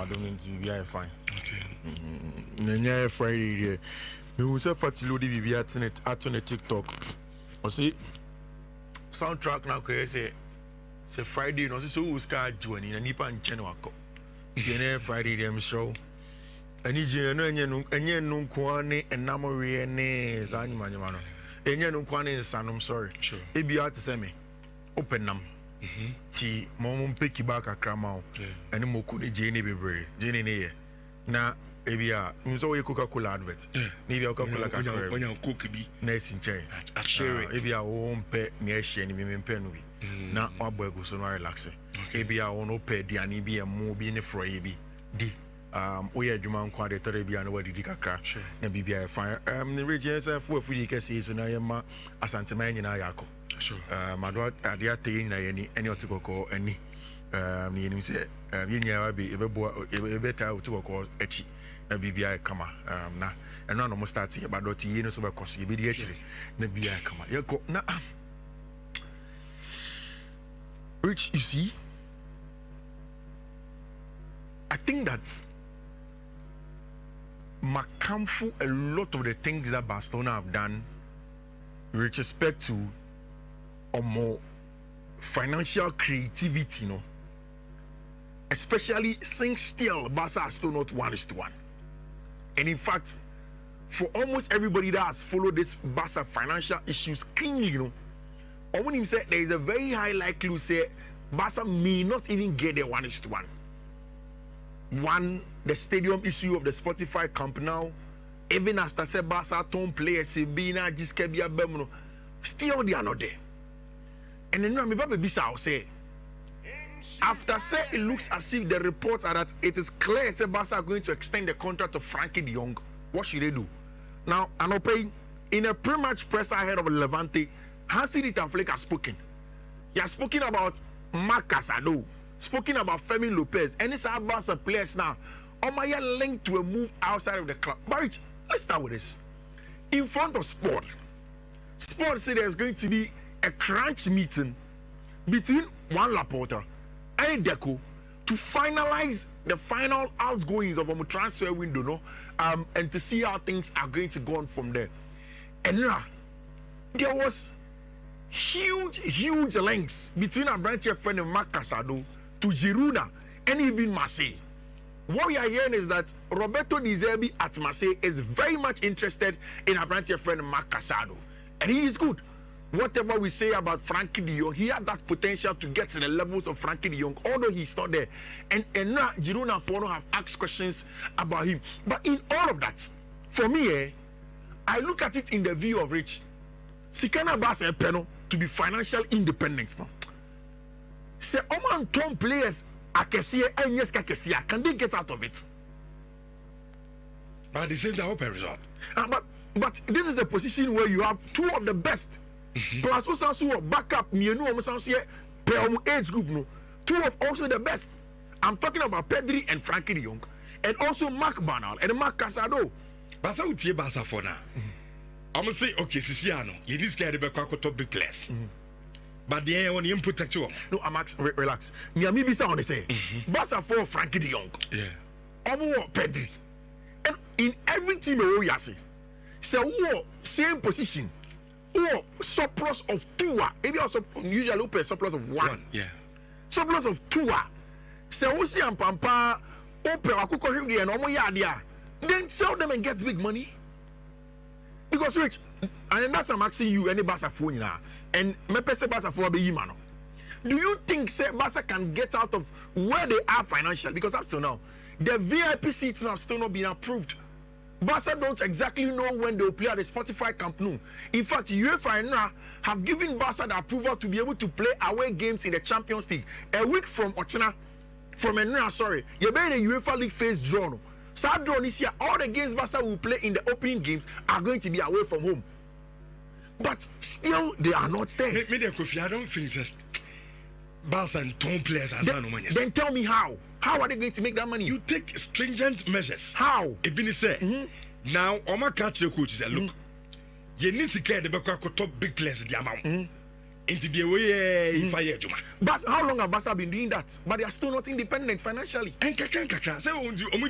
don't be fine. Okay. Nanya Friday. Me who say Fatilo di bibi at on TikTok. O see soundtrack na ko say Friday no so who ska join na nipa nche na wako. Tiene Friday dem show. Ani je no enye no nko ane enamore ne zanyima nyima no. Enye no nko ane nsanom sorry. Sure. Ebi at say me open nam. Ti mom peki back akrama o. Ani moku ne je ne bebre. Je ne ye. Na ebia nso we Coca-Cola advert ni bia Coca-Cola ka onya coke bi na esinche a share ebia wo mpe me ehie ni me mpe no bi na wabo egu so no relax ebia wo no pe duane bi emu bi ne froye bi di oye adwuma nko ade tore bia na wadidi kakra na bibia fine the region self fu afudi kese so na yema asantema nyina yakọ mado ade ateye nyina yani eni otikoko ani ni nim se yenya wa bi ebe ta otikoko echi na bibia kama na eno no mo start ye badoti ye no so be koso ye bi di echire na bibia kama ye go na Rich, you see, I think that's Makamfu a lot of the things that Barcelona have done with respect to or more financial creativity, you know, especially since still Barca are still not 1:1. And in fact, for almost everybody that has followed this Barca financial issues cleanly, you know, or when he said there is a very high likelihood say Barca may not even get the 1:1. One, the stadium issue of the Spotify camp now, even after say Barca don't play Sebina, Jiskebia Bemuno, still they are not there. And then me baby bisa say after say it looks as if the reports are that it is clear say Barca are going to extend the contract of Frankie de Jong. What should they do? Now, Anope, in a pre-match presser ahead of Levante, Hansi Ritaflek has spoken. He has spoken about Marc Casado, spoken about Femi Lopez, and it's about the players now. Omaya linked to a move outside of the club. But let's start with this. In front of Sport said there's going to be a crunch meeting between Juan Laporta and Deco to finalize the final outgoings of a transfer window, no? And to see how things are going to go on from there. And now, there was huge links between our branch friend and Marc Casado to Girona and even Marseille. What we are hearing is that Roberto Di Zerbi at Marseille is very much interested in our branch friend Marc Casado, and he is good. Whatever we say about Frankie de Jong, he has that potential to get to the levels of Frankie de Jong, although he's not there. And now Girona and Fono have asked questions about him. But in all of that, for me, I look at it in the view of Rich. Sikana Bas and Peno to be financial independent now. Say, Oman Tom players, Akesia and yes, Kakesia, can they get out of it? But at the same time, hope a result. But this is a position where you have two of the best. Plus, also backup, you know, age group, no. Two of also the best. I'm talking about Pedri and Frankie de Jong, and also Marc Bernal and Marc Casado. But so it's Barca for now. I'm gonna say, okay, Siciano, you need to get a top big class. But the only input to no, I'm relax. Miami Bisa on the say, Barca for Frankie de Jong. Yeah. Omo Pedri. And in every team, we see. So, same position. Or surplus of 2. Maybe also usually open surplus of 1. Yeah. Surplus of 2. So we see and pampa open akuko him and omo yadia. Then sell them and get big money. Because Rich, and that's I'm asking you any Barca phone now. And me pese Barca for be mano. Do you think say Barca can get out of where they are financially? Because up till now, the VIP seats have still not been approved. Barca don't exactly know when they will play at the Spotify Camp Nou. In fact, UEFA and NRA have given Barca the approval to be able to play away games in the Champions League. A week from NRA, you better the UEFA League phase draw. So draw this year, all the games Barca will play in the opening games are going to be away from home. But still, they are not there. I don't think just Barca and Tom players as money. Then tell me how. How are they going to make that money? You take stringent measures. How? Ibini say. Now, Oma catch the coach said, look, you need to care the top big players the amount. into the way fire juma. But how long have Barca been doing that? But they are still not independent financially. And kakra say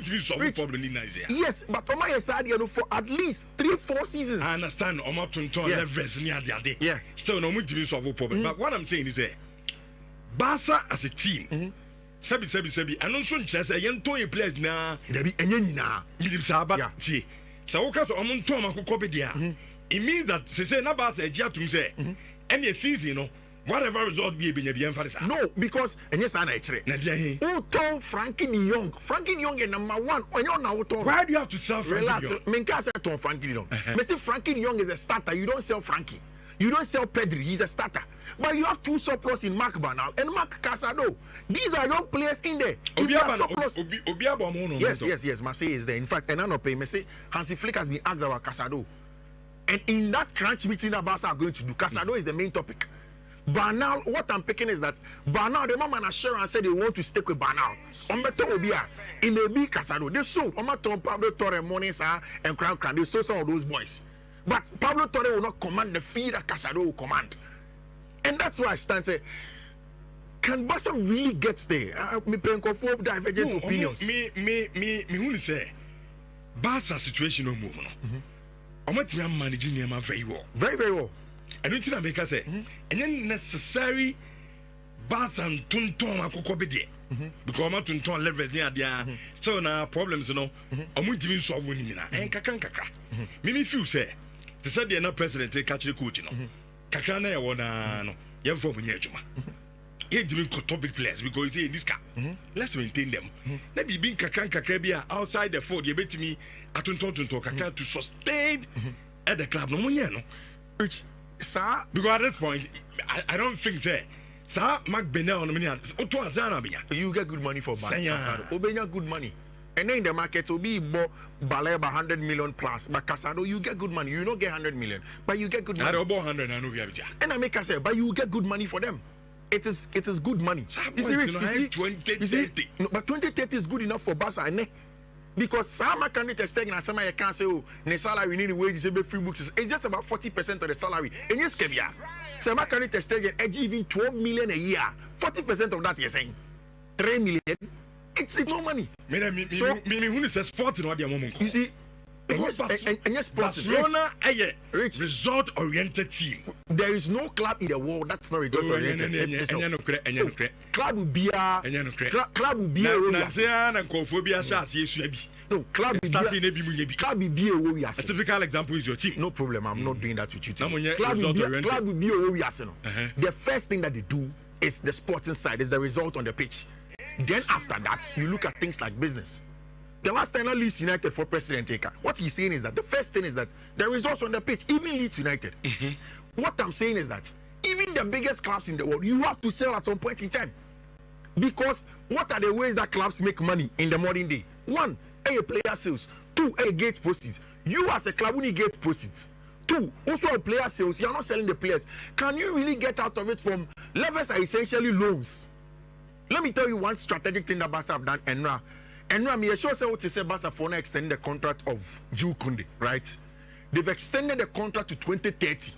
we solve problem in Nigeria. Yes, but Oma has had for at least 3-4 seasons. I understand Oma Tunton leverage near the day. Yeah. Still no we solve problem. But what I'm saying is that Barca as a team. Sebi and also say young Tony players na there be enye minim saba tie. So what so omo nton makoko be dia. It means that say na Barca egia tum say any season no whatever result be emphasize. No, because enye sa na ekire. Na dia he. Uton Frankie de Jong. Frankie de Jong is number 1. Onyo na uton. Why do you have to sell Frankie de Jong? Menka say ton Frankie de Jong. Me say Frankie de Jong is a starter. You don't sell Frankie. You don't sell Pedri. He's a starter. But you have 2 surplus in Mark Bernal and Mark Casado. These are young players in there. Yes. Marseille is there. In fact, Enanope, me say Hansi Flick has been asked about Casado. And in that crunch meeting that Barca are going to do, Casado is the main topic. Bernal, what I'm picking is that Bernal, the man assurance said they want to stick with Bernal. Ombeto Obia, it may be Casado. They saw Omaton, Pablo Torre, Monesa, and Crown. They saw some of those boys. But Pablo Torre will not command the fee that Casado will command. And that's why I stand say, can Barca really get there? Me penko for divergent opinions. Me who say Barca situation no move no. Omatimi am managing them very well. Very, very well. And you think America say, and then necessary Barca and Tunton akoko be there. Because Omatunton leverage near there. So na problems you know. Omatimi solve one ni na. En kakra. Me feel say, to say the na president take catch the coach you know. Kakra na wona no. Yem for me adwuma. He didn't got topic players because he this car. Let's maintain them. Let be being kakra be outside the field. You bet me atunton kakra to sustain at the club. No money, no. Which, sir, because at this point, I don't think say, sir, Mark Benel on the minute. You get good money for Casado. Obenya good money. And then in the market, so be Baleba 100 million plus. But Casado, you get good money. You don't get 100 million, but you get good money. I don't 100. I know we have. And I make us say, but you get good money for them. It is good money. You see, Rich, 2030. No, but 2030 is good enough for Barca, because some candidates taking as some I can't say, oh, the salary need wages, free books. It's just about 40% of the salary. And yes, Kevia, some candidates taking even 12 million a year. 40% of that you're saying 3 million. It's no money. So, who is a sport in what the moment? You see. And yes, Barcelona a result-oriented team. There is no club in the world that's not result-oriented. Club will be a club will be a no club will be a a typical example is your team. No problem, I'm not doing that with you. Club will be a the first thing that they do is the sporting side, is the result on the pitch. Then after that, you look at things like business. The last time I Leeds United for President Eka, what he's saying is that the first thing is that the results on the pitch, even Leeds United. What I'm saying is that even the biggest clubs in the world, you have to sell at some point in time. Because what are the ways that clubs make money in the modern day? 1, player sales. 2, gate proceeds. You as a club only get proceeds. 2, also player sales. You're not selling the players. Can you really get out of it from levels are essentially loans? Let me tell you one strategic thing that Barca have done, and I'm sure say what to say Barca for now extending the contract of Jules Koundé, right? They've extended the contract to 2030.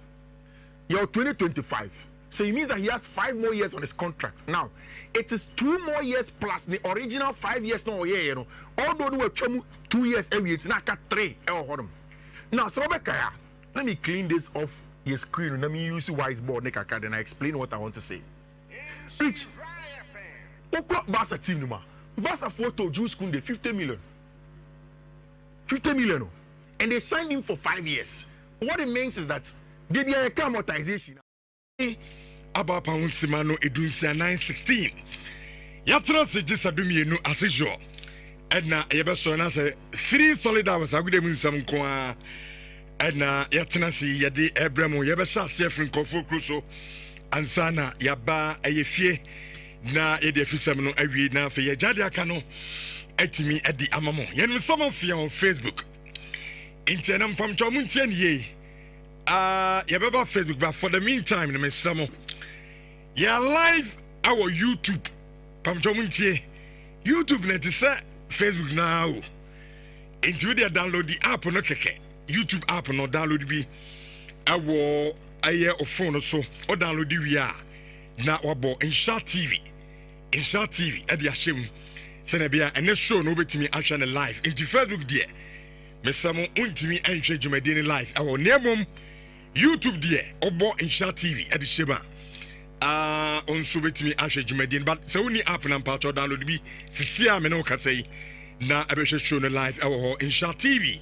You're 2025. So it means that he has 5 more years on his contract. Now, it is 2 more years plus the original 5 years. No, yeah, you know. Although we have 2 years every it's not 3. Now, so let me clean this off your screen. Let me use the whiteboard and I explain what I want to say. Rich, Barca team number. Barca photo Jules Koundé 50 million. 50 million. And they signed him for 5 years. What it means is that they be a amortization. About pound Simano Edunsia 916. Yatra suggests a dumienu as usual. Edna Yabasona say 3 solid hours. I would have some qua. Edna Yatanasi Yadi Abramo Yabasa Sefrin Kofu Crusoe and Sana Yaba Ayefie. Na edefisam no awie na fe ye jade aka no atimi edi amamo yenum some of you on Facebook intenam pamcho muntie ne ye ye beba Facebook, but for the meantime na mesamo ye live our YouTube pamcho muntie YouTube na te say Facebook now into they download the app no keke YouTube app no download bi awo aye o phone so o download the we are na wabo Nhyira TV e dey ahyem se na bia ene show no betimi ahwe na live into Facebook there mesamo untimi anhwe dwumadi ni live awo nemom YouTube there obo Nhyira TV e dey sheba onso betimi ahwe dwumadi but se woni app na mpacho download bi sisia me no kasai na abehwe show no live awo Nhyira TV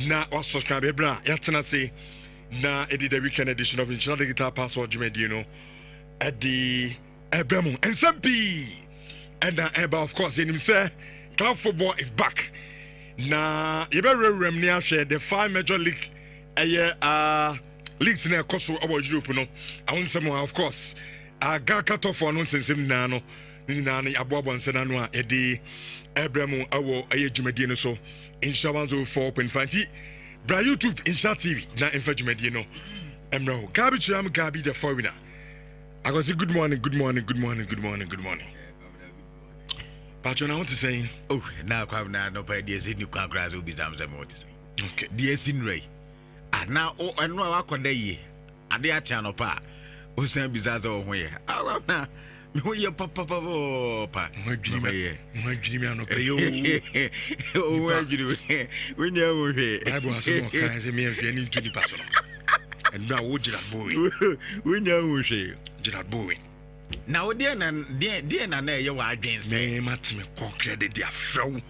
na wa subscribe bra yatena say na edi the weekend edition of Nhyira Digital Password dwumadi no at the Ebremu and Sampi and Eba, of course, in him say, club football is back. Na Iberem share the 5 major league leagues in a course of Europe. No, I want someone, of course. Got cut off for nonsense in Nano, Nani Abobo and Senanwa, Eddie Ebremu, our Ayajumedino, so in Shawanzo 4.5. Bra YouTube, Nhyira TV, na in Fajumedino. Emro, Garbage Ram Gabi, the foreigner. I go say good morning. But you know what to say? Oh, now come now no idea say you can grass will be some what to say. Okay. Dear Sinray. And now oh I know I can day. And they are channel pa. O say bizarre where. Ah na. Me your papa. My dream no pay you. Oh where you when you here. Bible has more kind say me and feeling to the person. And now what did that boy? When you here. That boy. Now dear na you are against me matime kokre de dia frew.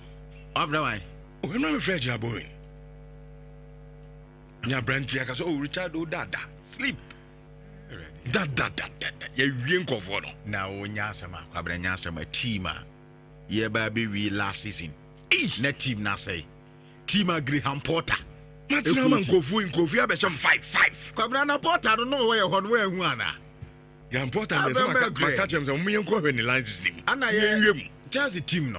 Obra why? Oh, I'm not afraid that boy. Nya branti aka so oh Richard o dada. Sleep. Dada. Ye wie nkofo no. Na onya asema, kwabra nya asema team a ye ba be we last season. Na team na say. Team Graham Porter. Matina man nkofo abecham 5. Kwabra na Porter no where hon where hu ana. Ya important is catch them so me enko hwe ni lines nim. Ana ye Chelsea team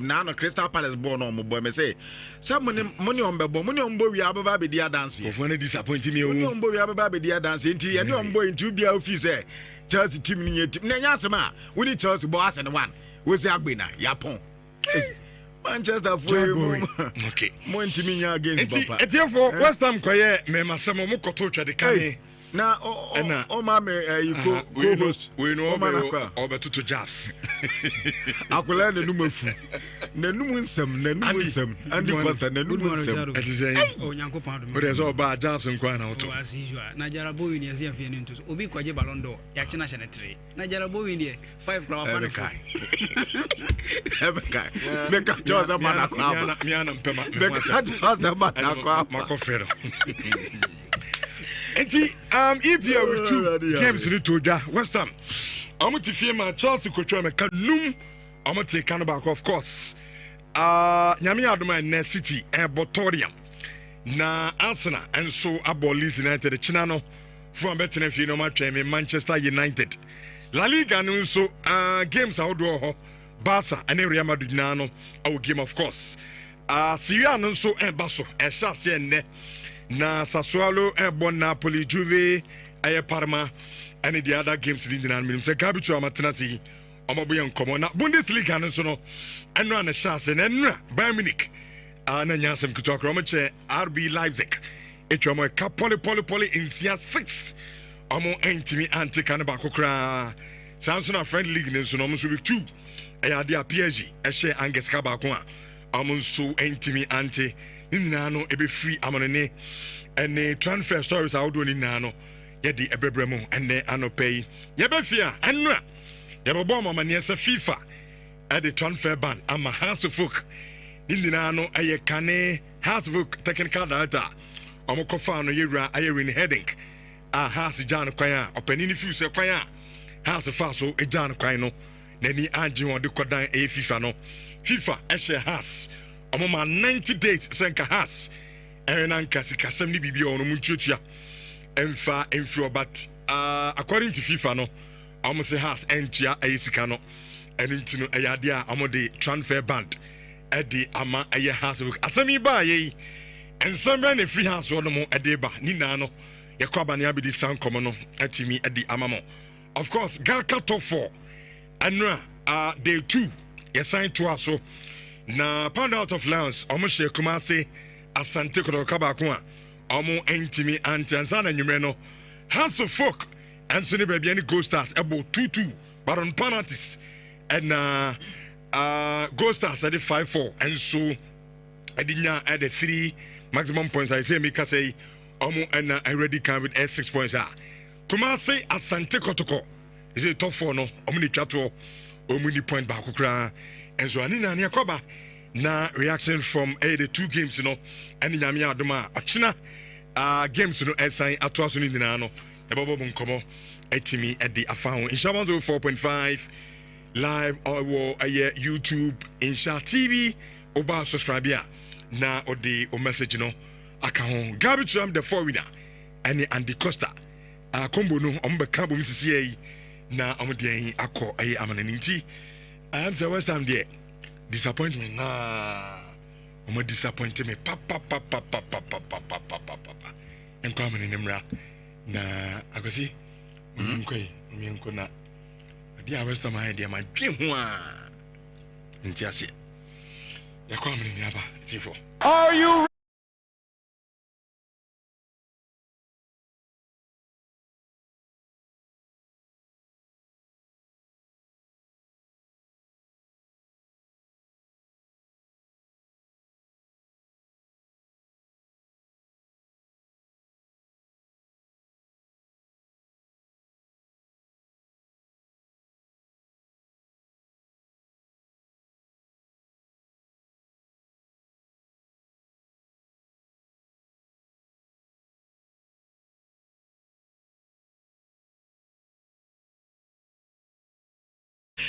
na no Crystal Palace ball no mo boy me say some money ombo wi ababa be dia dance. Ofo na disappoint me o. Money ombo wi ababa be dia dance enti ye ne ombo into bia ofi say Chelsea team ni team. Na nya asema we ni Chelsea boy as one. We say agbena Yapon. Manchester for okay. Mo ntimi nya against Papa. Etiefo West Ham koye me masemo mo koto twede kan. Na ma me you co-host we know obetutu jabs akola na numafu na numusam and the pastor na numusam onyankopon do we dey so ba jabs nkwa na oto as usual na jarabo win ya afie ni nto obi kwaje ballon d'or ya chena chene 3 na jarabo win die 5 klawa fan kai ebekai meka choza mana kwa miana mpema meka choza mana kwa makofero. Enti EPL with 2 games in Toja West Ham. Amutifie Chelsea kochwa me kanum amute kan back of course. Nyame adoma na City Botorium. Na Arsenal and so abo Leeds United china no from betting fie no match me Manchester United. La Liga no so games ahodo ho Barca and Real Madrid na no our game of course. Serie A no so baso e sha se ne na Sassuolo bon Napoli Juve Parma and the other games in the minimum say gabicho amatenasi omoboye nkomo na Bundesliga no so no enra na chance na enra Bayern Munich na nyasem kuto akro che RB Leipzig etwa ka poli in 6 omo entimi anti kan ba kokra Samsung friend league no so no so week 2 aya dia PSG ehye Angers ka ba ko a omo so entimi anti Nano ebe free amonene and transfer stories out doing nano yedi ebebremu and anopay yebefia enra yebo mama ne se FIFA at the transfer ban ama house of folk nano aye kane house book technical data omokofa no yewra aye win heading house jan kwan opanini fi se kwan house fa so jan kwan no nani anje won de kodan FIFA no FIFA ehye house Omoma 90 days senka has enanka sikasem ni bibia ono muntuatua emfa but according to FIFA no almost has entua ayisika no enintino ayade a amode transfer band edi ama aye has asemi ba ye ensamba na free house no mo ede ba ni na no yakoba ne abidi sankomo no atimi edi amamo of course Gaka top 4 anra day 2 ye sign to aso na pound out of Lions omo she Kumasi Asante Kodo Kabako a omo entimi anti ansa na nwumre no House of Folk and so baby any Gold Stars about 2-2 but on penalties and Gold Stars at the 5-4 and so I didn't at the 3 maximum points. I say make say and I already come with 6 points. Kumasi Asante Kotoko is a top 4 no omni chato omni point back and so Anina Niakoba na reaction from the 2 games and Nyamia Duma Achina games assign at Twasuni Dinano Ebobo Bunkomo Etimi at the Afan in Shaban 4.5 live or YouTube in Sha TV Oba subscribe na or the message account garbage the 4 winner and Andy Costa combo no Cabo Mississippi na Amadi Ako Amaninti. I am the West Ham there. Disappointment na disappointed me papa and come in Nemra na agosi mienko na dia West Ham idea my dream ntiase ya come in Yaba tifo. Are you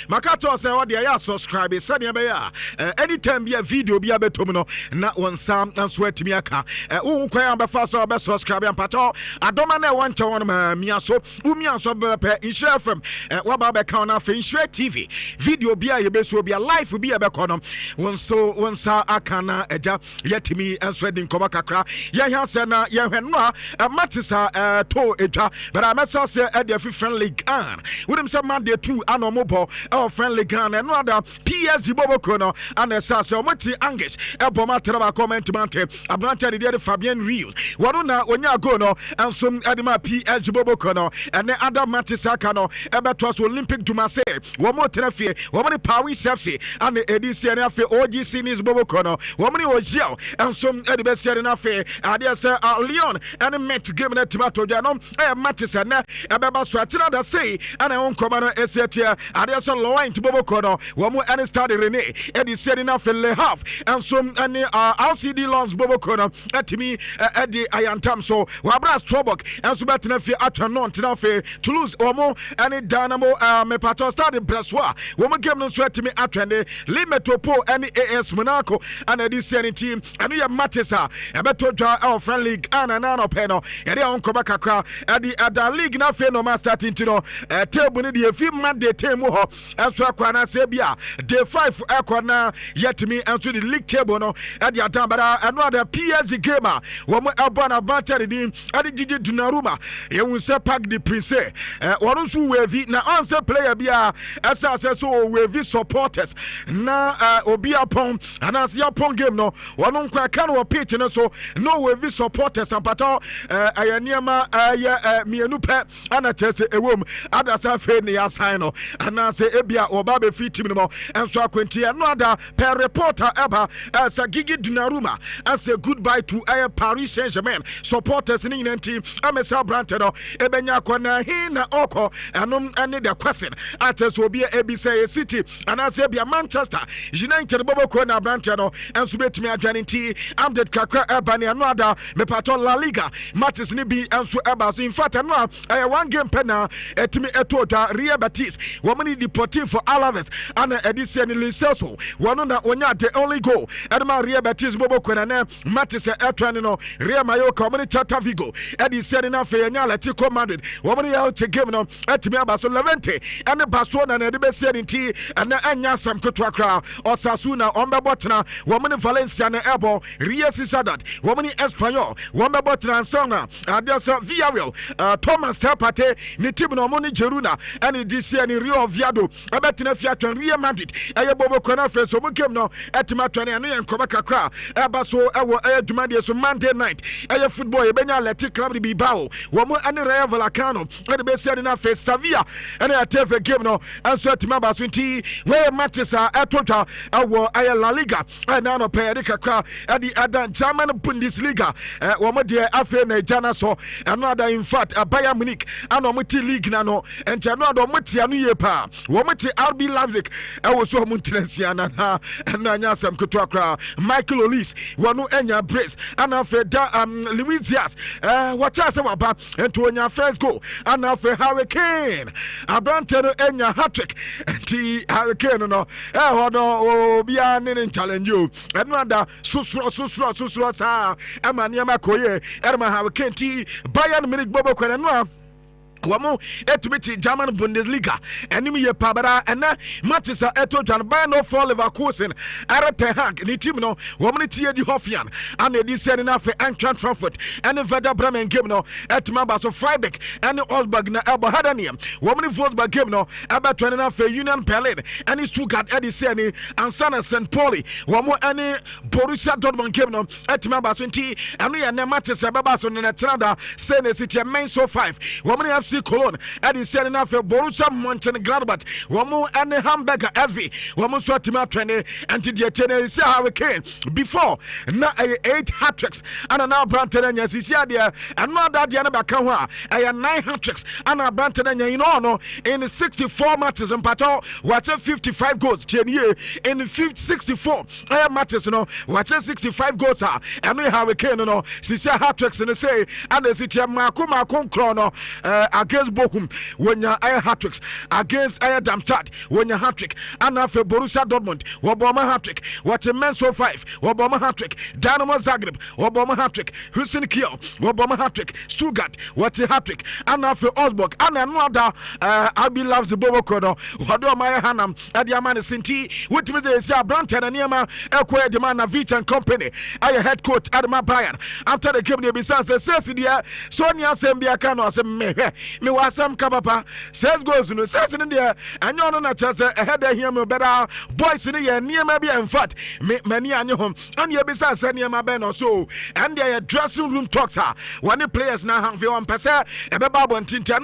Makato say what they subscribe sani be ya anytime be a video be abetom no na wonsam nso atimi aka wo kwan be fa so be subscribe ampato adoma na won che won ma miaso umiaso be pe Nhyira FM wa ba be kan na fe Nhyira TV video be a ye be so be live be a be kono wonsa aka na eja yetimi nso edi nkoba kakra ye hia se na ye hwe no matisa to edwa but I message say e dey friendly gan we say man dey 2 anomobo our friendly Ghana and no other PSG Bobokono and the Sasa Mochi Angus Eboma Traba comment Mante Abranta the Fabian Reels Waruna Onya Gono and some Adima PSG Bobokono and the other Matisakano Ebatwas Olympic Dumase one more Trefi one Pawi Sepsi and the Edison OGC Nis Bobokono one Ozio and some Edibesian Affair Adia Sir Leon and met game at Tomato Jano Matisana Ebaba Swatina da say and I won't come on Esetia Adia Loin to Bobokono, one more any study Rene, Eddie said enough in Le Half, and some any LCD loans Bobokono at me at the Iron so Wabras Trobok, and Subatinafi at non Tinafe, Toulouse or more any Dynamo Mepato started Brassois, woman came no sweat to me at Rene, Limetopo, any AS Monaco, and a discerning team, and we have Matissa, a better draw our friend league, and an Anno Peno, and their own Kobaka, at the league now fair no master Tintino, a table in the few Monday Temo. And so Aquana Sabia, day 5 Aquana, yet me into the league table no at the Atambara, another PSG gamer, one more Albana Battery, and the Gigi Dunaruma, you will say Pack the Prince, one who will na answer player Bia, as I say so, we supporters na Obia upon, and as your pong game no, one on Quacan or pitch and so no we supporters and Pato, Ayaniama, Mianupe, and a chess a room, others are fair near sign, and I say Ebia or Babe Fit Timimo, and so Quinty, another per reporter ever as a Gigi Dunaruma, as a goodbye to Paris Saint Germain supporters in England team. I'm a Sabrantano, Ebenya Kwana, Hina Oko, and the question at us will be a ABC City, and as Ebia Manchester, United Bobo Kona Brantano, and Subet me a Janity, Amdet Kaka Ebani, another Mepaton La Liga, matches Nibi, and so Ebas. In fact, I have one game penna at me at Ria Batis, woman deportive for Alaves, and Edison Liseso, one on the only goal, Edma Ria Batis Bobo Kona, Mattis Etranino, Ria Mayoka, many Chata Vigo, Eddie said enough for Tico Madrid, woman out to game on at me Basso Levente, and the Barcelona and the best in tea, and the Anya Sam Kutwakra, or Sasuna, Omba Botna, woman Valencia and Ebo, Ria Sisadat, woman Espanol, Wamba Botna and Sona, and there's a Villarreal, Thomas Tapate, Nitibno Moni Jeruna, and this year in Rio Viado, abetina fi atwan Real Madrid bobo kona fe so mo game no etima atwan anu ye nkoba kakra eba so ewo aduma de so Monday night football ebenya Athletic Club de Bilbao wo mo ane Rayo Vallecano e de be se na fe Sevilla ene atefe game no enso etima ba so nti we matches total ewo La Liga na no pe de kakra e di adan German Bundesliga wo mo de afe na jana so eno ada in fact Bayern Munich ano mo ti league na no enti no ado mo ti anu ye pa wo mo ti RB Leipzig ewo so mo ntensia na na anya sam kuto akra Michael Olise wonu enya brace ana fe da Luis Diaz what else about enti onya first goal ana fe Hurricane Abrante no enya hat-trick enti Hurricane no hono bia ne challenge you eno ada susuro sa amani amakoye erma Hurricane ti Bayern Munich bobo kwene no Wamo etumiti German Bundesliga enimi ye pabara ena Manchester eto jan by no for Leverkusen Ten Hag ni team no wamo tie di Hoffenheim and edi se na fe Eintracht Frankfurt and Werder Bremen game no etuma ba so Freiburg and Augsburg na Elba Hadanium wamo ni Wolfsburg game no aba 20 na fe Union Berlin and Stuttgart edi se ni Ansana St. Pauli wamo any Borussia Dortmund game no etuma ba so nti anu ye na Manchester baba so na Canada say na City main so 5 wamo ni FC Cologne and is setting up for Borussia Mönchengladbach. Womu and Hamburger SV. Womu Swatima 20 and the Tennessee Hurricane before now 8 hat-tricks and now Branton and Yasia and not that Diana Bakawa. I have 9 hat-tricks and now Branton and Yano in 64 matches and Pato watch 55 goals. Jenny in 64 matches, watch 65 goals. And we Hurricane, Sisia hat-tricks and say and the city Makuma Konkrono against Bochum when you are hat-tricks against Darmstadt when you hat-trick and after Borussia Dortmund Waboma hat-trick what a Menso 5 Waboma hat-trick Dynamo Zagreb Waboma hat-trick Hussein Kiel Waboma hat-trick Stuttgart what a hat-trick and after Augsburg and another Abi loves the Bobo Kono Wado Maya Hanam at the Amani Sinti which means they say Branton and Niema Elquay Demana and Company I head coach Adama Bayern after the game they be says Sonia Sembia Kano me was some kabapa says goes no says in there and you know just ahead of him better boys in the year near maybe in fact many and your home and you besides near my ben or so and their dressing room talks are when the players now have 1% a babu and tinta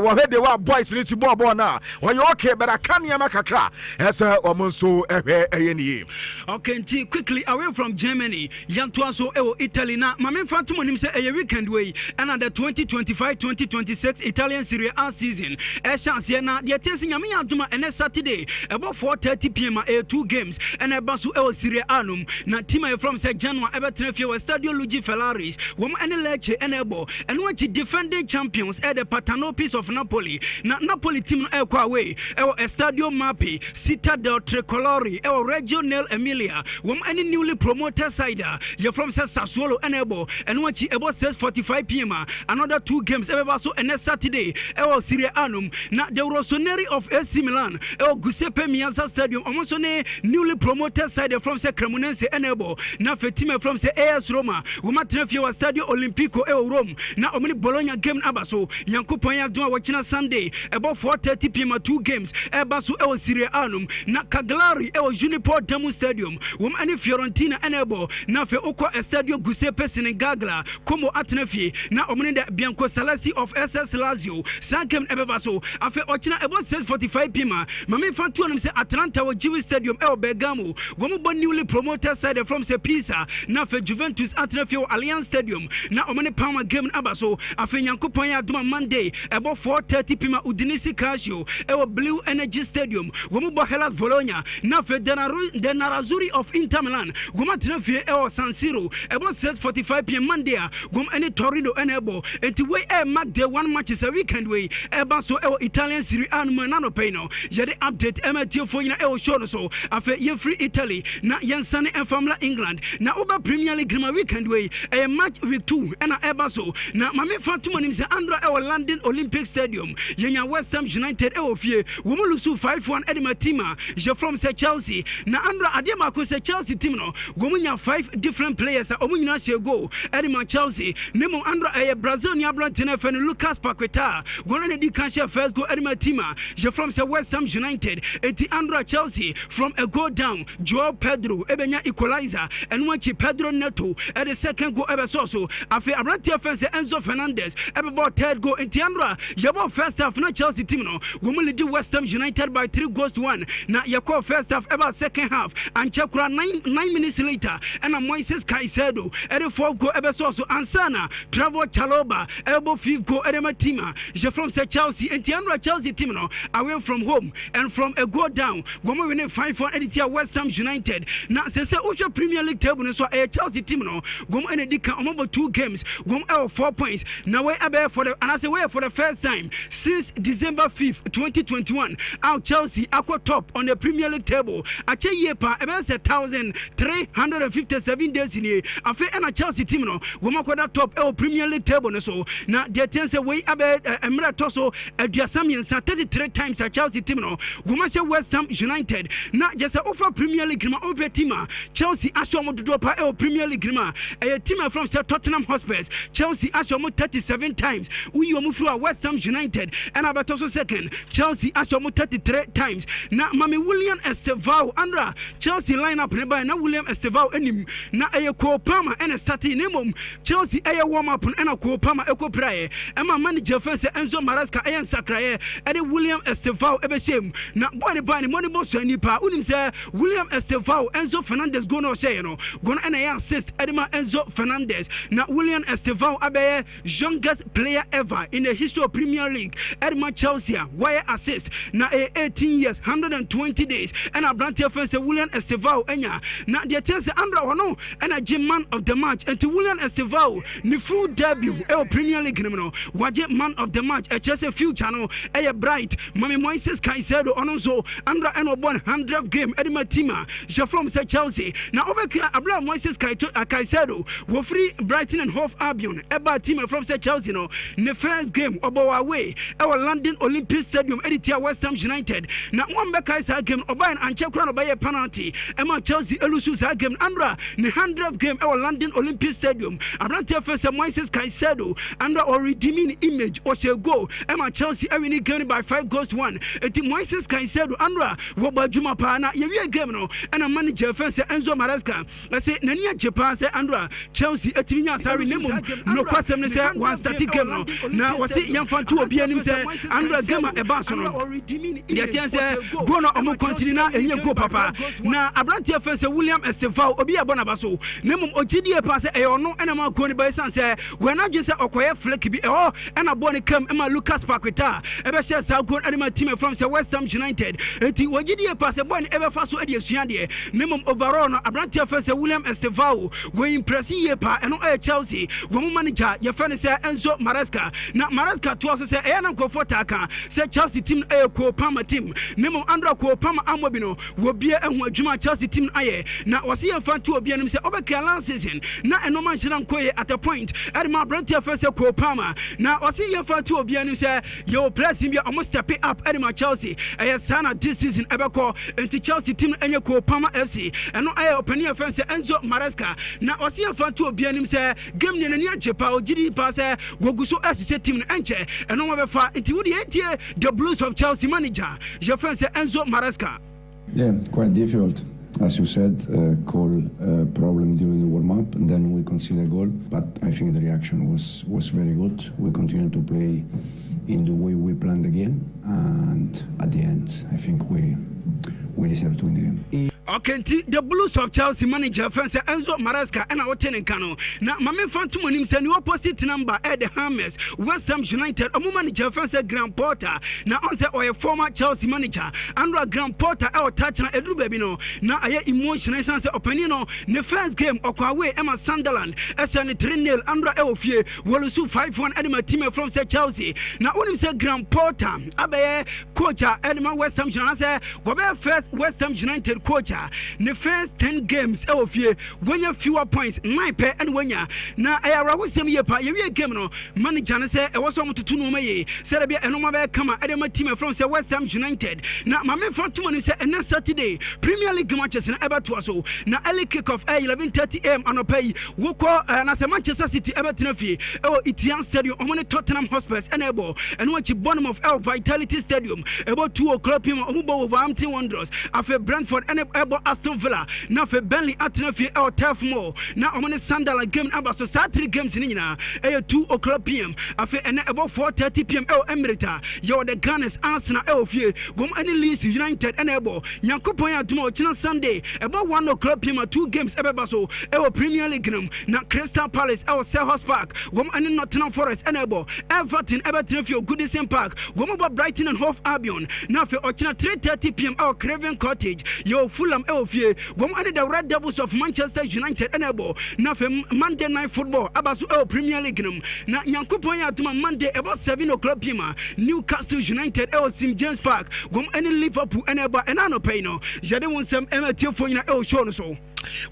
what they were boys in the ball now when you okay but I can't hear my kakra as almost so okay quickly away from Germany Yantuaso Italy now my main fatu him say a weekend way and at the 2025-2026 Italian Serie A season. Chance na the testing yami aduma and Saturday about 4:30 p.m. 2 games and basu Serie A num na team from say January Everton for Stadio Luigi Ferraris wom any lecture and ebo and what defending champions at the Patanopis of Napoli na Napoli team kwa way Stadio Mapi Città del Tricolore Reggio nell'Emilia wom any newly promoted side you from Sassuolo and ebo and what about 6:45 p.m. another 2 games basu and Saturday Serie A na the Rossoneri of AC Milan Giuseppe Meazza Stadium almost newly promoted side from Cremonese enable na team from AS Roma Umatrefio Stadio Olimpico Rome na omni Bologna game abaso Yankupon ya doa wachina Sunday about 4:30 p.m. 2 games basu Serie A na Cagliari Juniper Demo Stadium any Fiorentina enable na fe okwa Stadio Giuseppe Senegagla como Atenefie na omni de Bianco Salesi of SS Lazio Sankem Ebebaso afe ochina about 6:45 p.m. Mame Fantu say Atlanta wa Jewish Stadium Bergamo womo newly promoted side from Pisa na fe Juventus Atletico Allianz Stadium na omane Palma game abaso afe Yankupon ya duma Monday about 4:30 p.m. Udinese Calcio Blue Energy Stadium womo Hellas Bologna na fe Nerazzurri of Inter Milan womo Atletico San Siro about 6:45 p.m. Monday any Torino enable enti way mark the 1 match is a weekend way so Italian Serie A no payno yede update MTO for na show so afa ye free Italy na yansane and Formula England na Uber Premier League ma weekend way match week 2 na so na mame fatuma nim se Andra London Olympic Stadium yenya West Ham United fie wo mo lusu 5-1 edema team je from say Chelsea na Andra adema ko say Chelsea team no wo mo nya 5 different players omo nyina she go edema Chelsea nemo Andra Brazilian Brantene fan Lucas Paqueta one and the Kanshia first go Edma Tima je from say West Ham United eti Andra Chelsea from a go down Joao Pedro ebenya equalizer and one Pedro Neto at the second go ever so afi Abrantia fence Enzo Fernandez about third go enti Andra yabo first half na Chelsea team no woman lead West Ham United by 3-1 na yako first half about second half and chekura 9 minutes later and a Moises Caicedo at the fourth go ever so Ansana Trevor Chaloba elbow fifth go Edema Tima je from say Chelsea enti Andra Chelsea team no away from home and from a go down woman winning 5-1 editia West Ham United na say Osha Premier League table no so a Chelsea team no woman ene dika ombo 2 games woman 4 points now we abe for the and I say we for the first time since December 5th 2021 out Chelsea aqua top on the Premier League table ache year pa ebe 1,357 days in here afi and Chelsea team no woman kwada top Premier League table no so na the ten say we abe emra toso aduasam 33 times a Chelsea team no woman say West Ham United na just offer Premier League ma ope team Chelsea asho mo do pa Premier League ma a team from Tottenham Hotspur Chelsea asho mo 37 times we omo through West Ham United and about also second Chelsea asho mo 33 times na Mami William Estevao andra Chelsea lineup ne by na William Estevao enim na Cole Palmer and starting name Chelsea warm up and Cole Palmer eko praye and my manager fence Enzo Maresca and Sakraye and William Estevao ebeshem na boy the money boss nipa unim say William Estevao Enzo Fernandez go no say no go na assist Edema Enzo Fernandez na William Estevao abe youngest player ever in the history of Premier League Edema Chelsea wire assist na 18 years 120 days and a brand fence William Estevao enya na the tense Andra hono and a gym man of the match and to William Estevao ni full debut Premier League no waje man of the match just a future no bright Mami Moises Caicedo onzo Andra and 100 game Edema Tima je from say Chelsea na obeka abla Moises Caicedo wo free Brighton and Hove Albion eba team from say Chelsea no the first game obo away our London Olympic Stadium editia West Ham United na one beka sa game oba and chekura no buy penalty ema Chelsea elusu sa game Andra the 100th game our London Olympic Stadium abrante first Moises Caicedo Andra or redeeming image or she go ema Chelsea winning game by 5-1 eti Moises Caicedo Andra wo bajuma pa na ye game no and a manager first Enzo Maresca I say nani Japan say Andra Chelsea etiminya sari nemu no kwasem ne say one starting game no na wasi yamfa to obi anim say Andra game e ba so no the ten say go no omo consider na enye go papa na abrante first William Estevao obi abona ba so nemu ogidie pa say e ono ena ma ko ni ba san say we na dwe say okoye flick bi ena boni kam ema Lucas Paqueta ebe share sa go anima team from say West Ham United eti ogidie pa say boni ebe fa so e de asua de nemu overall no abrante first William Estevao we impress ye pa eno Chelsea wo manager ye fa ne say Enzo Maresca na Maresca to also say e na comfort aka say Chelsea team Cole Palmer team nemu Andra Cole Palmer amobi no wo bia ehu adwuma Chelsea team aye na wasi ye fa to obi anim say obeka last season na eno man hyiran koye at a point e ma Brentford first Cole Palmer na wasi ye fa to obi anim say you press him bia almost step up e ma Chelsea e sana this season ebeko enti Chelsea team enye Cole Palmer FC eno aye opani first Enzo Maresca na wasi ye fa to obi anim say game ne nani ajepa ogiri pa say woguso asiche team no enche eno ma be fa enti wodi entie the Blues of Chelsea manager je fence Enzo Maresca. Yeah, quite difficult. As you said, Cole problem during the warm-up, and then we conceded a goal. But I think the reaction was very good. We continued to play in the way we planned the game, and at the end, I think we deserve to win the game. Okay, the Blues of Chelsea manager fence Enzo Maresca and our tenant cano. Now, Mamma Phantom him send you opposite number at the Hammers, West Ham United, a manager fence Grand Porter. Now, answer or a former Chelsea manager, Andra Grand Porter, our touch na Edu Babino. Now, I emotional sense opinion. The first game, Okwawe, Emma Sunderland, Eshan 3-0, Andra Elfie, Wolusu 5-1 Edema team from Chelsea. Now, when him say Grand Porter, Abe coach Edema West Ham United, Wabe first West Ham United coach. Africa. The first 10 games of year when you fewer points 9 pair and when ya na I was some year pa you game no manager say I was on to 2 no may said be and no come at team from say West Ham United. Now my man from 2 months and next Saturday Premier League matches in Everton so now early kick off 11:30 am on pay Woko and as a Manchester City Everton fee Etienne Stadium on Tottenham Hotspurs and able and watch the bottom of El Vitality Stadium about 2 o'clock p.m. Wolverhampton Wanderers after Brentford and able Aston Villa now for Burnley at El Turf Moor now on Sunderland game about so 3 games in 2 o'clock p.m. after and about 4:30 p.m. El Emerita you're the Gunners Arsenal El Fie Gom any Leeds United and able Nyankopoya tomorrow China Sunday about 1 o'clock p.m. 2 games ever so El Premier League now Crystal Palace El Selhurst Park Gom any Nottingham Forest and able Everton Fio Goodison Park Gom about Brighton and Hove Albion now for Ochina 3:30 p.m. El Craven Cottage yo Fulham El Fie Gom any the Red Devils of Manchester United and able now for Monday Night Football Abasu El Premier League now Nyankopoya tomorrow Monday about 7 o'clock p.m. Newcastle United El St James Park Gom any Liverpool and able and ano pay no Jade won some MTF for El show so.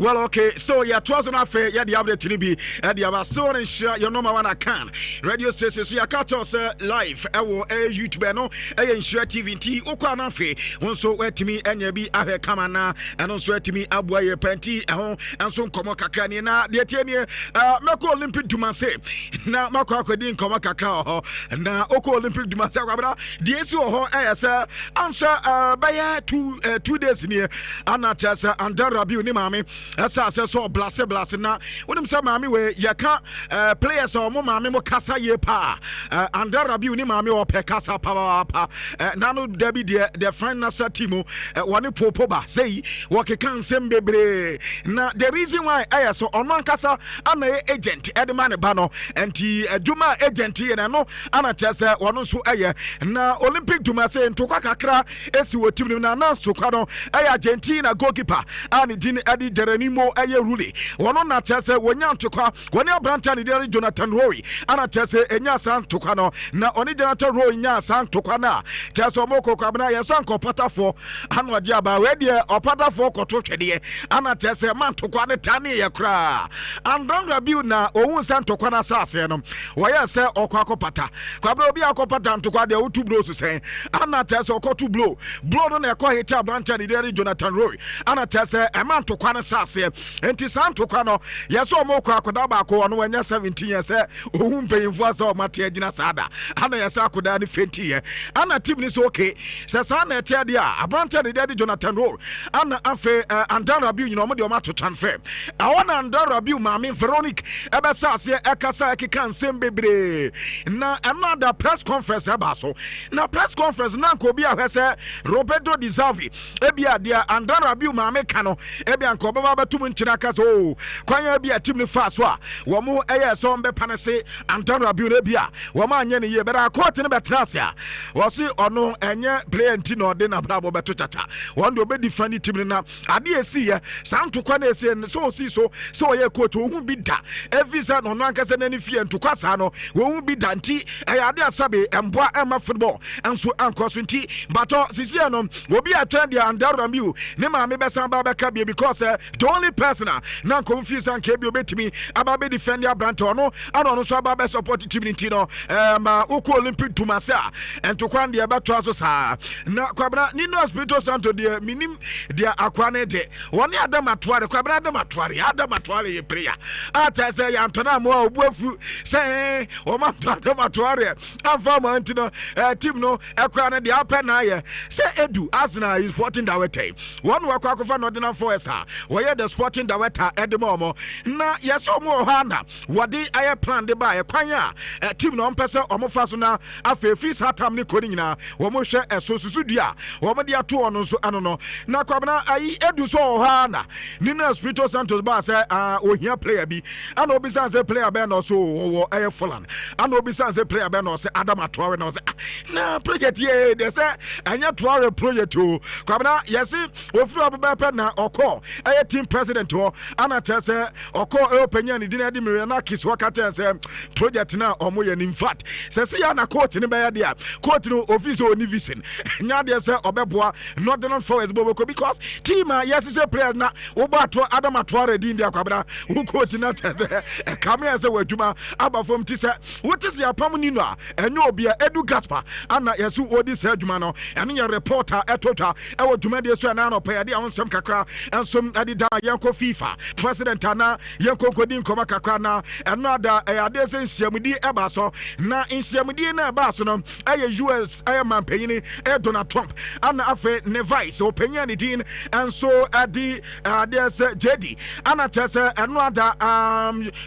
Well, okay, so yeah, 2,000 affair, yeah, the update to be at the Barcelona and share your number 1 account. Radio station, so you cut us live, YouTube, no, and share TV, Okana Fe, one so wet to me, and you be a Kamana, and also to me, Abway Panty, and so Komaka na the Tenia, Mako Olympic to Marseille. Now, Mako didn't come a cacao, and now Oko Olympic to Marseille, the SO, answer by 2 days near Anna Chassa and Darabu Nimami. That's so blase na when him say mami we yaka players or mo mami mo kasa ye pa and Rabiu ni mami o pe kasa pa nano debi the friend national team one popo ba say work kan sem bebre na the reason why I so on kasa am agent edman ba no enti aduma agent ye na no ana tese wono so eye na Olympic duma say ntokwa kakra esi wo team na na so kwa no Argentina goalkeeper and din Jeronimo Ruli. One na chese wonya ntokwa woni abranta ne dey Jonathan Roy ana chese enya san tokwa na oni Jonathan Roy nya san tokwa na chese omoko kwabna ye san kopata for anu ade aba we dey opata for koto twede ana chese man tokwa ne tane ye kra andon rabiu na ohun san tokwa na sase no woye se okwa kopata kwabna obi akopata ntokwa de otu blow so sen ana chese okotu blow no na ekọ hita abranta ne dey Jonathan Roy ana chese e man tokwa na sase enti santo kwa no yeso omoko akoda ba ko no wanya 17 years ohun peyinfo asa o mate agina sada ana yesa akoda ne 20 years ana team ni so okay se sa na ete ade a abante de de Jonathan Roll ana afe Andan Rabiu nyina mo de o mato transfer awona Andan Rabiu maame Veronique ebe sase ekasa ekeka nsem bebre na another press conference eba so na press conference na ko bi ahwese Roberto Di Salvi ebi ade Andan Rabiu maame kano ebi anko baba tum nchina kaso kwanya bi atim ne fa so a wo mo eye so mbe panese Andan Rabiu ne bia wo ma anye ne ye bera court ne betrase a wo si ono enye player nti no de na brabo beto chacha wo ndo be defend team na ade esi ye santo kwa na esi so si so ye coach wo hu bi da evisa no no ankase na ni fie ntokwa sa no wo hu bi da nti ade asabe emboa ema football enso ankoso nti bato sisi no obi attend the Andan Rabiu ne ma me besan ba beka bia because the only person na confuse and kebi obetimi aba be defend ya brand ono ano so aba be support team nti no ma uko Olympic tumasa entokwan de aba to aso sa na kwabra ni no Espirito Santo de minim de akwane de woni adam atoare kwabra adam atoare ye prayer ata say ya ntona mo obuafu say o ma adam atoare afa ma nti no team no ekwane de apa na ye say Edu Arsenal is sporting director one wa kwa kofa no de na for esa where the sporting director Edmomo na yeso mo hana wade aye plan de ba ye kwanya team no mpese omofa so na afa free satam ni koni nyina wo mo hwe eso susudua wo mo de ato ono so ano no na kwabna ayi Edu so hana ni na Espirito Santos ba say ohia player bi ana obi san say player be no so wo aye Fulan ana obi san say player be no say Adam Atoare no say na project ye de say anya Atoare project o kwabna yesi ofiri obebepe na okọ ɛyɛ team president ho ana kyerɛ sɛ ɔkɔ ɛwɔpanya ne din ade Mirena Kis wakata sɛ project na ɔmo yɛ in fact sɛ sɛ yɛ na court ne bɛyɛ deɛ court no office oni vision nya deɛ sɛ ɔbɛboa Northern Forest boboko because team a yɛsesɛ players na wobɔ Adam Atoare din deɛ akwabra wo coach na kyerɛ sɛ kame sɛ wadwuma aba fam ti sɛ wote sɛ apam ni no a ɛnyɛ obi a Edu Gaspar ana yɛso odi sɛ adwuma no ɛno yɛ reporter ɛtotwa ɛwɔ dwumadie so ana no pɛ yɛde ahonsɛm kakra ɛnsom ɛde da yɛnkɔ FIFA president ana yɛnkɔ nkɔdi nkɔma kakra na ɛno ada ɛyɛ sɛ nhyiamudi ɛba so na nhyiamudi na ɛba so no ɛyɛ US ɛyɛ mampanyini ɛyɛ Donald Trump ana afei ne vice ɔpanyin ne din ɛnso ɛde adeɛ sɛ JD ana kyerɛ sɛ ɛno ada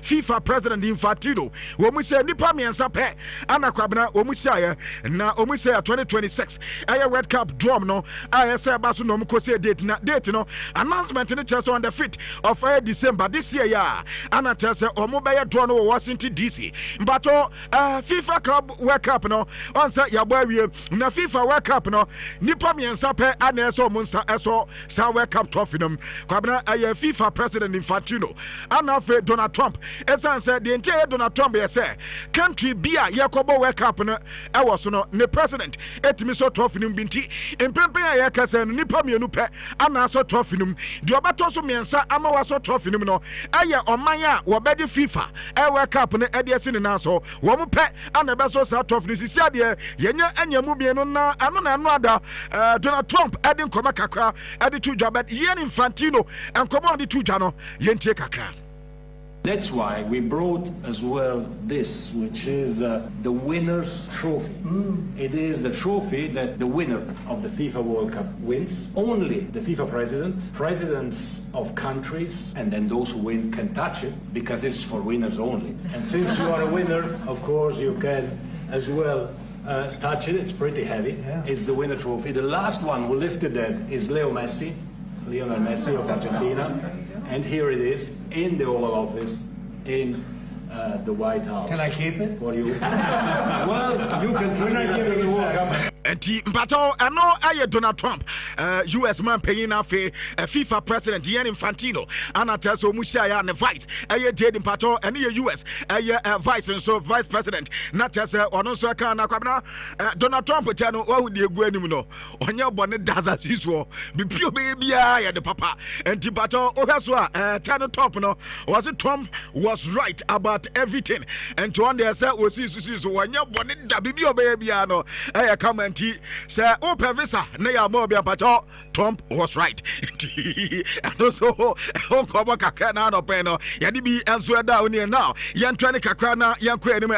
FIFA president Infantino wɔn mu sɛ nipa mmiɛnsa pɛ ana kwabena wɔn mu hyɛ na wɔn mu sɛ 2026 ɛyɛ World Cup drum no ayɛ sɛ ɛba so na wɔn kɔ date na date no announcement ne kyerɛ sɛ on the 5th of December this year ya ana kyerɛ sɛ wɔn bɛyɛ draw no wɔ Washington DC mbato FIFA Club World Cup no on sɛ yɛbɔ awie na FIFA World Cup no nipa mmiɛnsa pɛ ana ɛsɛ wɔn nsa ɛsɔ saa World Cup trophy no kwabena ɛyɛ FIFA president Infantino ana afei Donald Trump ɛsan sɛ deɛ nti ɛyɛ Donald Trump yɛ sɛ country bi a yɛkɔbɔ World Cup no ɛwɔ so no ne president ɛtumi so trophy no bi nti mpɛmpɛn a yɛkasa no nipa mmienu pɛ ana asɔ trophy no deɛ ɔbɛtɔ so mmiɛnsa ama wasɔ trophy no no ɛyɛ ɔman a wɔbɛde FIFA World Cup no ɛde asi ne nan so wɔn pɛ ana ɛbɛsɔ saa trophy no sisi adeɛ yɛnya anyamu mmienu na ɛno ada Donald Trump ɛde nkɔmɔ kakra ɛde to dwa bɛt yɛn Infantino nkɔmɔ ɔde to dwa no yɛntie kakra. That's why we brought as well this, which is the winner's trophy. It is the trophy that the winner of the FIFA World Cup wins. Only the FIFA president, presidents of countries, and then those who win can touch it because it's for winners only. And since you are a winner, of course, you can as well touch it. It's pretty heavy. Yeah. It's the winner trophy. The last one who lifted that is Lionel Messi of Argentina. And here it is in the Oval Office in the White House. Can I keep it for you? Well, you can bring it to the World Cup. Enti mpato ɛno ayɛ Donald Trump US man panyin afe FIFA president Gianni Infantino ana kyerɛ sɛ ɔmu hyia ne vice ɛyɛ JD mpato ɛne yɛ US ɛyɛ vice nso vice president na kyerɛ sɛ ɔno nso ɛka na kwabena Donald Trump kyɛ no wahu de egu anim no ɔnyɛ bɔne daza sisuo bibio bia yɛ de papa enti mpato ɔhwɛ so a kyɛ no top no was it Trump was right about everything and to on there sɛ osi susu so ɔnyɛ bɔne da bibio bia no ɛyɛ comment say open visa na ya mo bia pacho Trump was right and also on kobo kakra na no pen no ya di bi enso da oni now yan twani kakra na yan ko anim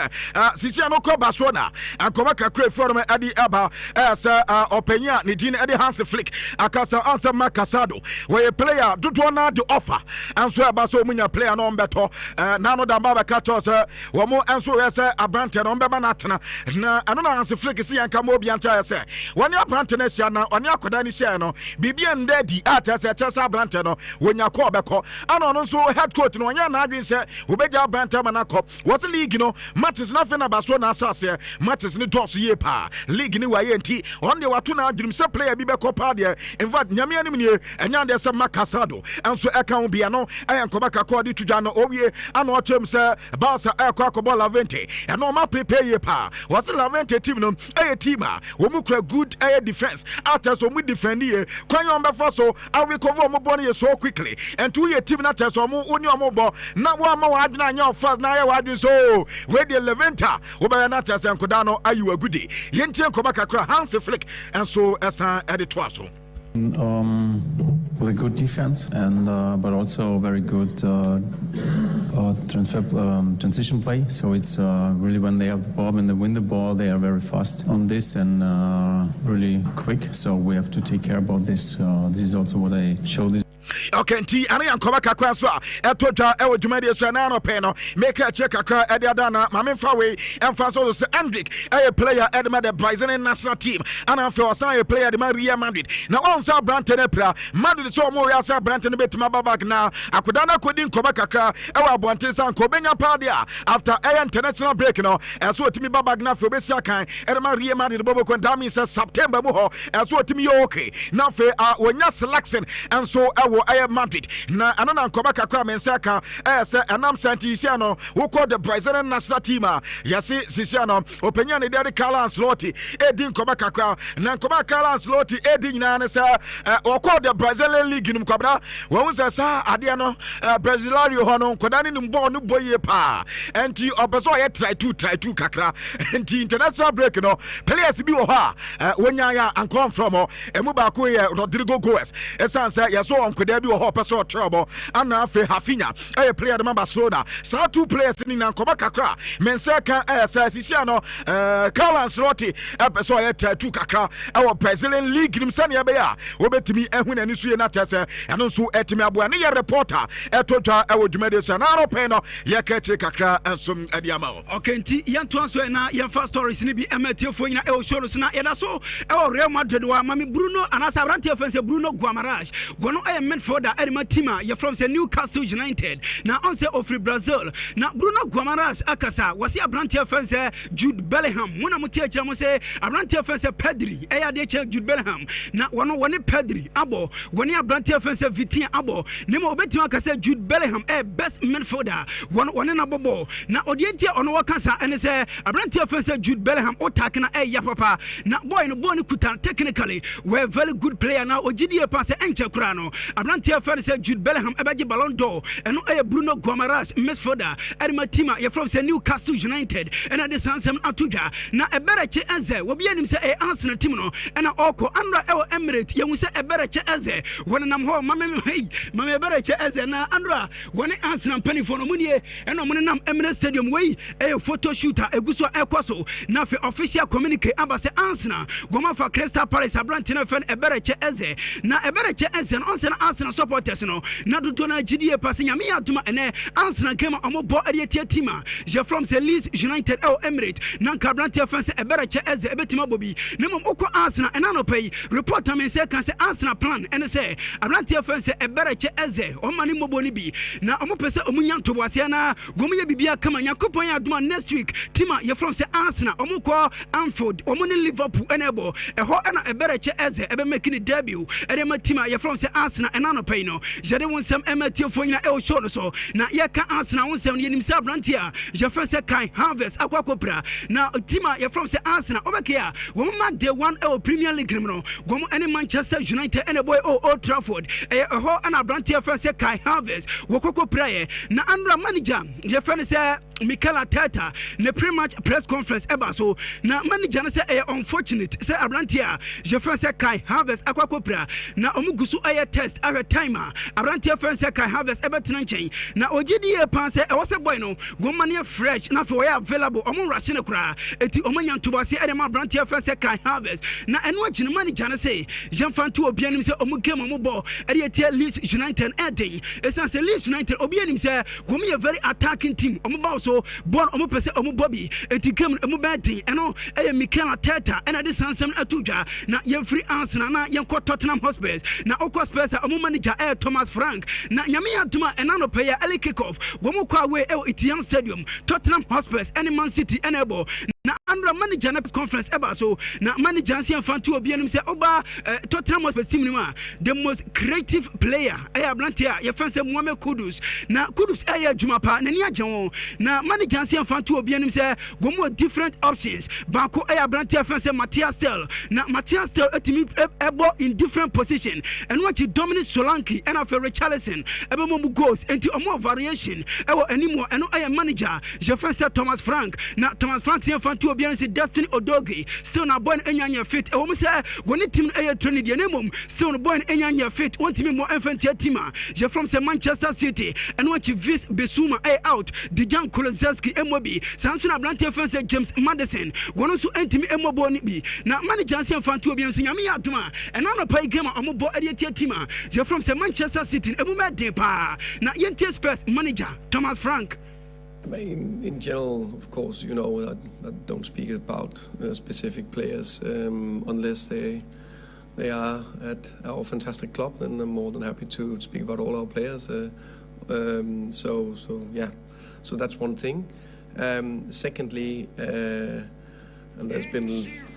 sisi no ko Barcelona and kobo kakra from adi aba say openya ne din adi Hans Flick akasa answer Marcasado where player dodo na the offer and so aba so munya player no mbeto na no da ba ka to say wo mo enso we say abrante no mbeba na atena na ano na Hans Flick si yan ka mo bia say when you brante na sia na oni akoda ni sia no bibia ndadi ata say chesa brante no wonya ko obeko ana no so head coach no onya na adwin say obeja brante ma na kop what league no matches na fe na Barcelona asase matches ni dos ye pa league ni waye nti on de watu na adwin say player bi be ko pa de in fact nyame anim ni enya de say Marcasado enso eka ho bia no enkoba kakọ de tudwa no owie ana o chem say Barca ekọ akọbọ Lavente eno ma prepare ye pa what Lavente team no team a womu kra good air defense after so mu defend here kwan yon befa so I recover omo bɔ no so quickly and two year team na tell so omo oni omo bɔ na wa ma wa adwena anya first na ya wa adwen so we the Leventa wo ba na tell senkoda no ayu agudi yentie nkoba kakra Hans Flick and so esa edit to so with a good defense and but also very good transition play. So it's really when they have the ball, when they win the ball, they are very fast on this and really quick. So we have to take care about this. This is also what I show this. Okay, nti ana yankoma kakra so a etotwa ewo dwumade so na no pe no make a check kakra ede adana ma memfa we emfa so se Andrick a player edema the Brazilian national team ana fe osan a player de Real Madrid na on sa Brante ne pra Madrid so mo ya sa Brante ne betima babak na akoda na kodi nkoma kakra ewo abonte san ko benya pa de after a international break no so otimi babak na fe obesi akan edema Real Madrid bobo ko dami se September mu ho so otimi yo okay na fe wonya selection and so ewo ɛyɛ Madrid na ɛno na nkɔba kakra mensa ka sɛ ɛnam santisia no wokɔ the Brazilian national team a yɛse sisia no opanya ne de Carlo Ancelotti ɛdi nkɔba kakra na nkɔba Carlo Ancelotti ɛdi nyinaa ne sɛ wɔkɔ the Brazilian league nim kwabra wɔn sɛ saa adeɛ no Brasilario hɔ no nkɔda ne nim bɔɔ no bɔ yie paa ɛnti ɔpɛ sɛ ɔyɛ try two kakra ɛnti international break no players bi wɔ hɔ a wɔnyaayɛ ankɔn from hɔ ɛmu baako yɛ Rodrigo Goes ɛsiane sɛ yɛsɛ ɔnkɔda bi wɔ hɔ ɔpɛ sɛ ɔtrɛ ɔbɔ ana afei Rafinha ɛyɛ player de ma Barcelona saa two players ni na nkɔba kakra mensa ka sɛ sisia no Carlo Ancelotti ɛpɛ sɛ ɔyɛ try two kakra ɛwɔ Brazilian league nim sɛnea ɛbɛyɛ a wɔbɛtumi ɛhu n'ani so yɛ no atɛ sɛ ɛno nso ɛtumi aboa ne yɛ reporter ɛto dwa ɛwɔ dwumadi so na anɔpɛ no yɛka akyire kakra nsom ɛde ama wo okay nti yɛntoa so na yɛmfa stories ne bi ɛmatiefoɔ nyina ɛwɔ show no so na yɛda so ɛwɔ Real Madrid wa mame Bruno anasa aberanteɛ fɛn sɛ Bruno Guimaraes wɔno ɛyɛ midfielder ɛde ma team a yɛfrɔm sɛ Newcastle United na ɔn sɛ ofiri Brazil na Bruno Guimaraes akasa wɔse aberanteɛ fɛn sɛ Jude Bellingham mona mote akyerɛ mo sɛ aberanteɛ fɛn sɛ Pedri ɛyɛ adeɛ kyerɛ Jude Bellingham na wɔne Pedri abɔ wɔne aberanteɛ fɛn sɛ Vitinha abɔ ne ma obɛtumi aka sɛ Jude Bellingham best midfielder wɔne na bɔbɔ na ɔdeɛ ntia ɔno wɔka sa ɛne sɛ aberanteɛ fɛn sɛ Jude Bellingham ɔtake na ɛyɛ papa na boy no bɔɔ ne kuta technically were very good player na ogyidie pa sɛ ɛnkyɛ koraa no aberanteɛ fɛn sɛ Jude Bellingham ɛbɛgye Ballon d'Or ɛno ɛyɛ Bruno Guimaraes midfielder ɛde ma team a yɛfrɔm sɛ Newcastle United ɛna de sansɛm ato dwa na ɛbɛrɛkye ɛzɛ wɔbi anim sɛ ɛyɛ Arsenal team no ɛna ɔkɔ andra ɛwɔ Emirates yɛhu sɛ ɛbɛrɛkye ɛzɛ wɔne nam hɔ mame ɛbɛrɛkye ɛzɛ na andra wɔne Arsenal mpanimfoɔ no munie ɛna ɔmo nam Emirates Stadium wei ɛyɛ photo shoot a egu so ɛkɔ so na afei official communique aba sɛ Arsenal wɔma fa Crystal Palace aberante no fɛn ɛbɛrɛkye ɛzɛ na ɛbɛrɛkye ɛzɛ no ɔnsɛ na Arsenal supporters no na dodo na gyidie pa sɛ nyame yɛ adoma ɛnɛ Arsenal game a ɔmo bɔ ɛde tie team a yɛfrɔm sɛ Leeds United ɛwɔ Emirates na nka aberante fɛn sɛ ɛbɛrɛkye ɛzɛ ɛbɛtumi abɔ bi na mmom wokɔ Arsenal ɛna anɔpa yi report amen sɛ ka sɛ Arsenal plan ɛne sɛ aberante fɛn sɛ ɛbɛrɛkye ɛzɛ ɔma ne mmɔbɔ no bi na ɔmo pɛ sɛ ɔmo nya ntoboaseɛ na wɔmo yɛ bibia kama Nyankopɔn yɛ adoma next week team a yɛfrɔm sɛ Arsenal ɔmo kɔ Anfield ɔmo ne Liverpool ɛna ɛbɔ ɛhɔ ɛna ɛbɛrɛkye ɛzɛ ɛbɛmaki ne debut ɛde ma team a yɛfrɔm sɛ Arsenal ɛna anɔpa yi no yɛde wo nsɛm ɛmatiefoɔ nyina ɛwɔ show no so na yɛka Arsenal wo nsɛm no yɛnim sɛ aberante a yɛfrɛ sɛ Kai Havertz akɔakɔpira na team a yɛfrɔm sɛ Arsenal ɔbɛkɛ a wɔmo ma day one ɛwɔ Premier League no wɔmo ɛne Manchester United ɛna ɛbɔ Old Trafford ɛhɔ ɛna aberante yɛfrɛ sɛ Kai Havertz wɔkɔkɔpira yɛ na andra manager yɛfrɛ ne sɛ Mikel Arteta ne pre-match press conference eba so na manager no say unfortunate say aberante a yɛfrɛ sɛ Kai Havertz akɔkɔpira na ɔmo gusu ɛyɛ test awɛ timer aberante yɛfrɛ sɛ Kai Havertz ɛbɛtena nkyɛn na ogyidie pa sɛ ɛwɔ sɛ boy no wɔma ne fresh na afei wɔyɛ available ɔmo rush ne koraa eti ɔmo nya ntobase ɛde ma aberante yɛfrɛ sɛ Kai Havertz na ɛno akyi no manager no say yɛmfa nto obi anim sɛ ɔmo game ɔmo bɔ ɛde etie Leeds United ɛden ɛsan sɛ Leeds United obi anim sɛ wɔmo yɛ very attacking team ɔmo ba so bɔn ɔmo pɛ sɛ ɔmo bɔ bi eti game ɔmo bɛɛ den ɛno ɛyɛ Mikel Arteta ɛna de sansɛm ato dwa na yɛmfiri Arsenal na yɛnkɔ Tottenham Hotspur na ɔkɔ Spurs a ɔmo manager ɛyɛ Thomas Frank na nyame yɛ adoma ɛna no pɛ yɛ early kick-off wɔmo kɔ away ɛwɔ Etihad Stadium Tottenham Hotspur ɛne Man City ɛna ɛbɔ na andra manager na conference eba so na manager nsia fanto obi anim sɛ oba Tottenham Hotspur team no a the most creative player ɛyɛ aberante a yɛfɛn sɛ Mohamed Kudus na Kudus ɛyɛ adwuma pa na ni agye wɔn na manager nsia fanto obi anim sɛ wɔn different options baako ɛyɛ aberante yɛfɛn sɛ Matthias Tel na Matthias Tel etimi ɛbɔ in different position ɛno akyi Dominic Solanke ɛna afɛ Richarlison ɛbɛmɔ mu goals enti ɔmo variation ɛwɔ anim wɔ ɛno ɛyɛ manager yɛfɛn sɛ Thomas Frank na Thomas Frank nsia fanto obi anim sɛ Destiny Odogie still na boy enya fit ɛwɔ mo sɛ wɔn team ɛyɛ training deɛ ne mom still no boy enya fit wɔn team mo ɛmfɛntia team a yɛ from sɛ Manchester City ɛno akyi Vis Besuma ɛyɛ out Dejan Kulusevski ɛmɔbi sanso na aberante yɛfɛn sɛ James Maddison wɔn nso ɛntimi ɛmɔbɔ ne bi na manager nsia fanto obi anim sɛ nyame yɛ adoma ɛna no pay game a ɔmo bɔ ɛde tia team a yɛ from sɛ Manchester City ɛmu mɛ den paa na yɛntie Spurs manager Thomas Frank. In general, of course, you know, I don't speak about specific players unless they are at our fantastic club. Then I'm more than happy to speak about all our players. So that's one thing. Secondly, and there's been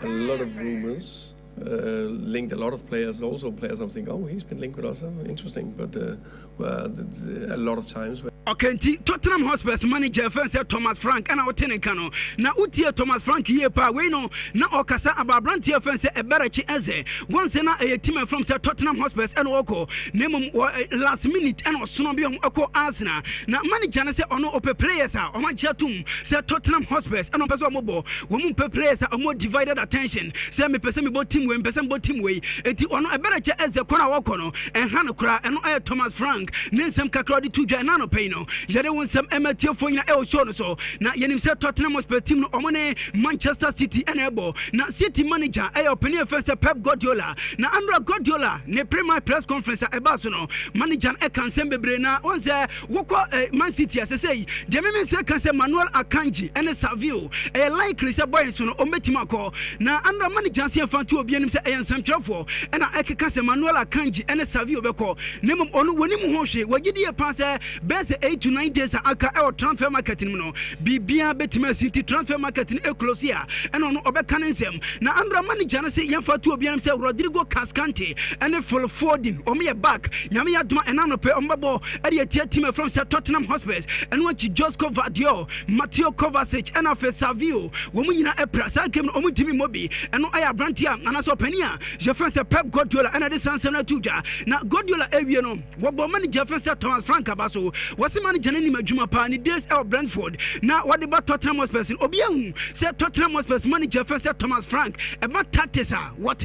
a lot of rumors linked a lot of players. Also, players I'm thinking, oh, he's been linked with us. Interesting, but a lot of times. Okay, Tottenham Hotspur's manager first said Thomas Frank and our tenant cano. Now, Utia Thomas Frank here, pa, we know now Okasa about Brantia fence a Barachi Eze. Once a team from Tottenham Hotspur's and Oko, name last minute and Sunobium Oko Arsenal. Now, manager say on no players are on my chatum, said Tottenham Hotspur's and on Mobo. Woman players are more divided attention. Say me person about team when person about team way. It on a Barachi Eze Kona Wakono and Hanukra and Thomas Frank. Nensam Kakrodi to Janano Payno. Jade won some amateur for na el show so na yenim say Tottenham Hotspur team no omone Manchester City enable na City manager e open first Pep Guardiola na Andrea Guardiola ne premier press conference e ba so no manager e kan sem bebre na won say woko Man City as say de me say kan say Manuel Akanji and Savio e likely say boy so no ometima ko na Andrea manager say fan to obi anim say e nsam trefo e na e kan say Manuel Akanji and Savio be ko nemum onu wonim ho hwe wagidi e pa say base 8 to 9 days aka our transfer marketing no bibia betima city transfer marketing e close here and on obeka nsem na Andra manager na say yemfa to obiam say Rodrigo Cascante and full Foden omo back nyame yaduma enanope ombabo e de tia team from Tottenham Hotspur and what Josko Vadio Matteo Kovacic and afa Savio wo mu nyina e prasa game omo timi mobi and no aya brantia anaso pania je fan say Pep Guardiola and the Sansem na tuja na Guardiola ewie no wo bo manager fan say Thomas Frank abaso wasi manager ni madwuma pa ni days of Brentford na what about Tottenham Hotspur obiahu say Tottenham Hotspur manager first Thomas Frank about tactics what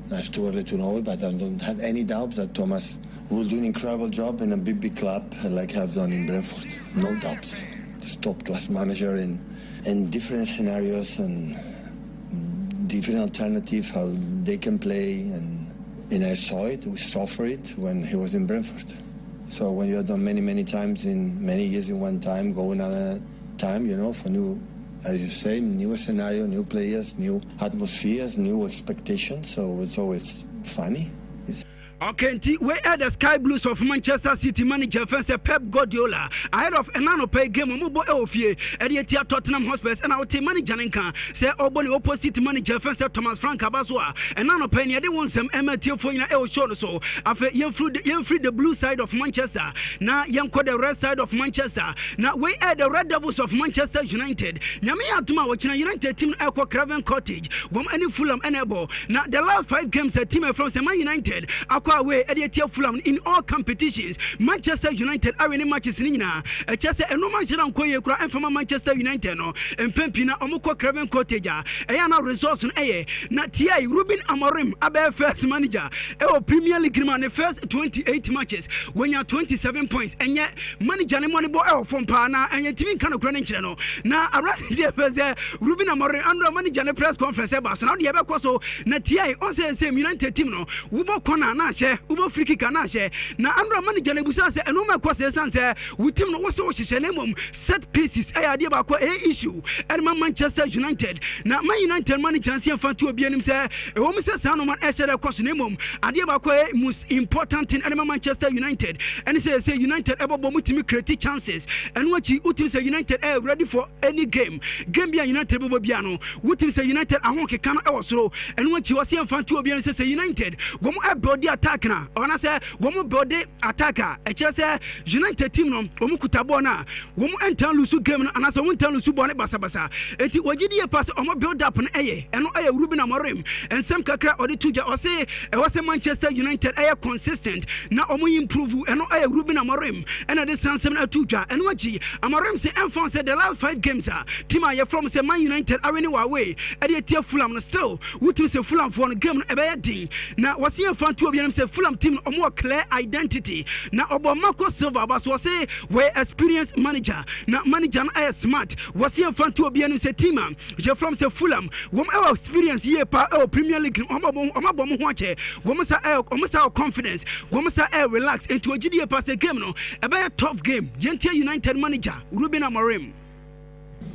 That's too early to know, but I don't have any doubt that Thomas will do an incredible job in a big club like have done in Brentford. No doubts. He's top-class manager in different scenarios and different alternatives how they can play, and I saw it, we saw for it when he was in Brentford. So when you have done many times in many years in one time, go another time, for new, as you say, new scenario, new players, new atmospheres, new expectations. So it's always funny. Okay, we are the Sky Blues of Manchester City manager first Pep Guardiola ahead of Enano pay game Mobo Elfie Ediatia Tottenham Hotspur and our team manager Nenka say Oboni opposite manager first Thomas Frank Abaswa Enano pay they want some MT for El show so after you free the blue side of Manchester now young the red side of Manchester now we are the Red Devils of Manchester United Nyame Atuma watching United team Echo Craven Cottage Wom any Fulham enable now the last 5 games a team from Man United away Ediatia Fulham in all competitions. Manchester United are winning matches in Nina. A chase and no match on Koye and from Manchester United no and Pempina Omoko Craven Cottage. Ayana resource on A. Natia Ruben Amorim Abe first manager. Premier League man the first 28 matches when you're 27 points and yet manager money boy from Pana and your team kind of running channel. Now around here Ruben Amorim under manager press conference about now the ever so Natia on same United team no Ubo Kona na Ubo friki kana she na Andra manager na busa se eno makwa se san se wutim no wo se wo hihye na mum set pieces e ade ba ko issue and Manchester United na Man United manager se fanto obi anim se e wo se san no man e shere kwaso na mum ade ba ko most important in Manchester United and say United ebobo mutimi create chances and wachi utim say United ready for any game bia United bobo bia no wutim say United ahonke kana e wo soro and wachi wo se fanto obi anim say United wo mo build attack na ona say wo mo build attacker e kire say United team no wo mo kutabo na wo mo enta lusu game na anasa wo enta lusu ball basa basa enti wagidi e pass o mo build up na eye eno eye Ruben Amorim ensem kakra odi tuja o say e wo say Manchester United eye consistent na o mo improve eno eye Ruben Amorim ena de sansem na tuja eno agi Amorim say enfon say the last 5 games team aye from say Man United are winning away e dey tie Fulham no still wutu say Fulham for no game no e be din na wasi enfon to obi say Fulham team omo clear identity na obo Marco Silva bas was say we experienced manager na manager na smart wasi enfon to obi say team je from say Fulham wom experience here pa Premier League omo bom ho ache wom sa confidence wom sa relax into ogidi pass game no e be tough game Gentle United manager Ruben Amorim.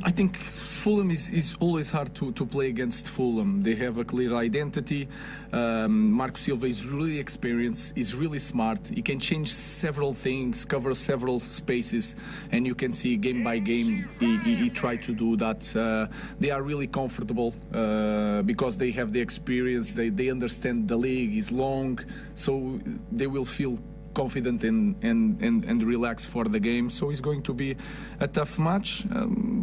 I think Fulham is always hard to play against Fulham. They have a clear identity. Marco Silva is really experienced, is really smart. He can change several things, cover several spaces, and you can see game by game he tried to do that. They are really comfortable because they have the experience. They understand the league is long, so they will feel confident and relaxed for the game. So it's going to be a tough match.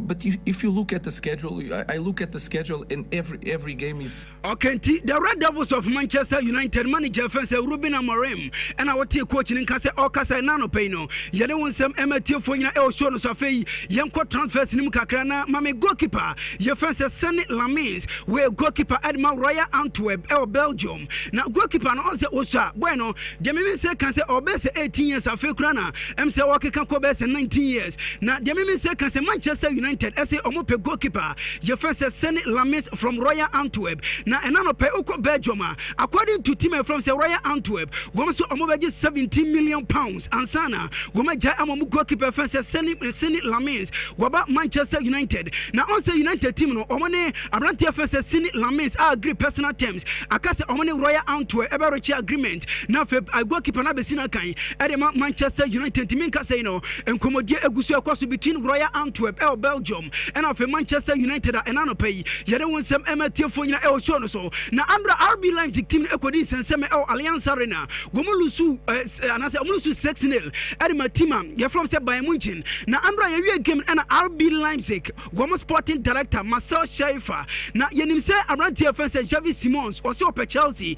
But if you look at the schedule, I look at the schedule, and every game is okay. The Red Devils of Manchester United manager fence Ruben Amorim and our team coach in Kase Okasa Nano Peno. Yade won some MT for you know show no Safi Yanko transfers in Mukakrana Mame goalkeeper. Your fence Senate Lamins where goalkeeper Edmund Royal Antwerp Belgium. Now goalkeeper no say Osa bueno. Demi say can say Obese 18 years afi krana. MC Wake can ko bese 19 years. Now demi say can say Manchester United say omope goalkeeper. Your fence Senate Lamins from Royal Antwerp. Now enano pe uko Belgium. According to team from say Royal Antwerp, woman so omobeji 17 million pounds. Ansana woman ja amomu goalkeeper fence Senate Lamins waba Manchester United. Now on say United team no omone abrantia fence Senate Lamins agree personal terms. Akase omone Royal Antwerp eberechi agreement. Now fe goalkeeper na besina kan edema Manchester United team ka say no enkomodie egusu akwaso between Royal Antwerp Belgium and of Manchester United and enano pay yede won sem emetie fo nyina e show no so na Ambra RB Leipzig team ekodi senseme Allianz Arena gomulusu anase omulusu 6-0 edema team ye from say Bayern Munich na Ambra ye game and RB Leipzig gomo sporting director Marcel Schaefer na yenim say abrantie fence Xavi Simons o se op Chelsea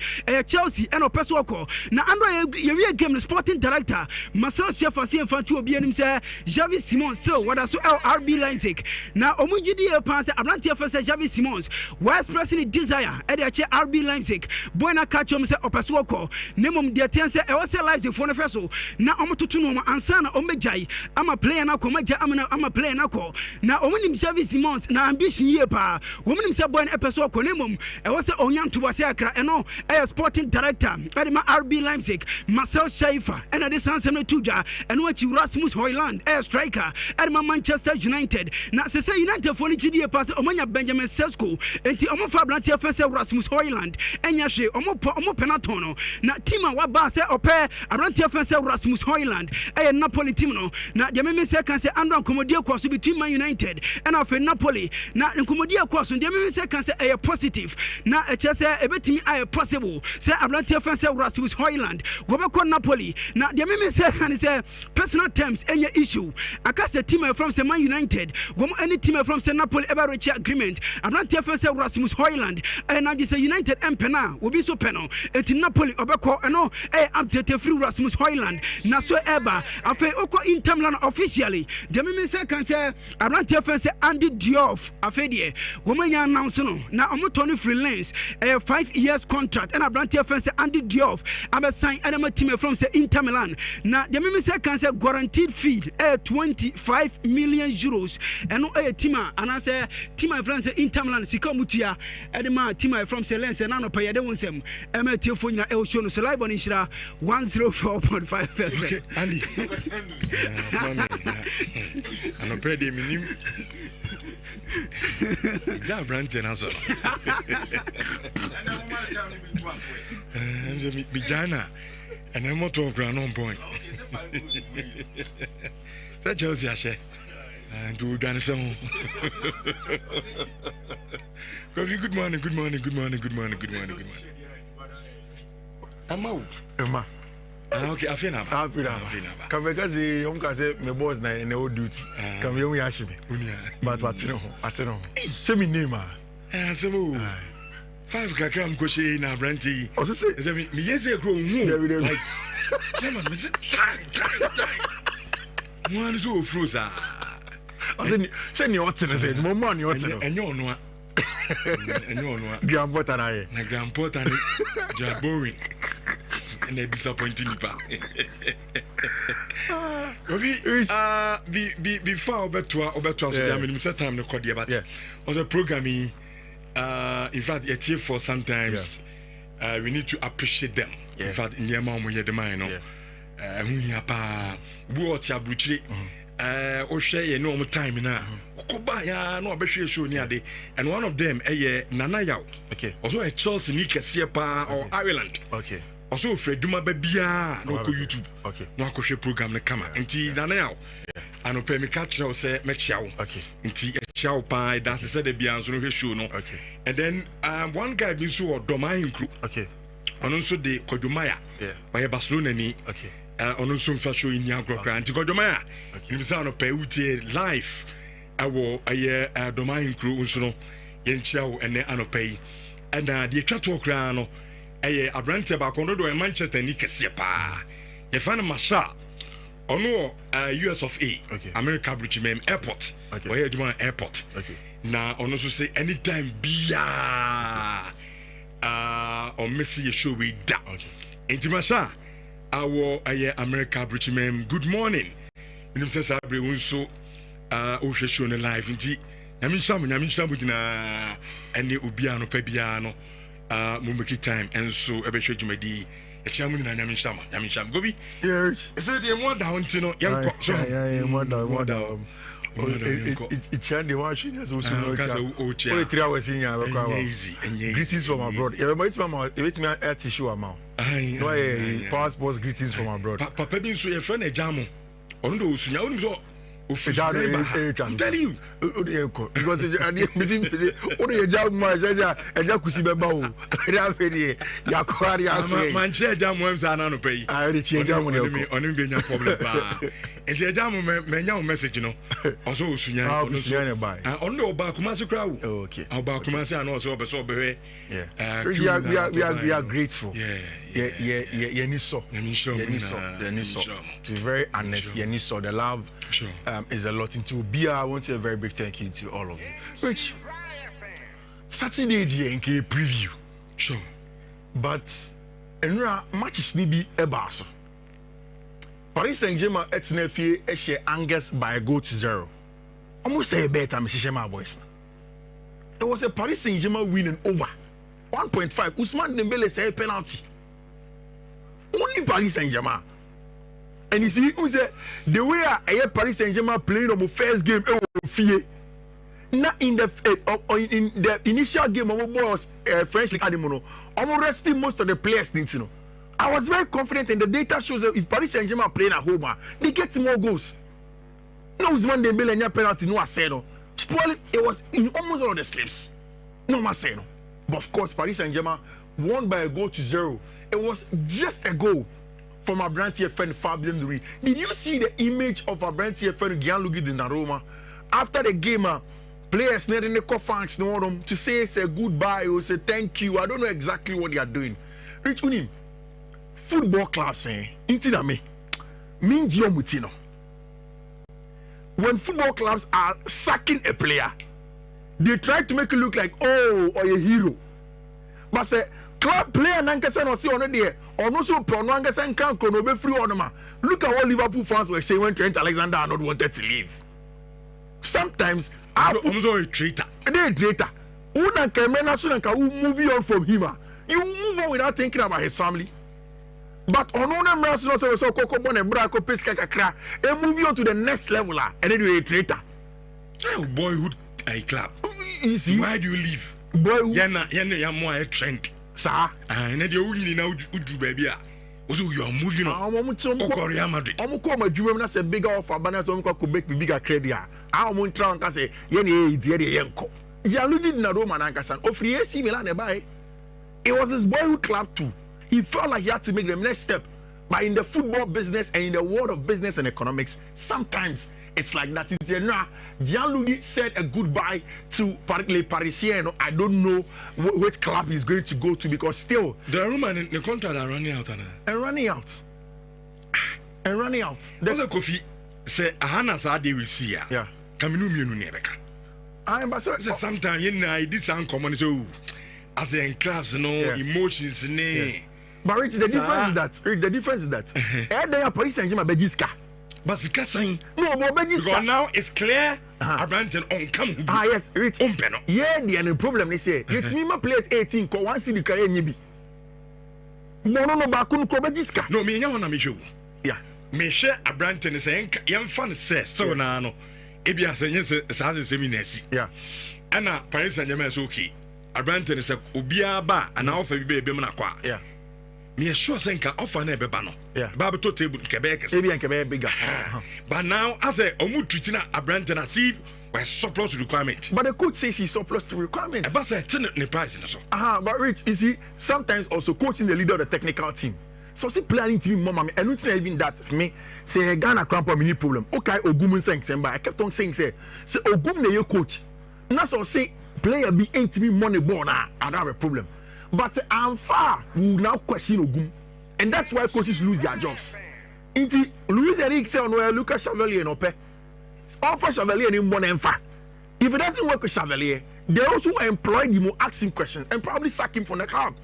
Chelsea and opeso ko na Ambra ye game sporting director Marcel Schaefer say fantu obi enim say Xavi Simons still what so RB Leipzig na omujidi e pass abrantie fence Xavi Simons was pressing desire e dey RB Leipzig boy na catch him say opeso ko nemom de ten say e was Leipzig for no feso na omotutu no ansa na omejai ama player na ko maja ama player na ko na omunim Xavi Simons na ambition ye pa omunim say boy na epeso ko nemom e was onyanto wase akra eno e sporting director e ma RB Leipzig Marcel Schaefer and at this answer tuja and what you Rasmus Højlund air striker at Manchester United na se say United for GDA pass omanya Benjamin Sesko enti omo fa blantia fese Rasmus Højlund enya hwe omo penatono na team wa ba se ope abrantia fese Rasmus Højlund e Napoli team no na de me say kan say andon komodie kwaso between Man United and of Napoli na komodie kwaso de me say kan say e positive na e che say e betimi e possible say abrantia fese Rasmus Højlund go be Napoli na de me say kan say personal terms any issue akase team from say Man United go any team from say Napoli ever reach agreement abrantia fese Rasmus Højlund and na say United empena will be so peno et Napoli obeko eno e update free Rasmus Højlund na so eba afa oko Inter Milan officially de me say kan say abrantia fese Andy Diouf afa de womanya announce no na omotoni freelance 5 years contract and abrantia fese Andy Diouf aba sign enema team from say Inter Milan na de me say kan say guaranteed fee 25 million euros eno e team and say team from say Inter Milan sika mutua edema team from say Lens na no pay de wonsem emetie fo nyina e show no so live on Nhyira 104.5 FM. Okay, Andy. Ano pay de minim. Ja Branten aso. Mi jana and I'm not of ground on point. That Chelsea ashe. And do done some. Good morning. Emma. Okay, I feel now. Come because the can say my boss na in old duty. Come you yashi me. But what you know. Say me name ah. Some 5 kakram ko she na branty. O say me yes e grow hu. Like chairman me say time. One so froze ah. Say ni what say mo man you what no. Enyo no a. Enyo no a. Grandpota na ye. Na grandpota ni ja boring. And a disappointing nipa. Before Obetua so there many time no call but was a programming in fact it's here for sometimes we need to appreciate them. In fact in the amount we hear the mind no who here pa bu oti abutire O'Shea, you know, time now. Okobaya, no, Beshia show near day, and one of them, Nana Yao. Okay. Also, a Chelsea, Nika Siepa or Ireland. Okay. Also, Fred Duma Babia, no YouTube. Okay. No Koshe program, the camera. And Nana Yao. And Ope me catch now say Mechiao. Okay. Nti Chiao Pie, that's said the Bians no show no. Okay. And then one guy been so Domain crew. Okay. And also the Kodumaya. Yeah. By Barcelona ni. Okay. On also show in Yagro Grant. Kodumaya. You sound of Peuti live. I will a Domain crew unso yen Chiao and then Anopay. And the Chato Crano a brand back on the Manchester Nika Siepa. You find a Masha. Ono US of A, okay. America Bridgman Airport, okay. Where you airport. Okay. Now, on also say anytime be or Messi show we da. Okay. Intimasha, our America Bridgman. Good morning. You says I bring also Osha show on live. Inti, Yamin na any Ubiano Pebiano, Mumbeki time, and so I bet you may be. Chairman Yamin Sham Govi. Yes. So the one down to know young more down. It's the washing as also 3 hours in your greetings from abroad. It's my air tissue amount. Passports greetings from abroad. Papa being so a friend a jamo. On those now. I'm telling you, because only a job, my Jacuzzi Babao, Yaquaria, Manchester Jam worms are not pay. I already changed on your problem. And the jam men message, you know, also Sunya by. I only about Kumasi crowd. Okay, about Kumasi and also Besobe. We are grateful. Yeniso. To be very honest, Yeniso, the love. Sure. Is a lot into beer. I want to say a very big thank you to all of you. Which Saturday DNK preview. Sure. But matches need be a bass. Paris Saint-Germain at Nefi Eshe Angus by a goal to 0. Almost say a better Mishima boys. It was a Paris Saint-Germain winning over 1.5. Usman Dembele say penalty. Only Paris Saint-Germain. And you see, the way I Paris Saint-Germain playing on the first game, not in the initial game, was French League Adimono. I'm resting most of the players. I was very confident, and the data shows that if Paris Saint-Germain playing at home, they get more goals. No, Usman Dembele and penalty, no Aseno. Spoil it was in almost all the slips. No Marcelo. But of course, Paris Saint-Germain won by a goal to 0. It was just a goal. From our brand friend Fabian Louis. Did you see the image of our brand friend Gianluigi Donnarumma after the game? Players needing the co-fans to say goodbye or say thank you. I don't know exactly what they are doing. Rich Unim, football clubs intiname minjio mutino. When football clubs are sacking a player, they try to make it look like or a hero. But say club player nankasa no see on there. Or no so Pronoangasan can be free on them. Look at what Liverpool fans were saying when Trent Alexander-Arnold wanted to leave. Sometimes I'm a traitor. They're a traitor. Who move on from him? You move on without thinking about his family. But on one of so Coco Bon and Braco Pesca Kakra, and move on to the next level, and then you're a traitor. Oh, boyhood, a club. You see, why do you leave? Boyhood, Yana, more a Trent. Sir, and then you now do baby. Also, you are moving on. Real Madrid. I'm going to do a bigger offer, but I'm going to make bigger credit. I'm going to say, Yenny, Yenko. Gianluigi Donnarumma and Ankasan. Of the AC Milan, it was his boyhood club too. He felt like he had to make the next step. But in the football business and in the world of business and economics, sometimes it's like that. Gianluigi said a goodbye to Les Parisiens. I don't know which club he's going to go to because still the Roman the contract are running out. And running out. And running out. There's a coffee. Say Hana Sadi will see ya. Yeah. Kaminu Nebeka. I'm sometimes this uncommon so as in clubs, emotions. But Rich, the difference is that Paris Saint-Germain Bejiska. But the casting no, but because now it's clear. Abandon on come. Yes, Rich. Yeah, the problem is say you team players 18 ko one city carry nyibi. No, Bakun ko Bejiska. No, me nya na me show. Yeah. me share a brand and say young fun says so no ebi asenye se seminasi yeah and Paris Saint-Germain is okay a brand and say obia ba and offer be be na kwa yeah me sure say nka offer na be ba no yeah ba to table Quebec ebi and Quebec bigger but now as a omu treat na a brand and as if we surplus requirement but the coach says he surplus the requirement but say ten the price so but Rich, you see sometimes also coaching the leader of the technical team. So see planning to be mama and not even that for me say Ghana cramp mini problem. Okay, Ogum saying semba. I kept on saying say Ogum na your coach. Not so say player be ain't to be money born I don't have a problem. But I'm far will now question Ogum. And that's why coaches lose their jobs. Inti Luis Enrique say no Lucas Chevalier no pe. Offer Chevalier any money and far. If it doesn't work with Chevalier, they also employ him to ask him questions and probably sack him from the club.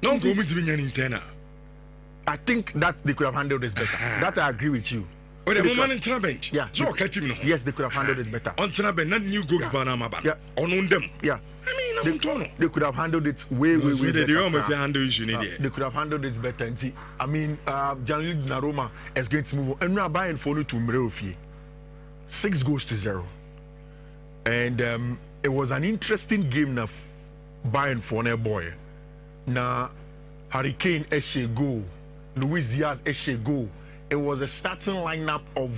No go to be an internal. I think that they could have handled this better. That I agree with you. Oh, the woman in Trabent. Yeah. So catch him. Yes, they could have handled it better. On Trabent, not new go Banama. Yeah. On them. Yeah. I mean, they could have handled it way better. They almost handle issue. They could have handled it better. And see, I mean, Gianluigi Donnarumma is going to move on. And we are buying for to Mreofie. 6-0. And it was an interesting game now. Buying for a boy. Now, Hurricane Eshe go. Luis Diaz Eshego. It was a starting lineup of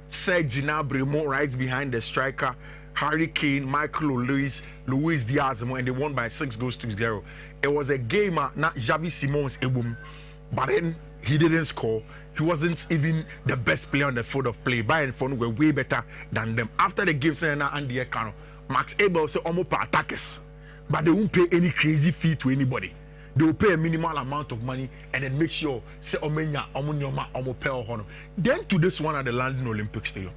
Serge Gnabry right behind the striker, Harry Kane, Michael Luis Diaz, and they won by 6-0. It was a game not Xavi Simons Ebum, but then he didn't score. He wasn't even the best player on the field of play. Bayern Fon were way better than them. After the game, Andy Ekano, Max Abel said almost per attackers, but they won't pay any crazy fee to anybody. They will pay a minimal amount of money and then make sure say omenya omunyoma omopel hono. Then to this one at the London Olympic Stadium.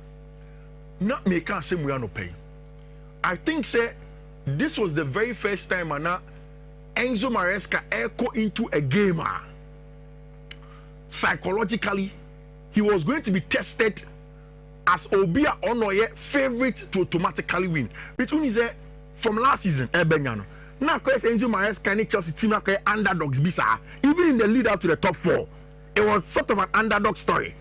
Not make us say we are no pay. I think say this was the very first time Enzo Maresca echo into a game. Psychologically, he was going to be tested as Obia Onoye favorite to automatically win. Between is from last season, Ebenyano. Now, Enzo Maresca and Chelsea team are underdogs. Even in the lead up to the top 4, it was sort of an underdog story.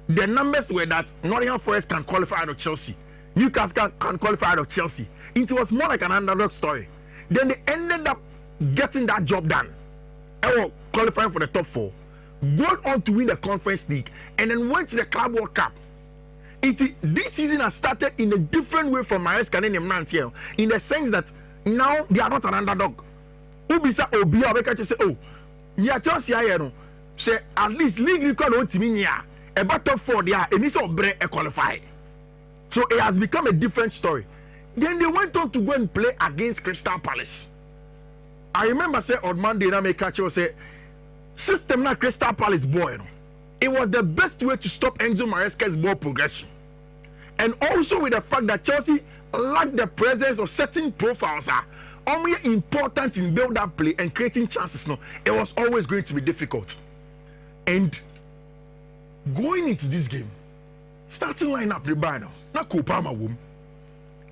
The numbers were that Nottingham Forest can qualify out of Chelsea, Newcastle can qualify out of Chelsea. It was more like an underdog story. Then they ended up getting that job done. They were qualifying for the top 4, going on to win the Conference League, and then went to the Club World Cup. This season has started in a different way from Maresca and Nantiel, in the sense that now they are not an underdog. Ubisa Obia Beka say, oh, yeah, Chelsea no. Say at least league record on team here. About top 4 there, and it's all break a qualify. So it has become a different story. Then they went on to go and play against Crystal Palace. I remember say on Monday na make catch say system na Crystal Palace boy. It was the best way to stop Enzo Maresca's ball progression. And also with the fact that Chelsea lack the presence of certain profiles are only important in build-up play and creating chances. No, it was always going to be difficult. And going into this game, starting lineup the banner, not Kopama womb.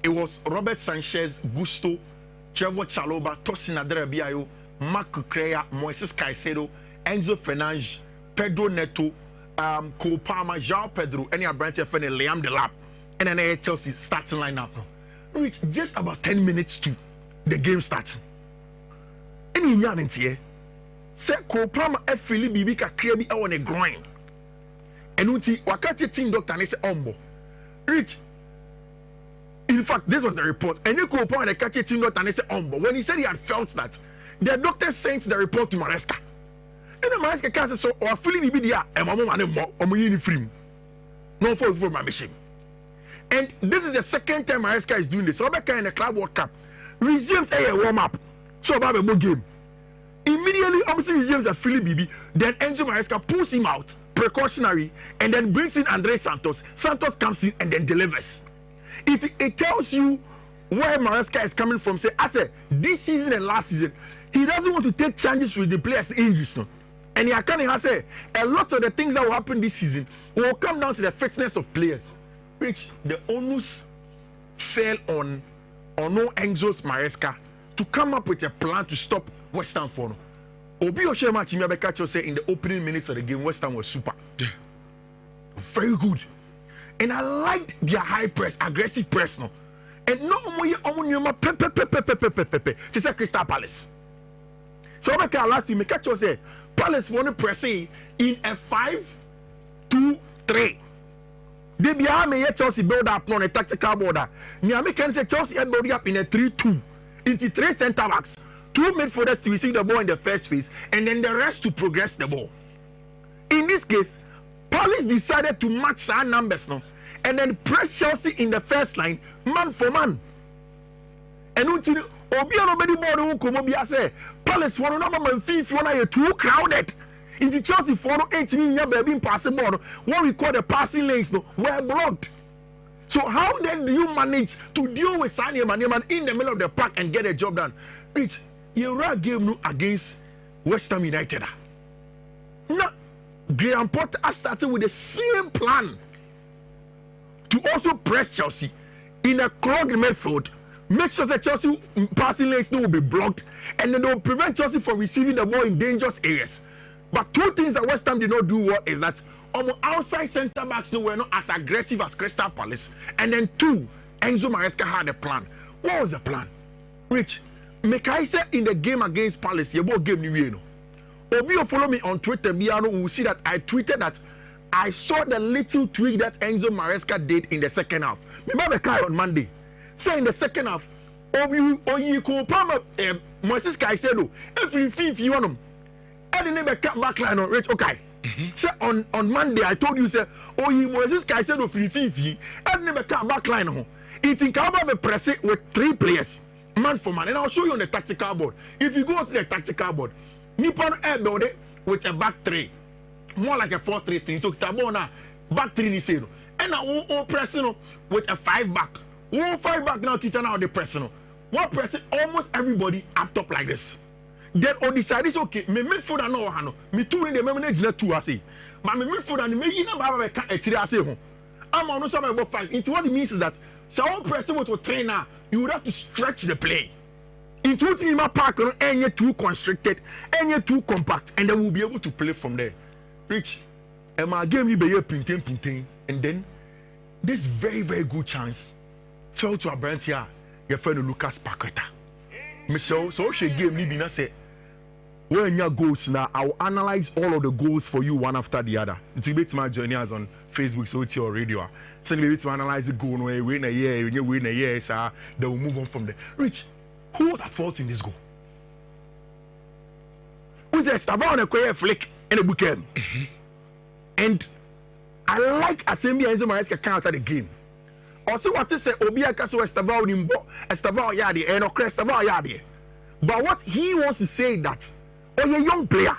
It was Robert Sanchez, Gusto, Trevor Chalobah, Tosin Aderebiayo, Marc Cucurella, Moises Caicedo, Enzo Fernandes, Pedro Neto, Kopama, João Pedro, any branch of Liam Delap. And then Chelsea starting lineup now. Reach just about 10 minutes to the game starting. Any young here, say Kopama Philip Bibi ka krebi on a groin. And uti wakati team doctor and say ombo. Reach. In fact, this was the report. And you Kopama and the catch team doctor and say ombo. When he said he had felt that, the doctor sent the report to Maresca. And the Maresca can say so or Philip Bibi dia e mama mane mo omo yini free. No for my mission. And this is the second time Maresca is doing this. Rebecca in the Club World Cup resumes a warm up. So about a game. Immediately, obviously resumes a Philip Bibi. Then Enzo Maresca pulls him out, precautionary, and then brings in Andre Santos. Santos comes in and then delivers. It tells you where Maresca is coming from. Say, I said this season and last season, he doesn't want to take chances with the players' injuries. No? And he has said a lot of the things that will happen this season will come down to the fitness of players. Which the onus fell on no Enzo Maresca to come up with a plan to stop West Ham for. Obi Oshema Chimia said in the opening minutes of the game, West Ham was super. Yeah. Very good. And I liked their high press, aggressive press. No? And no more pepe. This is Crystal Palace. So last week, Mekacho said Palace want to press in a 5-2-3. They be Chelsea build up on a tactical border. Niame can say Chelsea had build up in a 3-2. Into 3 centre backs, 2 midfielders to receive the ball in the first phase, and then the rest to progress the ball. In this case, Palace decided to match our numbers now, and then press Chelsea in the first line, man for man. And until nobody ball who come up here say Palace for number man if you are too crowded. Into Chelsea for 18 years baby passing ball, what we call the passing lanes no were blocked. So how then do you manage to deal with Sanya Maneman in the middle of the park and get a job done? Rich, you're a game against West Ham United. Now, Graham Potter has started with the same plan to also press Chelsea in a clogged midfield. Make sure that Chelsea passing lanes will be blocked, and then they will prevent Chelsea from receiving the ball in dangerous areas. But 2 things that West Ham did not do well is that outside centre backs were not as aggressive as Crystal Palace, and then 2, Enzo Maresca had a plan. What was the plan? Rich, Mekai said in the game against Palace, you both game new. Obi, you follow me on Twitter, Biano will see that I tweeted that I saw the little tweak that Enzo Maresca did in the second half. Remember Mekai on Monday. Say in the second half, Obi, Moses Caicedo, every 5 you want them. I didn't back line on Rich, okay. So on Monday I told you say Moses Caicedo free fifi and never come back line home. It's in Kaba press it with 3 players, man for man, and I'll show you on the tactical board. If you go to the tactical board, Nippon air build it with a back 3, more like a 4-3-3. So Tabona back 3 ni say no, and now pressing with a 5 back. 5 back now kita now the pressing. One pressing almost everybody up top like this. Then on decide is okay. Me midfielder no hano. Me 2 in the manage na 2 ase. But me midfielder ni me yina ba ba ka etiri ase ho. I'm on some about 5. Into what it means is that so one person with a trainer, you would have to stretch the play. Into what in my park no any too constricted, any too compact, and then we'll be able to play from there. Rich, and my game you be here pinting, and then this very very good chance fell to a brand here. Your friend Lucas Paqueta. So she gave me be na say. When your goals now, I will analyze all of the goals for you one after the other. It's a bit my journey as on Facebook, so it's your radio. So we to analyze the goal, win a year, when you win a year, sir, they will move on from there. Rich, who was at fault in this goal? Who's a Stavon on a quiet flick in the bookend? And I like Assembly Enzo Maresca counter the game. Also, what to say, Obia Caso Estavon in Estavon Yadi, and Estavon Yadi. But what he wants to say that. Or a young player,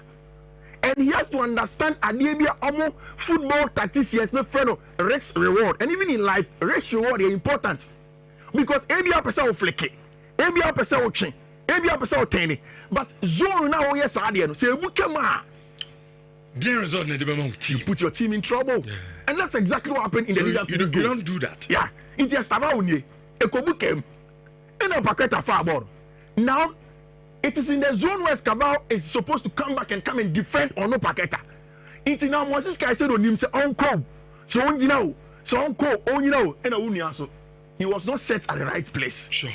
and he has to understand Adebia Omo football tacticians, no friend Rex reward, and even in life, Rex reward is important because Abia person will flick it, Abia person will change, Abia person will turn it, but zone now yes Adiano say Bukema. You put your team in trouble, and that's exactly what happened in the lead up to this goal. You don't do that. Yeah, it's just about Unye, Ekobukem, and a Paqueta far ball. Now. It is in the zone where Cabal is supposed to come back and come and defend on no Paqueta. It's now Moses Caicedo on him say uncle. So on you know, so uncle, on you know, and a uniaso. He was not set at the right place. Sure.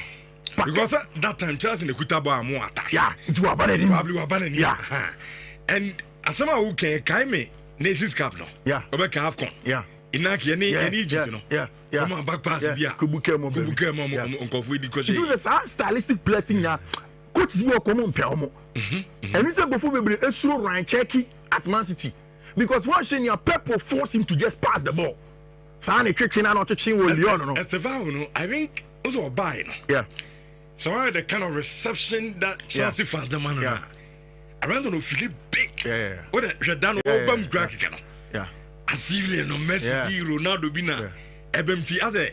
Because that time Chelsea in the Kutaba more attack. Yeah, it was abandoning. Probably abandoning. Yeah. And as someone who can Kaime Nations Cup no. Yeah. Obeka AFCON. Yeah. Inaki any Egypt no. Yeah. Come on back pass bia. Kubukemo Uncle Fudi because it was a stylistic blessing now. Coach is more common Pelmo. And it's a before we a slow Ryan Cherky at Man City. Because once your Pep will force him to just pass the ball. Sani Kitchen and not touching with Leon. Estevao, I think also a buy. Yeah. So the kind of reception that Chelsea fans demand. Yeah. I don't know Philip big. Yeah. What a done open crack. Yeah. Asivile no Messi, Ronaldo Bina. EBMT as a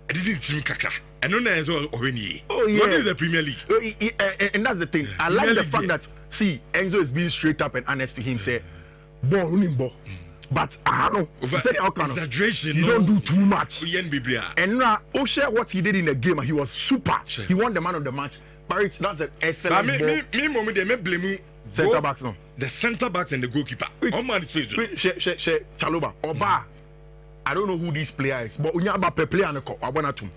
I didn't see Kaka. I know that as well already. Oh, yeah. What is the Premier League? And that's the thing. I like the fact that, see, Enzo is being straight up and honest to him. Say, ball, running ball. But I don't know. Exaggeration. You don't do too much. And And now, share what he did in the game. He was super. He won the man of the match. But that's an excellent ball. Me moment they may blame Centre backs no. The centre backs and the goalkeeper. All man space. Chaloba. Oba. I don't know who this player is, but Unyaba per player and I want to.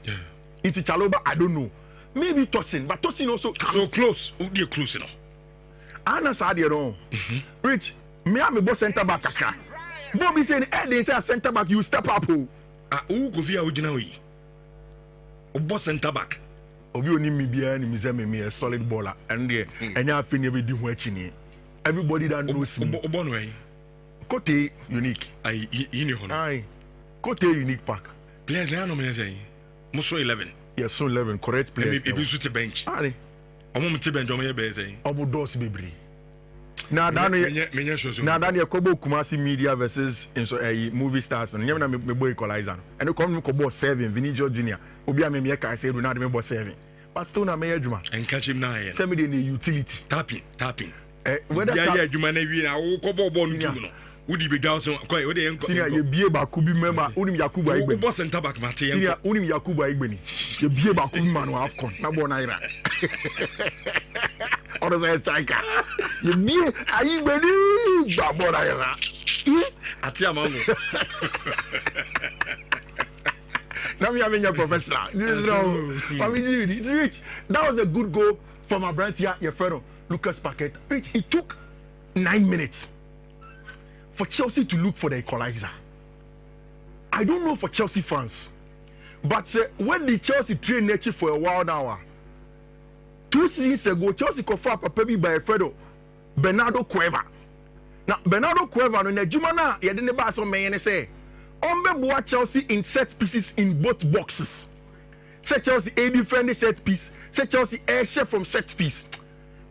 It's Chaloba, I don't know. Maybe Tosin, but Tosin also so close. Who do you close enough? Anna Sadio. Rich, me am a boss centre back. Bobby saying, they say a centre back, you step up. Who go via Ujinawi? Boss centre back. Obi oni mi bia ni me a solid baller and there enya afi ne be di ho achi everybody that knows me Obono eh Kote unique ai yini ho ai Kote unique pack players na no me say muso 11 yes so 11 correct players e be su te bench ari omo mte bench omo ye be say omo dos bebri na da no na da ne kobo Kumasi Media versus in so movie stars and nyem na me boy equalizer and come ko boss 7 Vinicius Junior obi a me ka say Ronaldo me boss 7 but still na me adwuma and catch him now here send me the utility tapping whether ya adwuma na wi na wo ko bo no team no wodi be down so ko we dey senior ye bie ba ku bi member unim Yakubu Aigbe wo boss center back mate yen senior unim Yakubu Aigbe ni ye bie ba ku man wa AFCON na bo na ira Odo say striker ye bie Aigbe ni ba bo na ira ati amango now me am your professor. This is Rich. That was a good goal from our brand here, your friend Lucas Paqueta. Rich, it took 9 minutes for Chelsea to look for the equalizer. I don't know for Chelsea fans, but when the Chelsea trained nature for a while now, 2 seasons ago, Chelsea confirmed a baby by Alfredo Bernardo Cueva. Now Bernardo Cueva no Nejuma na ye de ne ba so men say Boa Chelsea in set pieces in both boxes. Say Chelsea a defender set piece. Say Chelsea air chef from set piece.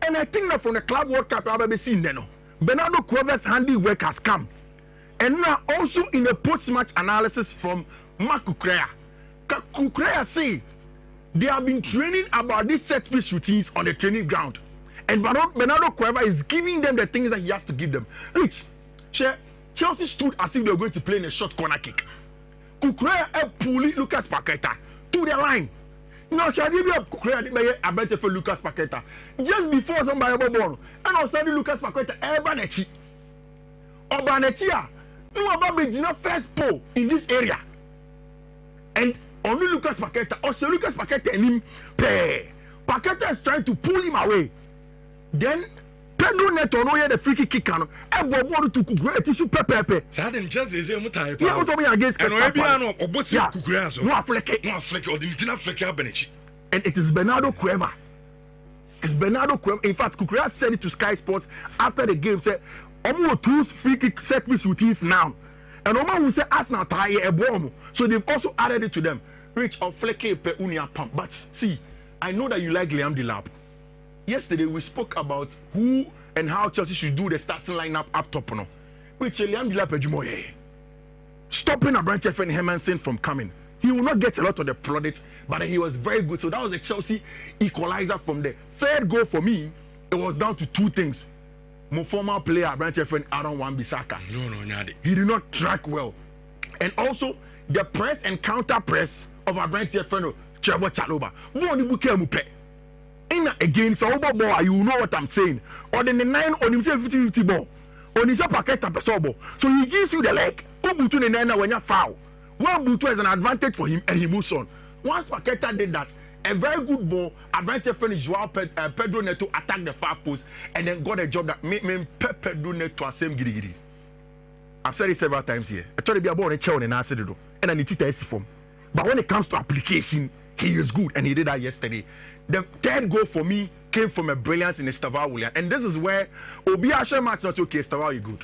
And I think that from the Club World Cup I've ever seen then. Bernardo Cueva's handiwork has come. And now also in the post-match analysis from Mark Kukurea. Kukurea say they have been training about these set piece routines on the training ground. And Bernardo Cueva is giving them the things that he has to give them. Rich, Chelsea stood as if they were going to play in a short corner kick. Kukurea pulled Lucas Paqueta to the line. Now, Kukurea a better for Lucas Paqueta. Just before somebody ball, and all of a sudden Lucas Paqueta, Obanechi, you are about to first pole in this area. And only Lucas Paqueta, also Lucas Paqueta and him, Paqueta is trying to pull him away. Then Pedro Neto no the free kick can ball to Kukurea tissue pepe. Sudden just is a mutai. Yeah, also against Kukurea so no fleck or the Nitina fleck Abenechi. And it is Bernardo Cueva. It's Bernardo Cueva. In fact, Kukurea said it to Sky Sports after the game. Said, "I'm two free kick set piece routines now." And Oman will say, "Arsenal tie a bomb." So they've also added it to them. Rich or flecky pe unia pump. But see, I know that you like Liam Delap. Yesterday we spoke about who and how Chelsea should do the starting lineup up top. No, which Liam Delap stopping a branch friend Hermansen from coming. He will not get a lot of the plaudits, but he was very good. So that was the Chelsea equalizer from the third goal for me. It was down to 2 things. My former player, branch friend Aaron Wan-Bissaka. He did not track well. And also the press and counter press of our branch friend Trevor Chalobah. Again, so ball, you know what I'm saying. Or then the 9 on himself 50-50 ball. On his Paqueta Pesobo. So he gives you the leg. Go between the 9 when you foul. One Butu is an advantage for him and he moves on. Once Paqueta did that, a very good ball, advantage finished Joao Pedro Neto attacked the far post and then got a job that made Pedro Neto same giri. I've said it several times here. I thought to be about a chair and I said it, and I need to form. But when it comes to application, he is good and he did that yesterday. The third goal for me came from a brilliance in Estavao William. And this is where Obi Asher match not okay, Estavao is good.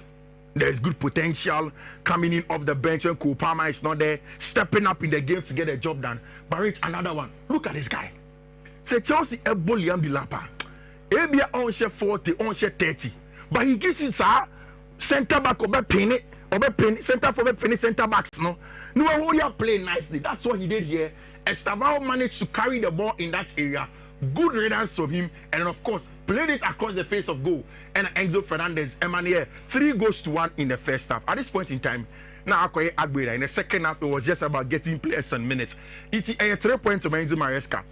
There is good potential coming in off the bench when Kupama is not there, stepping up in the game to get a job done. But Rich, another one. Look at this guy. Say Chelsea Ebo Liam Dilapa. Ebia on share 40, on share 30. But he gives you center back or penny, center for penny, center backs. No, you play nicely. That's what he did here. Estavao managed to carry the ball in that area. Good riddance from him, and of course, played it across the face of goal. And Enzo Fernandez, Emmanuel, 3-1 in the first half. At this point in time, now Akoye Agbera in the second half, it was just about getting players and minutes. It's a 3 points to Enzo Maresca.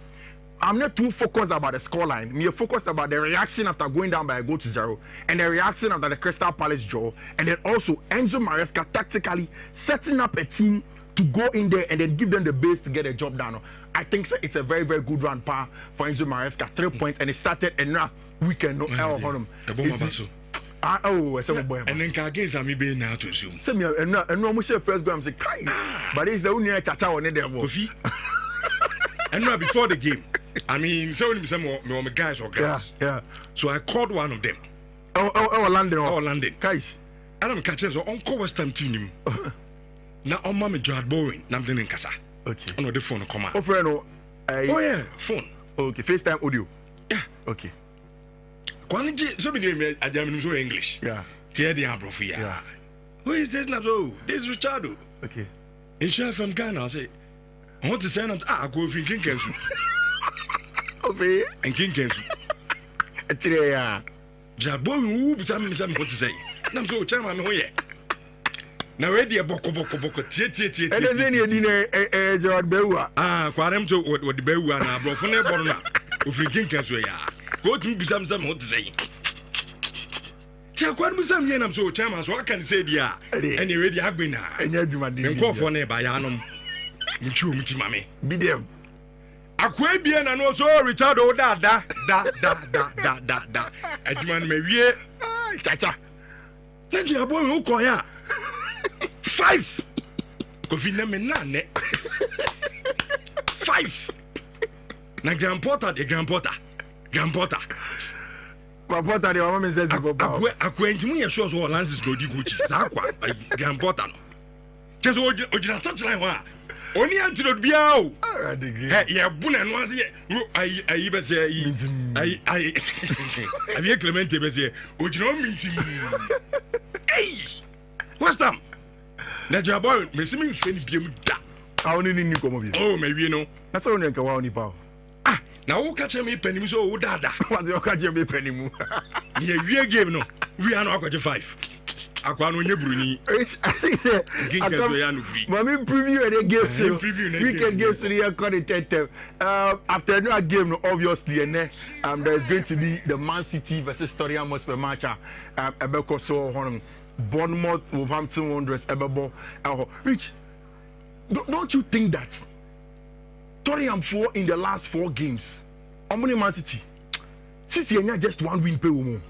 I'm not too focused about the scoreline. Me focused about the reaction after going down by a goal to 0, and the reaction after the Crystal Palace draw, and then also Enzo Maresca tactically setting up a team to go in there and then give them the base to get a job done. I think it's a very, very good run for Enzo Maresca. 3 points, and it started and now we can know how on him. And then against me being now to assume. Same here, and no, we say first go. I'm saying, but it's the only tata on it there. And now before the game, I mean, so some more guys or girls. Yeah. So I called one of them. Oh, London. London. Guys, and I'm catching so Uncle West Ham team. Now on Mammy Jad Bowen, Namden in Casa. Okay. On the phone come out. Oh, friend, oh yeah, phone. Okay, FaceTime audio. Yeah. Okay. Quality, somebody I German so English. Yeah. Tear the abrofi. Yeah. Who is this now? Oh, this is Richardo. Okay. Is she from Ghana? I say, I want to send out. I go for King Kensu. Okay. And King Kensu. Today, yeah. Jabo, who something what to say. I'm so chairman. Oh, yeah. Now, ready a boko. Tie. And then you need George Bewa. Quarem to what the Bewa and I brought from there. If you King Kensu, yeah. Go to be some what to say. Tell quite some yen. I'm so chairman, so I can say, yeah. And you ready, I've been now. And you do call for neighbor, Yanum. Mutu, mammy. Be them. Aquabian and also Richard da. Edman may we tata. Let you a boy who call ya 5. Coffee name none. 5. Na grandporter, the grandporter. My porter, the woman says, acquaint me, shows all lances go to Gucci. Aqua, grandporter. Just original touch line. Only until be out. Yeah, Boon and was here. I even say, I have Clemente Bessie, which no mean to me. Hey, what's that? Let your boy, Miss Me, send him that. I only need to come over. Oh, maybe you know. That's only a Kawani power. Now, who catch me penny so dada? What's your catch me penny move? Yeah, we are game no. We are not got 5. Aquano Bruni. I think, sir, Mammy preview and a game. We can give to the accredited. After no game, obviously, and there's going to be the Man City versus Tottenham Hotspur match. Ebeko so Bournemouth, Wolverhampton Wanderers, Ebebo. Rich, don't you think that Tottenham 4 in the last 4 games? How many Man City? Since you just 1 win, pay more.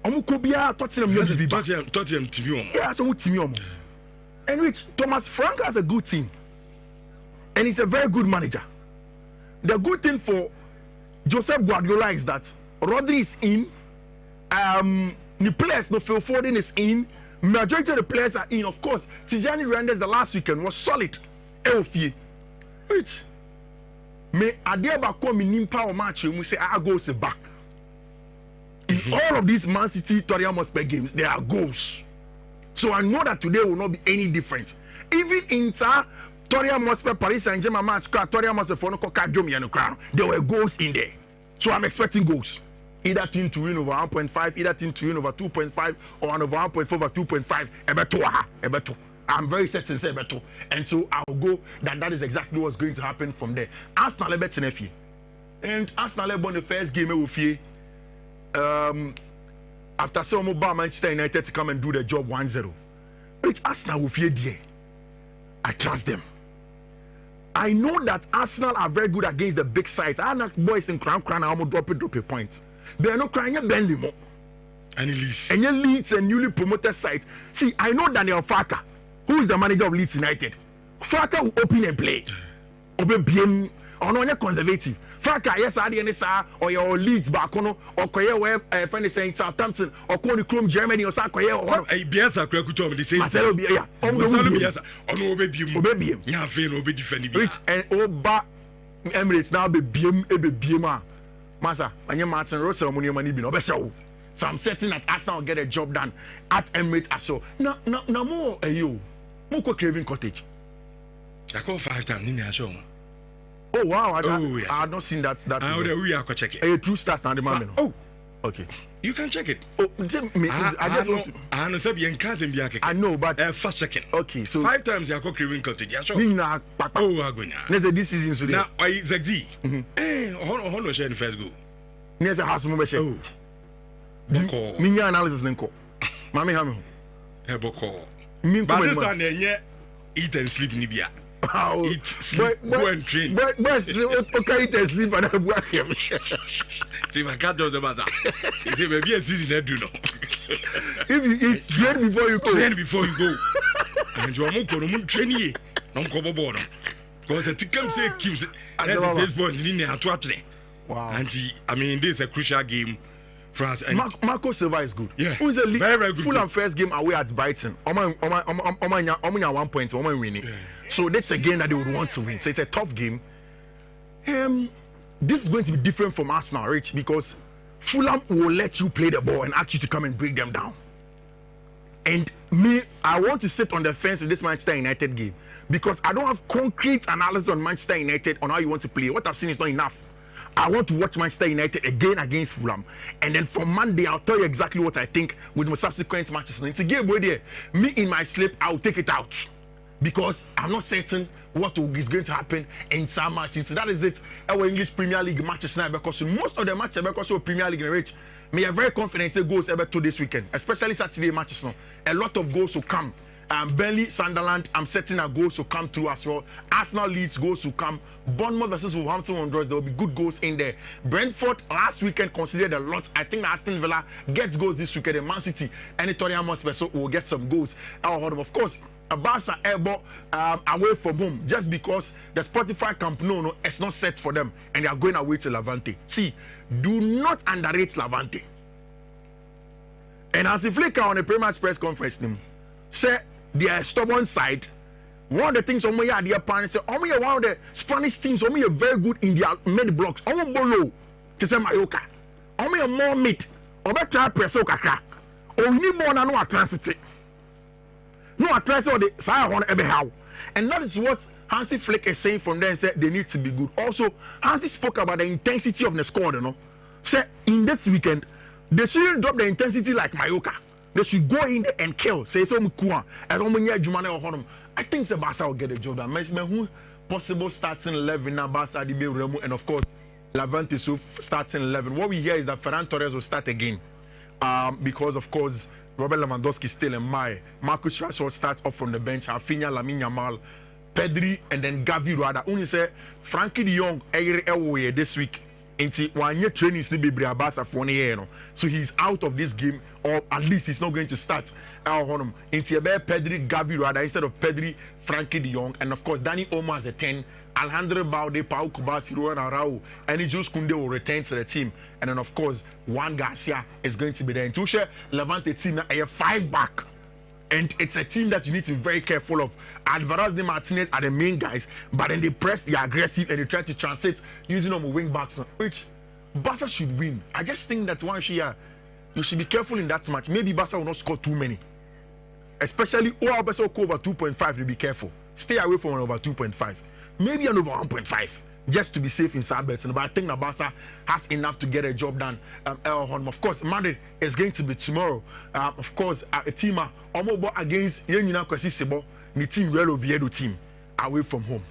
Omukobia Tottenham team. Yeah, so team. And which Thomas Frank has a good team. And he's a very good manager. The good thing for Joseph Guardiola is that Rodri is in. The players, no Phil Foden is in. Majority of the players are in. Of course, Tijani Renders the last weekend was solid. Elfie. Which may Adeba come in power match and we say I go back. In all of these Man City Tottenham Hotspur games, there are goals. So I know that today will not be any different. Even in Tottenham Hotspur Paris Saint-Germain match, Tottenham Hotspur for no Jomi and Crown, there were goals in there. So I'm expecting goals. Either team to win over 1.5, either team to win over 2.5, or over 1.4 over 2.5. Ebeto. I'm very certain say Ebeto. And so I'll go that is exactly what's going to happen from there. Arsenal Ebeto. And Arsenal won the first game with you. After some about Manchester United to come and do the job 1-0, which Arsenal will fear there. I trust them. I know that Arsenal are very good against the big sides. I know boys in Crown I'm drop a point. They are not crying a Bentley more. And Leeds. And your Leeds and newly promoted side. See, I know Daniel Farker, who is the manager of Leeds United. Farker will open and play. Obey BM or no conservative. Farker, yes, I didn't say, or your Leeds back on, or Korea, where Fanny saying Southampton, or Coney Chrome, Germany, or Sakoya, or a Biasa Krakuto, the same. Marcelo Bia, oh, baby, yeah, fail, obey defending. Rich and Oba Emirates now be BM, Massa, and your Martin Russell, money, money, be no better. So I'm certain that Arsenal will get a job done at Emirates as well. No more, you, Moko Craving Cottage. I call 5 times in the show. Oh wow! I had not seen that. We are checking. A true stats now, the man. Oh, Okay. You can check it. Oh, I just want to. I know, but first second. Okay, so 5 times you are wrinkle to the show. This season today. Now I Zagzi. Hono share the first go. Near the house member share. Oh. Boko. Minya analysis nenko. Mami hami. Boko. But this time eat and sleep nibia. Eat, sleep, go and train. But okay, eat and sleep and I work him. See, my cat does the matter. He said, maybe a season, I do know. If you eat, train before you go. Train before you go. And you are more going to train ye. No cover board. Because the Tikam say, Kim's at the first point in India to Atlanta. Wow. And I mean, this is a crucial game for us. Marco Silva is good. Yeah. Who's a very, very good. Full and first game away at Brighton. Oman 1 point. Oman winning. Yeah. So that's a game that they would want to win. So it's a tough game. This is going to be different from Arsenal, Rich, because Fulham will let you play the ball and ask you to come and break them down. And me, I want to sit on the fence with this Manchester United game because I don't have concrete analysis on Manchester United on how you want to play. What I've seen is not enough. I want to watch Manchester United again against Fulham. And then for Monday, I'll tell you exactly what I think with my subsequent matches. It's a game where me in my sleep, I'll take it out. Because I'm not certain what is going to happen in some matches. So that is it. Our English Premier League matches now because most of the matches because of Premier League rate. Me are very confident say goals ever to this weekend, especially Saturday matches now. A lot of goals will come. Burnley, Sunderland, I'm certain a goals will come through as well. Arsenal Leeds goals will come. Bournemouth versus Wolverhampton Wanderers, there will be good goals in there. Brentford last weekend considered a lot. I think Aston Villa gets goals this weekend. And Man City and Tottenham Hotspur will get some goals. Of course, Barca elbow away from home just because the Spotify Camp Nou is not set for them and they are going away to Levante. See, do not underrate Levante. And as if Flicker on the Premier press conference, say they are stubborn side. One of the things on my idea parents say, one of the Spanish teams, are very good in their mid blocks. Bolo to say Mayoka. More meat. Or better press okaka. Or we need more than no transit. No address or the side on every how. And that is what Hansi Flick is saying from there and said they need to be good. Also, Hansi spoke about the intensity of the squad, Say in this weekend, they shouldn't drop the intensity like Mayoka. They should go in there and kill. Say some Kua and I think the Barca will get a job done. Who possible starting 11 now Barca and of course Levante so starting 11. What we hear is that Ferran Torres will start again. Because of course Robert Lewandowski still in Marcus Rashford starts off from the bench. Rafinha, Lamine Yamal, Pedri, and then Gavi Ruada. Only say Frankie de Jong this week. Into 1 year training still be Barca for 1 year. So he's out of this game, or at least he's not going to start. Into Pedri, Gavi Ruada instead of Pedri, Frankie de Jong, and of course Dani Olmo as a 10. Alejandro Balde, Pau Kubasi, Ruan Arau, and Ijus Kunde will return to the team. And then, of course, Juan Garcia is going to be there. In Tuchel, Levante team, a 5 back. And it's a team that you need to be very careful of. Alvarez and Martinez are the main guys, but then they press, they are aggressive, and they try to translate using them wing backs, which Barca should win. I just think that you should be careful in that match. Maybe Barca will not score too many. Especially, over 2.5, you be careful. Stay away from over 2.5. Maybe an over 1.5 just to be safe in some bets. But I think Barca has enough to get a job done. Of course, Madrid is going to be tomorrow. Of course, a team against Yenina Kwesi the team Real Oviedo team away from home.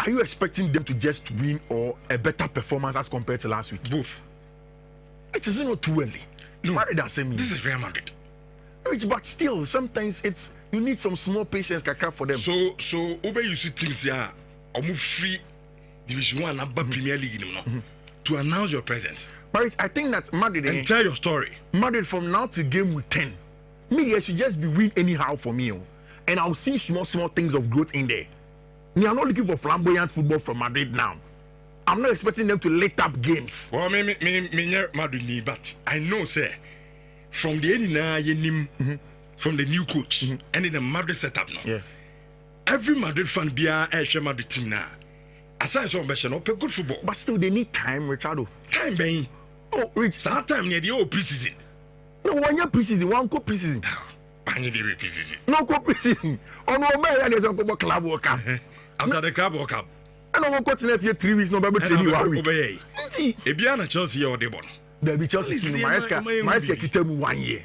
Are you expecting them to just win or a better performance as compared to last week? Both. It is not too early. No, Madrid this is Real Madrid. But still, sometimes you need some small patience for them. So Obe you see teams here, move free Division 1 and Premier League to announce your presence. But I think that Madrid and tell your story. Madrid from now to game with 10. They should just be win anyhow for me. And I'll see small things of growth in there. I'm not looking for flamboyant football from Madrid now. I'm not expecting them to light up games. Well, me Madrid, but I know, sir, from the from the new coach and in the Madrid setup now. Yeah. Every Madrid fan be a Madrid team now. Aside from good football. But still they need time, Richardo. Time, man. Oh, Rich. So time near the old preseason. No, 1 year preseason, 1 co preseason. I need the preseason. No co preseason. Oh no, man, there's a club World Cup. After the Club World Cup. And I'm going to 3 weeks, no, but training 1 week. see Ebiana Chelsea or Debon. There be Chelsea team Maesca Kitemu 1 year.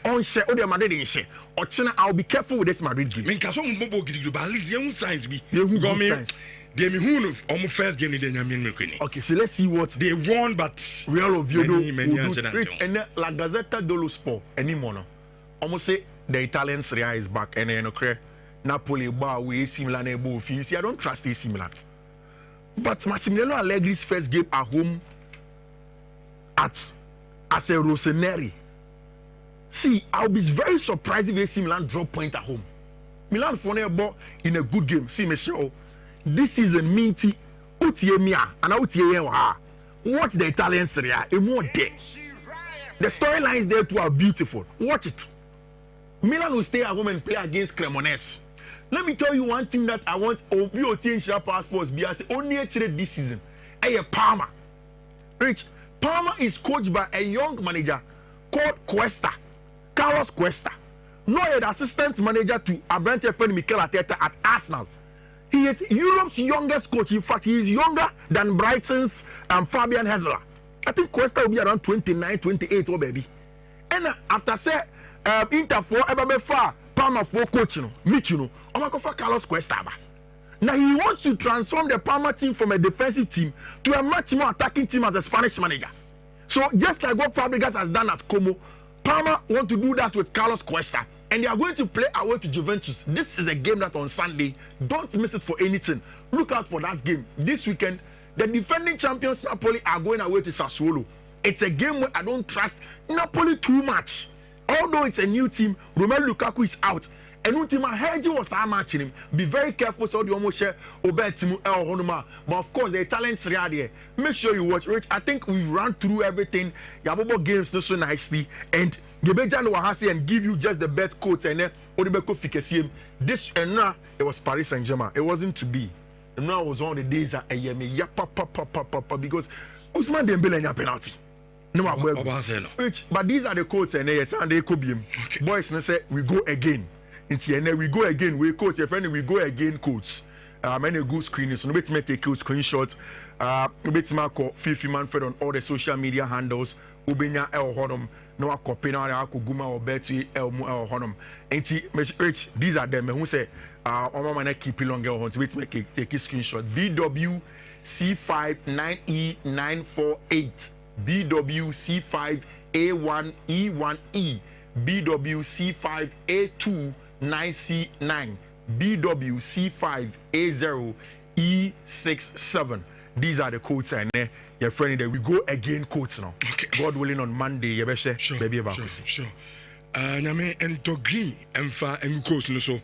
On share or the Madrid in share. Or China, I'll be careful with this Madrid game. Minkaso Bobo Gidu, but at least young signs be. You got me. They who almost first game in the Yamin McQueen. Okay, so let's see what they won, but Real Oviedo and La Gazzetta dello Sport anymore. Almost say the Italian Serie A is back and then okay. Napoli bar we AC Milan able fees. I don't trust AC Milan. But Massimiliano Allegri's first game at home as a Rossoneri. See, I'll be very surprised if AC Milan drop point at home. Milan for ball in a good game. See, Monsieur, this season minty Utiemia and Utiemia. Watch the Italian Serie A. More there. The storylines there too are beautiful. Watch it. Milan will stay at home and play against Cremonese. Let me tell you one thing that I want Nhyira passports be as only actually this season. Palmer. Rich, Palmer is coached by a young manager called Cuesta, Carlos Cuesta. No assistant manager to Abrante friend Mikel Arteta at Arsenal. He is Europe's youngest coach. In fact, he is younger than Brighton's Fabian Hessler. I think Cuesta will be around 29, 28, oh baby. And after say Inter for ever far Palmer for coach, meet for Carlos Cuesta. Now he wants to transform the Palmer team from a defensive team to a much more attacking team as a Spanish manager. So just like what Fabregas has done at Como, Palmer want to do that with Carlos Cuesta. And they are going to play away to Juventus. This is a game that on Sunday, don't miss it for anything. Look out for that game. This weekend, the defending champions Napoli are going away to Sassuolo. It's a game where I don't trust Napoli too much. Although it's a new team, Romelu Lukaku is out. And Ultima Herji was our matching him. Be very careful so the almost share Obetimu El Honoma. But of course, the Italian Serie A there. Make sure you watch. Rich, I think we ran through everything. Yabobo games so nicely. And Gebejan Wahasi and give you just the best quotes and then Odebeko Fikesiem. This and now it was Paris Saint-Germain. It wasn't to be. And now it was one of the days that because Ousmane Dembele had a penalty. No, Rich, but these are the quotes and yes, and they could be boys and say we go again. We go again. We coach your friend. We go again, coach. Many good screenings. No better take a screenshot. No better call Fifi Manfred on all the social media handles. Ubenya El Honum. No copy now. I could guma or Betty El Honum. Rich. These are them who say, "Oh man, I keep it longer." Want to take a screenshot. BWC59E948. BWC5A1E1E. BWC5A2. 9C9 BWC5A0E67. These are the codes and your friend there. We go again codes now. Okay. God willing on Monday. Sure. Baby about sure. Nyame entogri emfa engukoos no so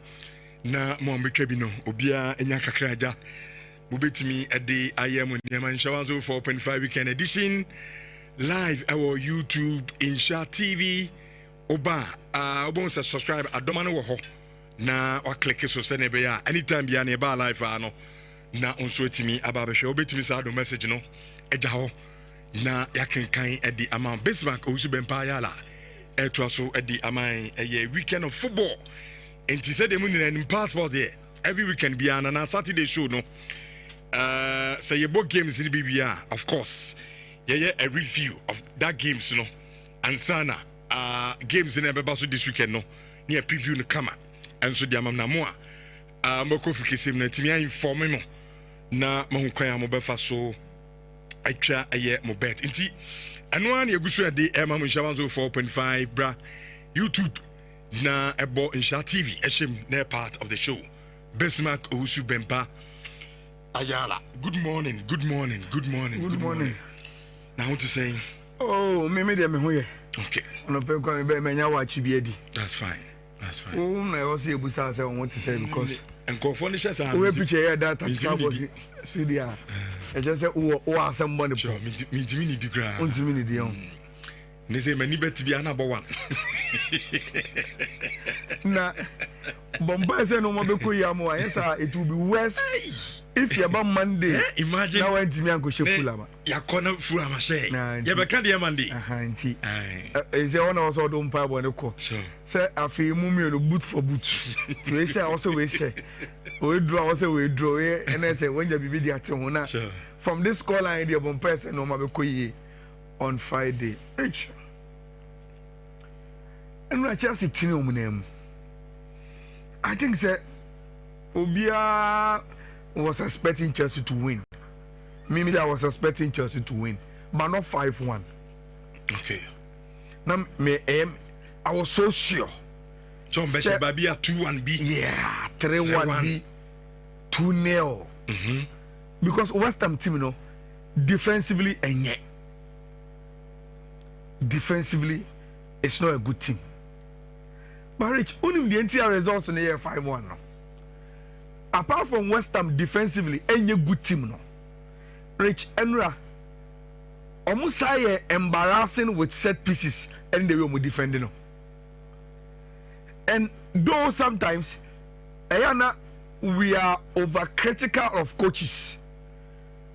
na mo ambetwa bi no obia enya kakraja mubetimi ade ayem nyama nshawazo 4.5 weekend edition live our YouTube Insha TV. Oba obon se subscribe adoma no wo ho na wa click so se ne be ya anytime bia na ba live no na onso etimi aba be hwe obetimi sa do message no eja ho na yakenkan edi amount Bismarck osu bempa yala eto so edi aman eye weekend of football enti se de mu ni passport here every weekend bia na Saturday show no say your book games in bibia of course yeah a review of that games no ansana games in Ebeba so this weekend no near preview no kama and so the amam na mo a moko fikisim na timi inform me na mahu kwan mo befa so atwa aye mo bet nti eno an yegusu ade emam Nshawanzo 4.5 bra YouTube na ebo Nsha TV eshem na part of the show Bismarck Owusu Bempa Ayala. Good morning. Now what to say? Oh, me dem me hoye. Okay. No pe kwa me menya wachi bi edi. That's fine. Oh, na yo say ebusa say what to say because nkofo ni shesa. We picture here that tactical see there. I just say o asem money. Sure, me ni di gra. Untimi ni di on. Ne say mani bet bi ana bo one. Na bomba say no mo be ko ya mo yes it will be worse if you're about Monday, imagine now when Jimmy Uncle Fulama. Yakona Fulama say, Yabakandi Monday. Is there one also don't pay when you call? Sure. Say, I feel mummy on a boot for boot. To say also we say, we draw, and I say, when you be the Atomona. Sure. From this call line, the one person no Mabekoye on Friday. Rich. And I just see name. I think that Obia was expecting Chelsea to win. Mimi, I was expecting Chelsea to win, but not 5-1. Okay. Now, I was so sure. So, Babia 2-1B. Yeah, 3-1B, 2-0. Because West Ham team, you know, defensively, it's not a good team. But Rich, only the entire results in the year 5-1 now. Apart from West Ham defensively, any good team no. Rich Enra, almost embarrassing with set pieces and the way we defending no. And though sometimes, we are overcritical of coaches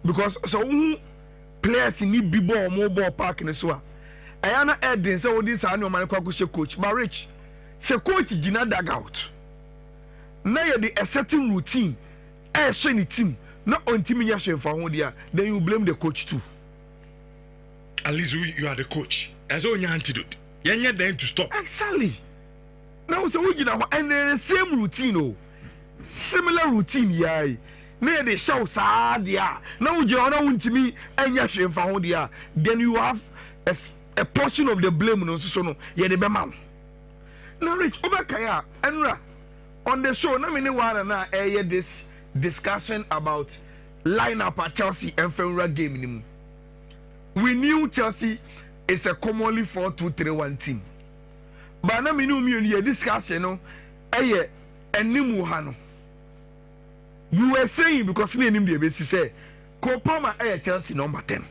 because so players need big ball, more ball park in the swamp. Ayana Edin say this I know man coach, but Rich, say coach Gina dugout. Now you the a certain routine, shiny team, not on team yashin for Hondia, then you blame the coach too. At least you are the coach. As all your antidote. You're there to stop. Exactly. Now so we and the same routine, oh. Similar routine, yeah. Now they show sad, yeah. Now you are not to me and yashin for Hondia, then you have a portion of the blame no so no, yeah, the man. Now Rich Obakaya, Enra. On the show, na many one na this discussion about lineup at Chelsea and Fenra game. We knew Chelsea is a commonly 4-2-3-1 team. But na many me discussion no, Nimuhano. You were saying because we name the basis say, Kopama Chelsea number 10.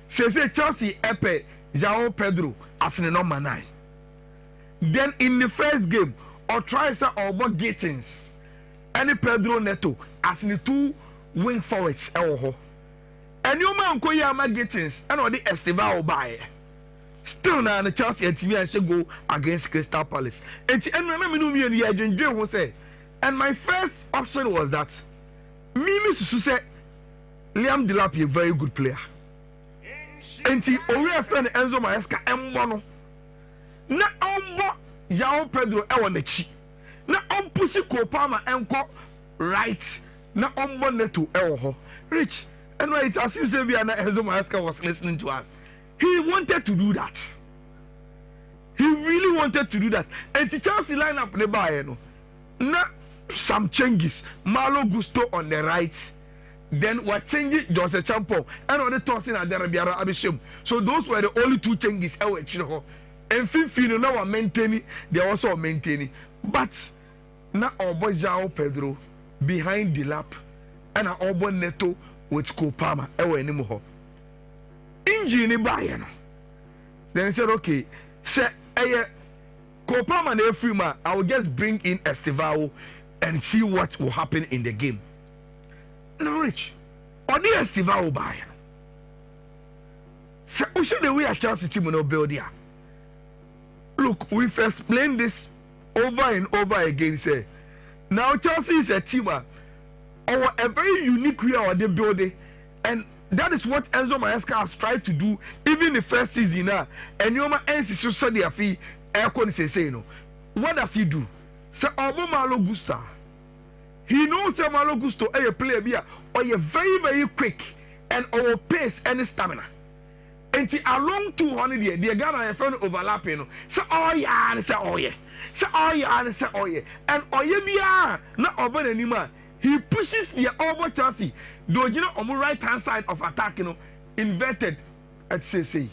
Say Chelsea Epe João Pedro as the number 9. Then in the first game. Or try some or what Gittins. Any Pedro Neto as in the 2 wing forwards. And you man Koyama Gittins and all the Estevao by. Still now the Chelsea and Timmy should go against Crystal Palace. And remember me and the agent who said, and my first option was that Mimi Susu said Liam Delap a very good player. And he already friend Enzo Maesca M1. Na ombo João Pedro Ewanechi. Na pussy Kopama enko right. Na ombo neto ewo. Rich. And right as you say Enzo Maesca was listening to us. He wanted to do that. He really wanted to do that. And the Chelsea lineup the buy no. Na some changes. Malo Gusto on the right. Then what changes Jose Champo and on the tossing at the Rabiara Abishim. So those were the only 2 changes ever chino. And Fifino now are maintaining, they are also maintaining. But now Obo João Pedro behind the lap and Obo Neto with Kopama ever anymore. Injury ni buy. Then he said, okay, say Kopama and Efrima, I will just bring in Estevao and see what will happen in the game. Now, Rich, or the Estevao buy. So, we should the way a Chelsea team will build here. Look, we've explained this over and over again. Say, now Chelsea is a team, or a very unique way of the building, and that is what Enzo Maesca has tried to do, even the first season. And you man so so their fee. Say no. What does he do? Say, Obo Malo Gusta. He knows that Malo Gusto a player be or you very very quick and our pace and stamina. And along 200 years, the Ghana are friend overlapping. So, oh yeah, and say, oh yeah. So, oh yeah, and say, oh yeah. And oh yeah, not over anymore. He pushes the over Chelsea. Do you know on the right hand side of attack, inverted at say.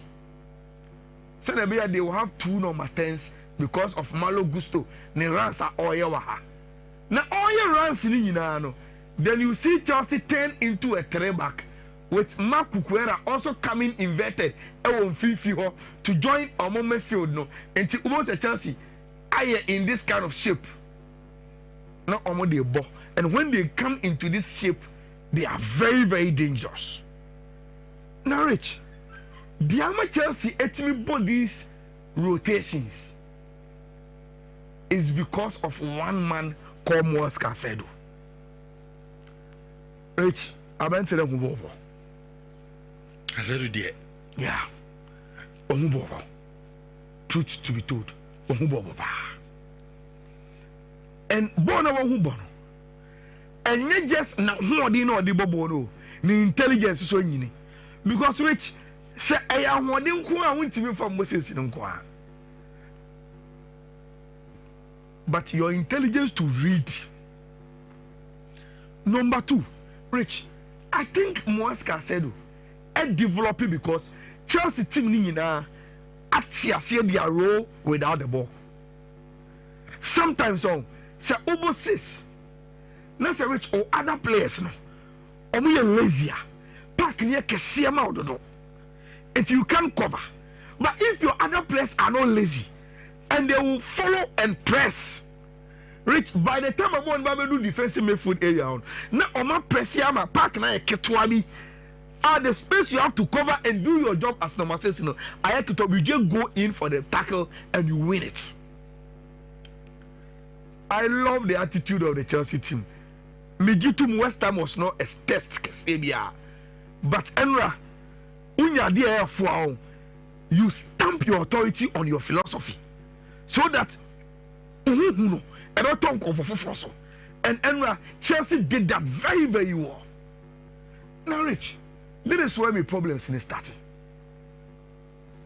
So, they will have 2 number 10s because of Malo Gusto. Ne runs are oh yeah. Now, all your runs in then you see Chelsea turn into a 3-back. With Mark Kukwera also coming inverted to join our midfield no until almost a Chelsea in this kind of shape. Not almost the ball And when they come into this shape, they are very, very dangerous. Now, Rich, the Chelsea etimi bodies rotations is because of one man called Moaz Caicedo. Rich, I've been telling you. Caicedo dear. Yeah. Omubobo. Truth to be told. Omubobo. And Bono Omubono. And not just now who do you know the Bobo the intelligence so yini. Because Rich say I am one who I want to be from Moses in Nkwa. But your intelligence to read. Number 2, Rich, I think Moaz Caicedo developing because Chelsea team ni na atiase their role without the ball. Sometimes say overseas. Na say Rich or other players no. Omo ye lazy. Pack near kese ma ododo. And you can't cover. But if your other players are not lazy and they will follow and press, Rich, by the time I'm going to do defensive midfield area, now Oma press yama pack na eketwami. The space you have to cover and do your job as number 6, you just go in for the tackle and you win it. I love the attitude of the Chelsea team. Migitum West Ham was not a test, but Enra, you stamp your authority on your philosophy so that and Enra, Chelsea did that very, very well. Now, Rich, this is where my problems in starting.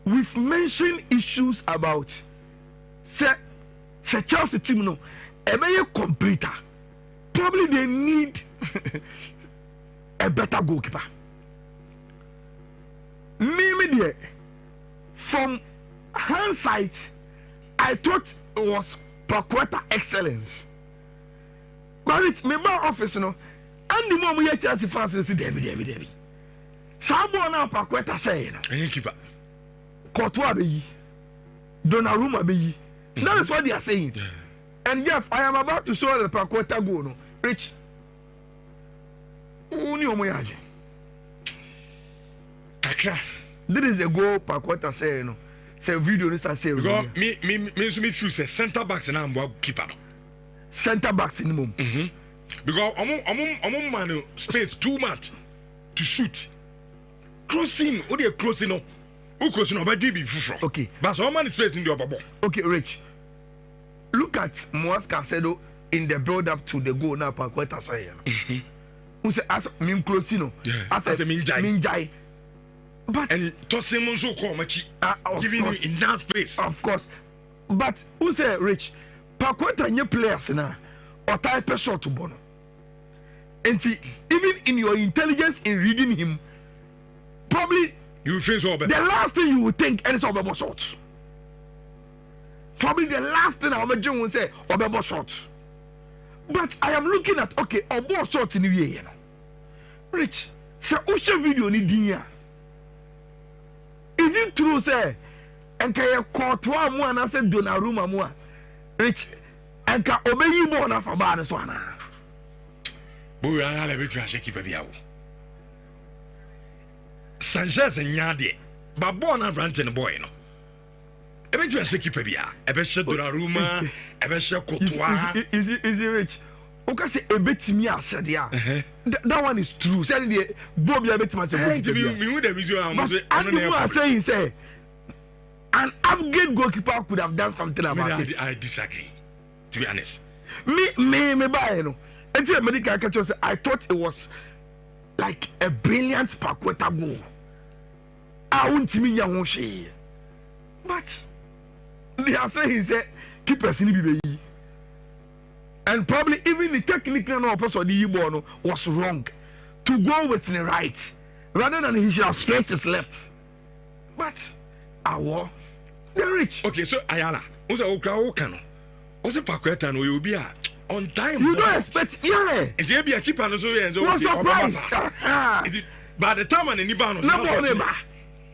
We've mentioned issues about say Chelsea team no a completer. Probably they need a better goalkeeper. Maybe from hindsight, I thought it was Paqueta excellence. But it's my office, you know, and the moment you Chelsea fans say Debbie. Sabo na Paqueta say, any keeper. Courtois be Donnarumma be. That is what they are saying. Yeah. And Jeff, I am about to show the Paqueta go no. Rich. Uni omoyaje. Kakra. This is the goal Paqueta say no. Say video this say. Because me feel say center backs na ambo keeper. Center backs in mum. Because among man space too much to shoot. Crossing, or they closing up. Who closing up? But be front. Okay. But so man is placed in the upper ball. Okay, Rich. Look at Moaz Caicedo in the build up to the goal now. Paqueta say. Who say as me closing? Yeah. As a Minjai. But and tossing so call machi. Giving him enough space. Of course. But who say Rich? Paqueta nye players na or type a shot to Bono. And see, even in your intelligence in reading him, probably you face all better. The last thing you would think and it's Obebo shot. Probably the last thing I'll will say Obebo shot. But I am looking at okay, Obebo shot in the year, you know. Rich, say Usha video ni dinya. Is it true, say? And can you Courtois mo and I said Donnarumma mo? Rich, and can obey you more na for bad as one. Boy, I had a bit of a shaky baby. Sanchez and Yadi, but born and ranting a boy, no. A bit of a shaky baby, a bit of Donnarumma, a bit of Courtois. Is it Rich? Okay, say a bit to me, I said, yeah. That one is true. Said the Bobby a bit much of me with the video. I'm saying, say, an upgrade goalkeeper could have done something about it. I disagree, to be honest. Me buy, you know. Until medical catcher said, I thought it was like a brilliant Paqueta goal. I won't mean you share. But they are saying, say, keep us in the and probably even the technical purpose of the Ibono was wrong to go with the right rather than he should have stretched his left. But our they're rich. Okay, so Ayala, who's a Okano? What's a Paqueta? No, you'll be on time. You don't expect, yeah. And you be a keeper and so what's surprised? By the time and Nibano, no,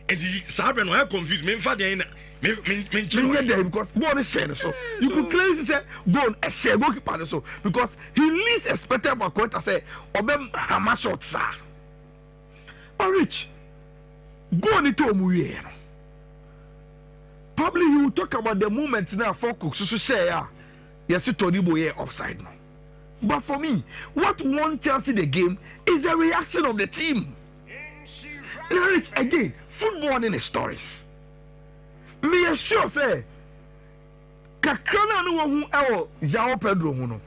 and the Sabran were confused. Men Fadiana, there because ball is shared. So you could clearly say go and share goalkeeper so because he least expected my quota say obem hammer shot sir. Rich, go on into Omuye. Probably you will talk about the moment now for Cook so share. Yes, you told you offside now. But for me, what won Chelsea the game is the reaction of the team. Rich, again, football in the stories. Me assure say, Kakrana no one who João Pedro no.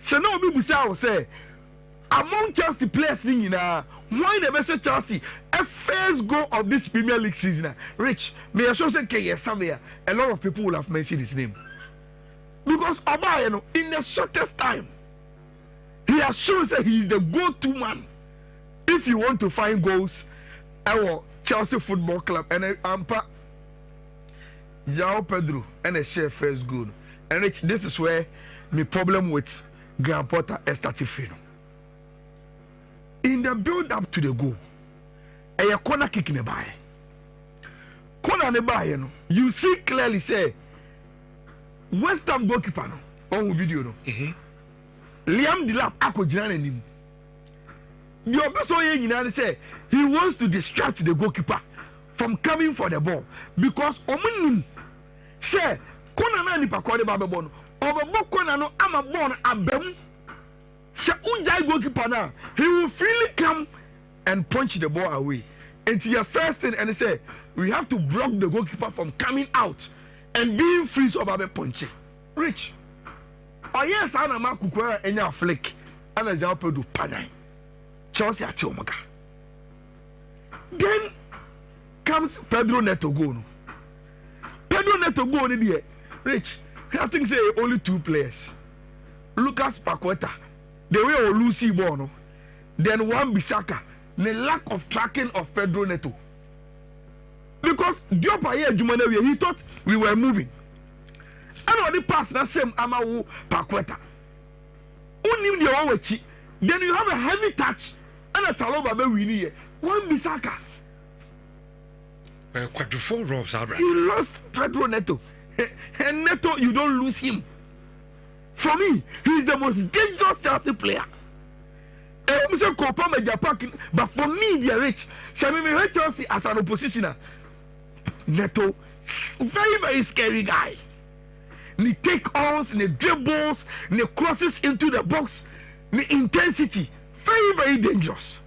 So now we say among Chelsea players why the best Chelsea a first goal of this Premier League season. Rich, me assure say yes somewhere a lot of people will have mentioned his name. Because Oba, in the shortest time, he has shown that he is the go-to man if you want to find goals at Chelsea Football Club and Ampa João Pedro and a share first goal. And this is where my problem with Graham Potter started freedom. In the build-up to the goal, a corner kick in the by. Corner in the by, you see clearly say West Ham goalkeeper on video no. Liam Delap ako jina nim. The obeso say he wants to distract the goalkeeper from coming for the ball because omunim say kona na nipa ko de ba bebo no obebo kona no ama ball abem say unjai goalkeeper na he will freely come and punch the ball away. It's your first thing and say we have to block the goalkeeper from coming out and being free so about punching. Rich. Oh yes, I am a kukura enya flick. And a João Pedro padai. Chelsea at Omaga. Then comes Pedro Neto go. Pedro Neto go on the Rich. I think say only two players. Lucas Paqueta. The way of Lucy Bono. Then one Bissaka. The lack of tracking of Pedro Neto. Because Diop here Jumane he thought we were moving. And on the pass that same Amawu Paqueta. Only the Owechi. Then you have a heavy touch and a Taloba be winning. One Bissaka. Well, quite 4 robs, Abraham. You lost Pedro Neto. And Neto, you don't lose him. For me, he is the most dangerous Chelsea player. But for me, they are rich. So I mean, Chelsea as an oppositioner. Neto, very, very scary guy. He take-ons, he dribbles, he crosses into the box, the intensity, very, very dangerous.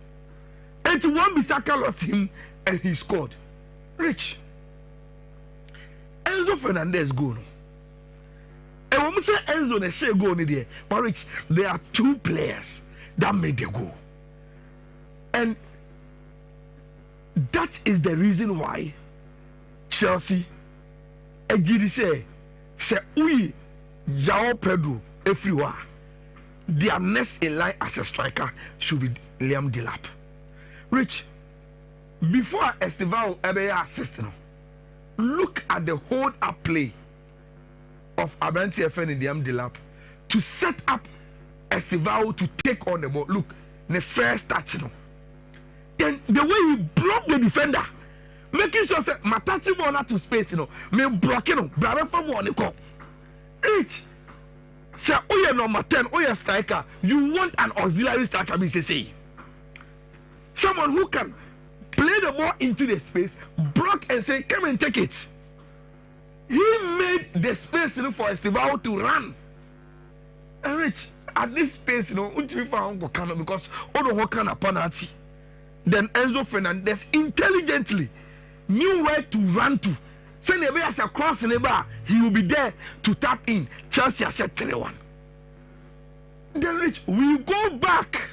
And to one Bissaka lost him and he scored. Rich. Enzo Fernandez goal. And when we say Enzo, they say goal there. But Rich, there are two players that made the goal. And that is the reason why Chelsea, say we João Pedro everywhere. Their next in line as a striker should be Liam Delap. Rich, before Esteval ever assistant, look at the hold up play of Abranti FN in Liam Delap to set up Esteval to take on the ball. Look, the first touch, then the way he blocked the defender, making sure that my touching ball not to space, me blocking, brother for one call. Rich, say, oh yeah, number 10, oh yeah, striker. You want an auxiliary striker, me say. Someone who can play the ball into the space, block and say, come and take it. He made the space for Esteval to run. And Rich, at this space, because all the kind of penalty. Then Enzo Fernandez intelligently knew where to run to. Send the way as a cross in the bar, he will be there to tap in. Chelsea has set 3-1. Then Rich, we go back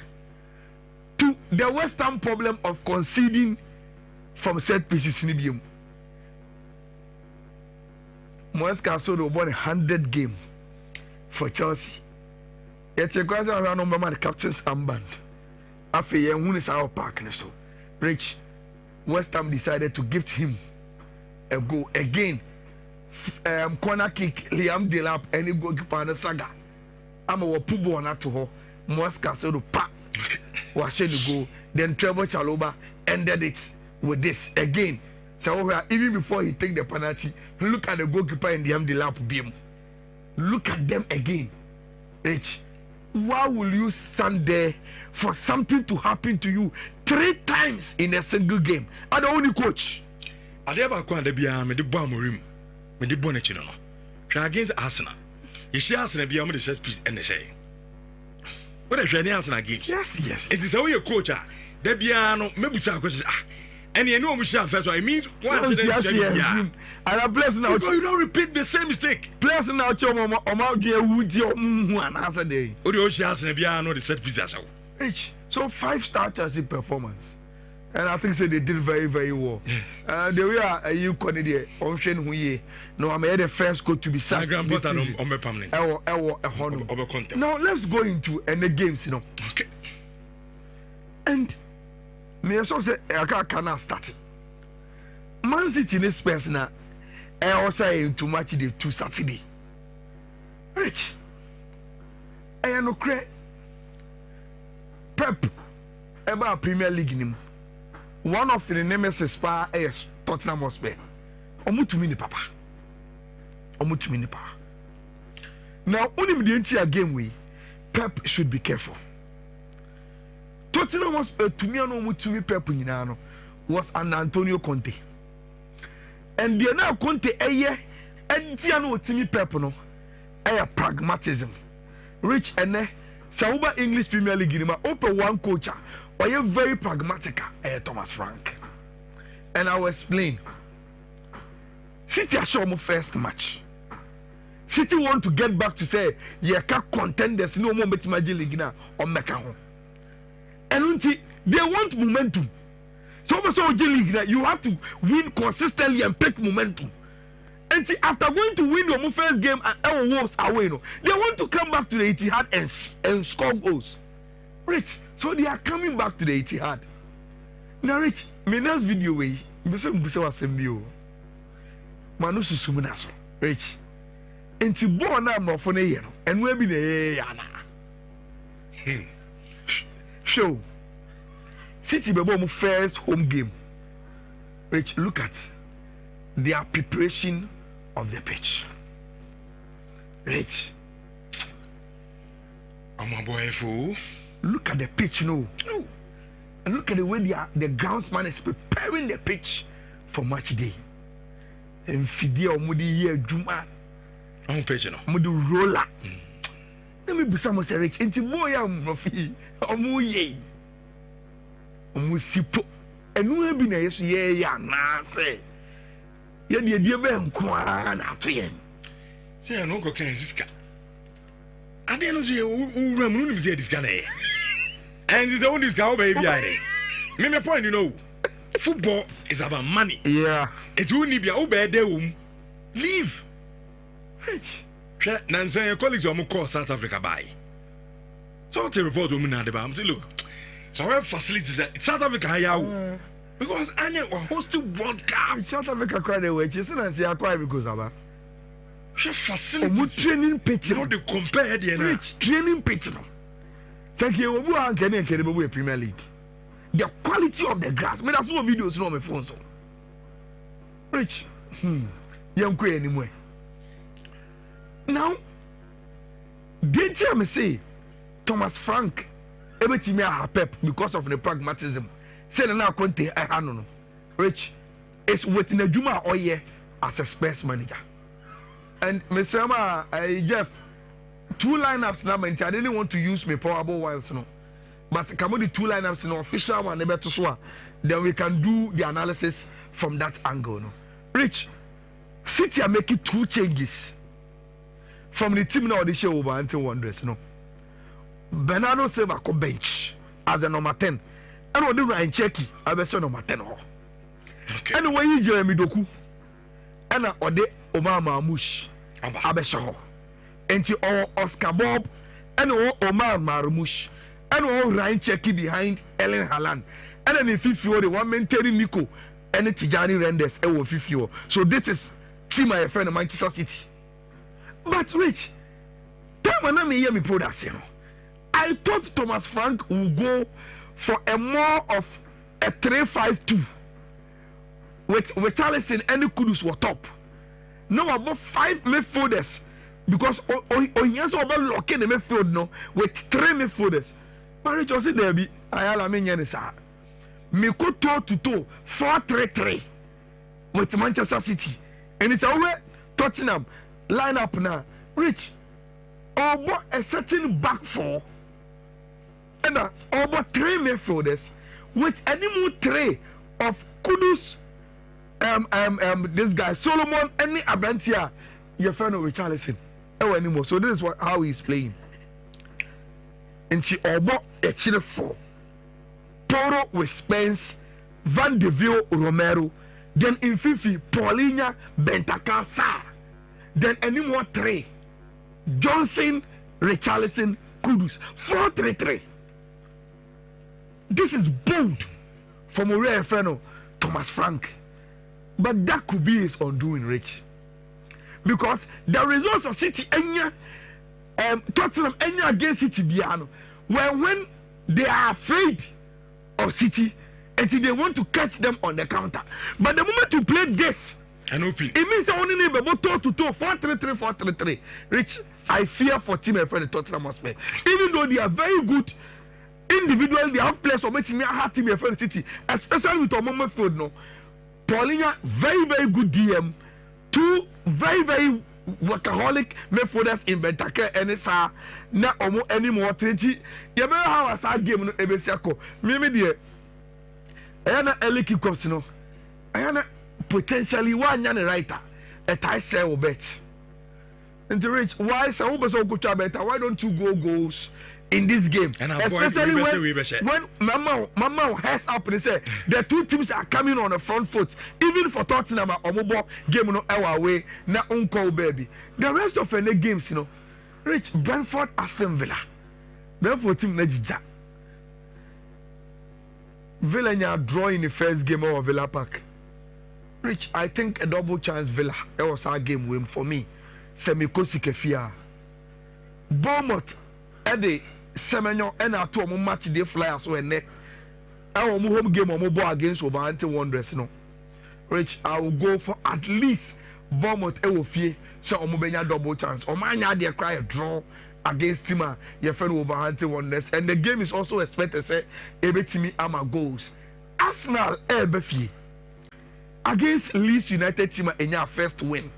to the West Ham problem of conceding from set pieces in the game. Moeska sold won 100 game for Chelsea. Yet a question around the captain's armband. After a year, is our park. So, Rich, West Ham decided to gift him a goal again. Corner kick, Liam Delap, and he goalkeeper and saga. I'm a pubo on that to her. Moeska sold pa. Was the goal. Then Trevor Chalobah ended it with this again. So even before he take the penalty, look at the goalkeeper in the empty lap beam. Look at them again. Rich, why will you stand there for something to happen to you 3 times in a single game? I'm the only coach. I never go and be a me the bomb room. Me the bonnet chino. Against Arsenal. You see Arsenal be a me the set piece and the say. What if you Arsenal games? Yes. It is how you coach. There be no maybe some questions. And you know we shall first. I mean, one and I'm blessed now. You don't repeat the same mistake. Blessed now, Choma, would your one answer day. What do you say? Arsenal be no the set piece. Rich. So 5-star Chelsea performance. And I think so they did very, very well. The way you Canadian option who no, I'm the first coach to be sacked. Now let's go into the games, Okay. And me also say I cannot start. Man City in this space now. I also into match the 2 Saturday. Rich. I no credit. Pep about Premier League in one of the nemesis pa is Tottenham Hotspur. Omutumini papa. Now only the entire game we Pep should be careful. Tottenham Hotspur to me no mutumi Pep nyina was an Antonio Conte. And the now Conte eye entia no otimi Pep no pragmatism. Rich ene Sauba English Premier League in my open one coach. Or you're very pragmatic, Thomas Frank. And I will explain. City are sure my first match. City want to get back to say, yeah, can't contend. There's no more Magic League now or Mecca. And they want momentum. So much of league you have to win consistently and pick momentum. And see, after going to win your first game and our Wolves away, they want to come back to the Etihad and score goals. Rich. So they are coming back to the Etihad. Now, Rich, my next video way, you say was a Manu Susuminaso, Rich. And to born now more for a year, and we'll be the show. City Bebo first home game. Rich, look at their preparation of the pitch. Rich, I'm a boy fool. Look at the pitch now. And look at the way the groundsman is preparing the pitch for match day. And Fidea Omudi here, Juma. I'm pitching. Mudu roller. Let me be someone say rich. Into boy, I'm Rafi. Omuye. Omusipo. And we have been a yes, yeah, say. Yeah, the idea of them, Kwan, to yen. Say, I know, Kansas. I didn't know who remember this guy. And it's only this guy, baby. My point, football is about money. Yeah. It will be a bad day. Leave. Rich. Nancy, your colleagues are more call South Africa by. So to report to me, I'm saying, look, so I have facilities at South Africa. Because I know hosting World Cup. South Africa cried away. You see, Nancy, I cry because of that. Facilities. Training pitch. How they compare the Rich training pitch. Thank you. We are getting a Premier League. The quality of the grass. Me that's what videos on my phone. So Rich, young queen anymore. Now, did you me say Thomas Frank? Everything me a Pep because of the pragmatism. Say now Conte I know. Rich, it's within a Juma or year as a space manager. And Mr. Jeff, 2 lineups now, I didn't want to use my powerful ones, but come on the 2 lineups, official one, then we can do the analysis from that angle. Rich, City are making 2 changes from the team now. They show over until wonders. Bernardo Silva co bench as the number 10, and we do Ryan Cherki as the number 10. Okay. Anyway, you Jeremy Doku, and Ode Omar Mahmoush. Abeshaho. Enti Oscar Bob and Omar Marmoush and Ryan Cherki behind Ellen Haaland. And then in 50 the one maintaining Nico and Tijani Renders and 50. So this is team my friend of Manchester City. But Rich, time when I hear me production, I thought Thomas Frank would go for a more of a 3-5-2 with Richarlison and Kudus were top. Now about 5 midfielders because he has over locking the midfield no with 3 midfielders. But it was there be Ayala Menyanisa. Me go toe to toe 4-3-3 with Manchester City. And it's away Tottenham line up now. Rich over a certain back four and over 3 midfielders with any more 3 of Kudus, this guy Solomon, any Abrantia, your friend of Richarlison. Oh, anymore. So this is how he's playing. And she over a chile 4. Toro with Spence, Van de Ville, Romero, then in Fifi, Paulinha, Bentancur, Sarr. Then any more 3. Johnson, Richarlison, Kudus. 4-3-3. This is bold from a rare friend, Thomas Frank. But that could be his undoing, Rich. Because the results of City, Tottenham, against City, Biano, when they are afraid of City, until they want to catch them on the counter. But the moment you play this, it means only need about toe to toe, 4-3-3, 4-3-3. Rich, I fear for team and friend Tottenham Hotspur. Even though they are very good individually, they have players who make me a hard team and friend City, especially with Omoma Field. No, Paulinha, very very good DM. 2 very very workaholic midfielders in Bentancur and Sarr. Na omo any more 30. You better how a sad game no ebesiako. Me dear. Ayana early kickoffs no. Ayana potentially one young writer. A tie sell bet. And to reach why some person go to better? Why don't you go goals in this game? And especially when Mama has up and say the 2 teams are coming on the front foot. Even for Tottenham or Mobo game no our way na uncle baby. The rest of the games, you know, Rich Brentford, Aston Villa. Brentford team Najija. Villa nya draw in the first game of Villa Park. Rich, I think a double chance Villa. That was our game win for me. Semikosi Kefia. Bournemouth Eddie Semenyo and our 2 match they fly so and net. Our home game or mobile against Wolverhampton Wanderers. No. Rich, I will go for at least Bournemouth Ewofie. So Omobenya double chance. Omanya they cry a draw against Tima, your friend Wolverhampton Wanderers. And the game is also expected to say Ebetimi Ama goals. Arsenal Ebefie against Leeds United team in your first win.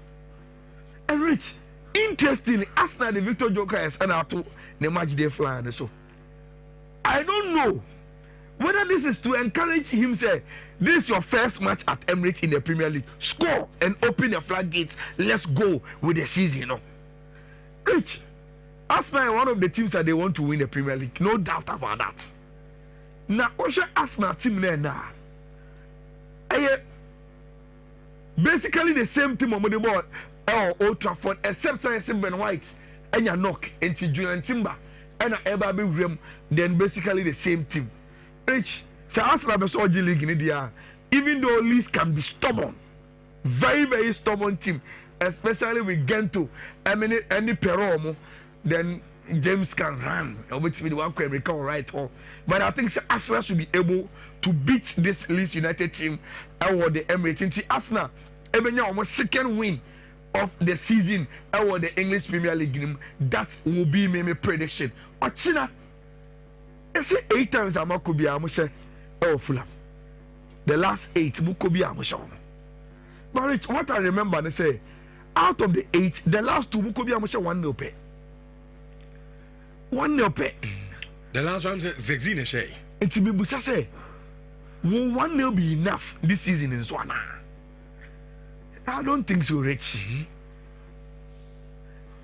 And Rich, interestingly, Arsenal the Victor Joker has and out to the match they fly and so. I don't know whether this is to encourage him say this is your first match at Emirates in the Premier League. Score and open the floodgates. Let's go with the season, you know. Rich, Arsenal are one of the teams that they want to win the Premier League. No doubt about that. Now, Osha Arsenal team now. Basically the same team on the board. Old Trafford, except Ben White and your knock into Julian Timber and Eba Rim, then basically the same team. Rich, so Arsenal is all the league in India, even though Leeds can be stubborn, very, very stubborn team, especially with Gento, any Peromo, then James can run. Obviously, the one can recover right home. But I think Arsenal should be able to beat this Leeds United team or the Emirates. Arsenal, even now, almost second win of the season or the English Premier League game. That will be my prediction. Ochina, I say 8 times I'm could be Amusha or Fulham. The last 8 could be Amusha. But Rich, what I remember, they say out of the 8, the last 2 could be Amusha 1-0 pay. 1-0 pay. The last one is Zexine say. And to be Busa say, will 1-0 be enough this season in Swana? I don't think so, Rich.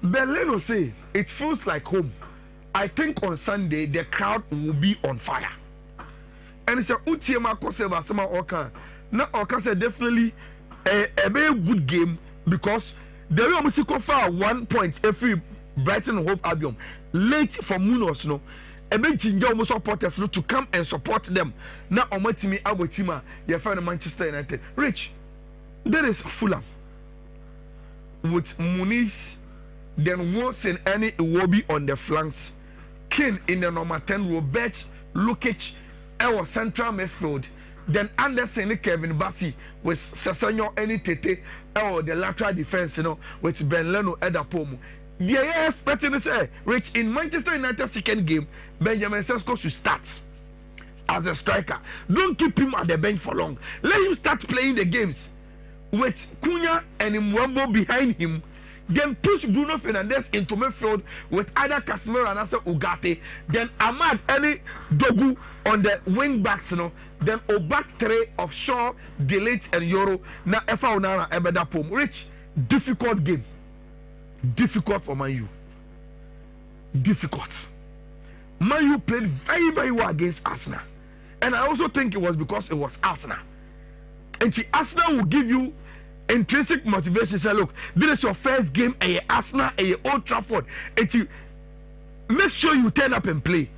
Berlin will say it feels like home. I think on Sunday the crowd will be on fire. And it's a Utiema Koseva Sama Oka. Now Oka said definitely a very good game because the way we go for 1 point every Brighton and Hove Albion late for Munos no. A big ginger almost supporters no to come and support them. Now Omatimi Abotima, your friend Manchester United. Rich. There is Fulham with Muniz, then Wilson and Iwobi on the flanks. Kane in the number 10, Robert, Lukic, our central midfield. Then Anderson and Kevin Bassi with Sassanyo any Tete or the lateral defense, with Ben Leno Edapomu. The are expecting to say, Rich, in Manchester United's second game, Benjamin Sesko should start as a striker. Don't keep him at the bench for long. Let him start playing the games with Cunha and Mwambo behind him. Then push Bruno Fernandes into midfield with either Casemiro and also Ugarte. Then Ahmad any Dogu on the wing backs, Then a back three of Shaw, Delete and Yoro. Now Efa Onana Ebeda Pom. Rich, difficult game. Difficult for Man U. Difficult. Man U played very, very well against Arsenal. And I also think it was because it was Arsenal. And see, Arsenal will give you intrinsic motivation. Say, look, this is your first game at Arsenal at Old Trafford. And you make sure you turn up and play.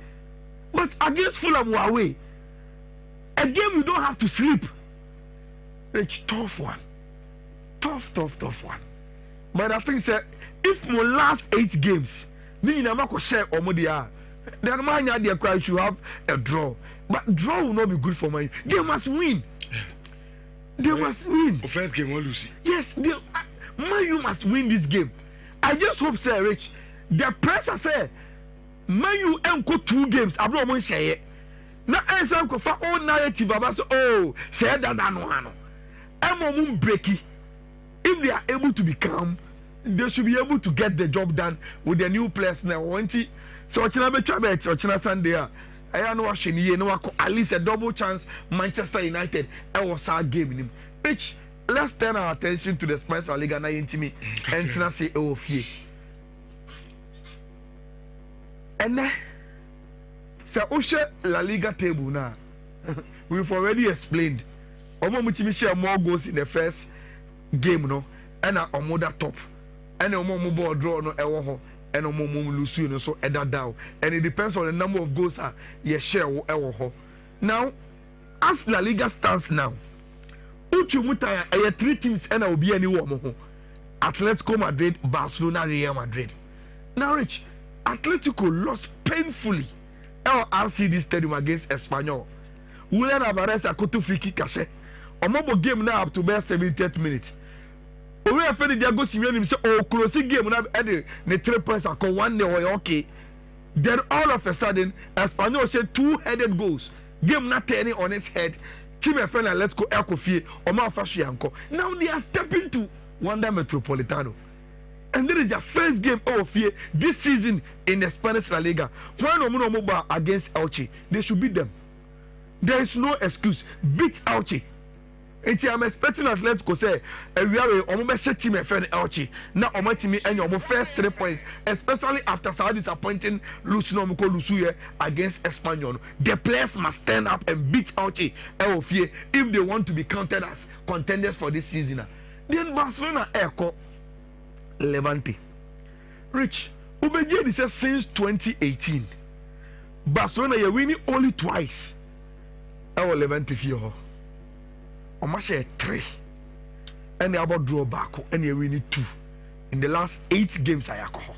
But against Fulham, we're away. A game you don't have to sleep. It's tough one. Tough one. But I think, sir, if my last 8 games, then man should have a draw. But draw will not be good for Man U. They must win. They must win. First game, we'll lose. Yes, Man U must win this game. I just hope, sir, Rich, the pressure say Man U go 2 games. I don't want to say it. Now, I say for all narrative about say that no. I'm breaky. If they are able to be calm, they should be able to get the job done with the new players now. So Sunday. I know at least a double chance Manchester United was our game. Which let's turn our attention to the Spanish La Liga and say and then so La Liga table now. We've already explained. Omo share more goals in the first game, and a Omoda top. And Omo ball draw no ewo. And lose so down. And it depends on the number of goals you share. Now, as La Liga stands now, Uchumuta 3 teams and I will be anyone. Atletico Madrid, Barcelona, Real Madrid. Now, Rich, Atletico lost painfully at RCD Stadium against Espanyol. Julian Alvarez Akoto Fiki Kashe. A mobile game now up to bare 70th minute. We have finished the go Simeon say, oh, closing game now at the 3 points are 1-0 okay. Then all of a sudden, Espanyol said 2-headed goals. Game not turning on its head. Team and friend let's go Elkofie or Malfashianko. Now they are stepping to Wanda Metropolitano. And this is their first game of fear this season in the Spanish La Liga. When Omuno against Elche, they should beat them. There is no excuse. Beat Elche. And I'm expecting Atletico say, we are a team and friend Elche. Now, my team and your first 3 points, especially after so disappointing Luciano Lusuye against Espanyol. The players must stand up and beat Elche if they want to be counted as contenders for this season. Then Barcelona Echo Levante. Rich, Ubeje says since 2018, Barcelona are winning only twice. Our Levante here. Omashe 3 and they about draw back and you winning 2 in the last 8 games I alcohol.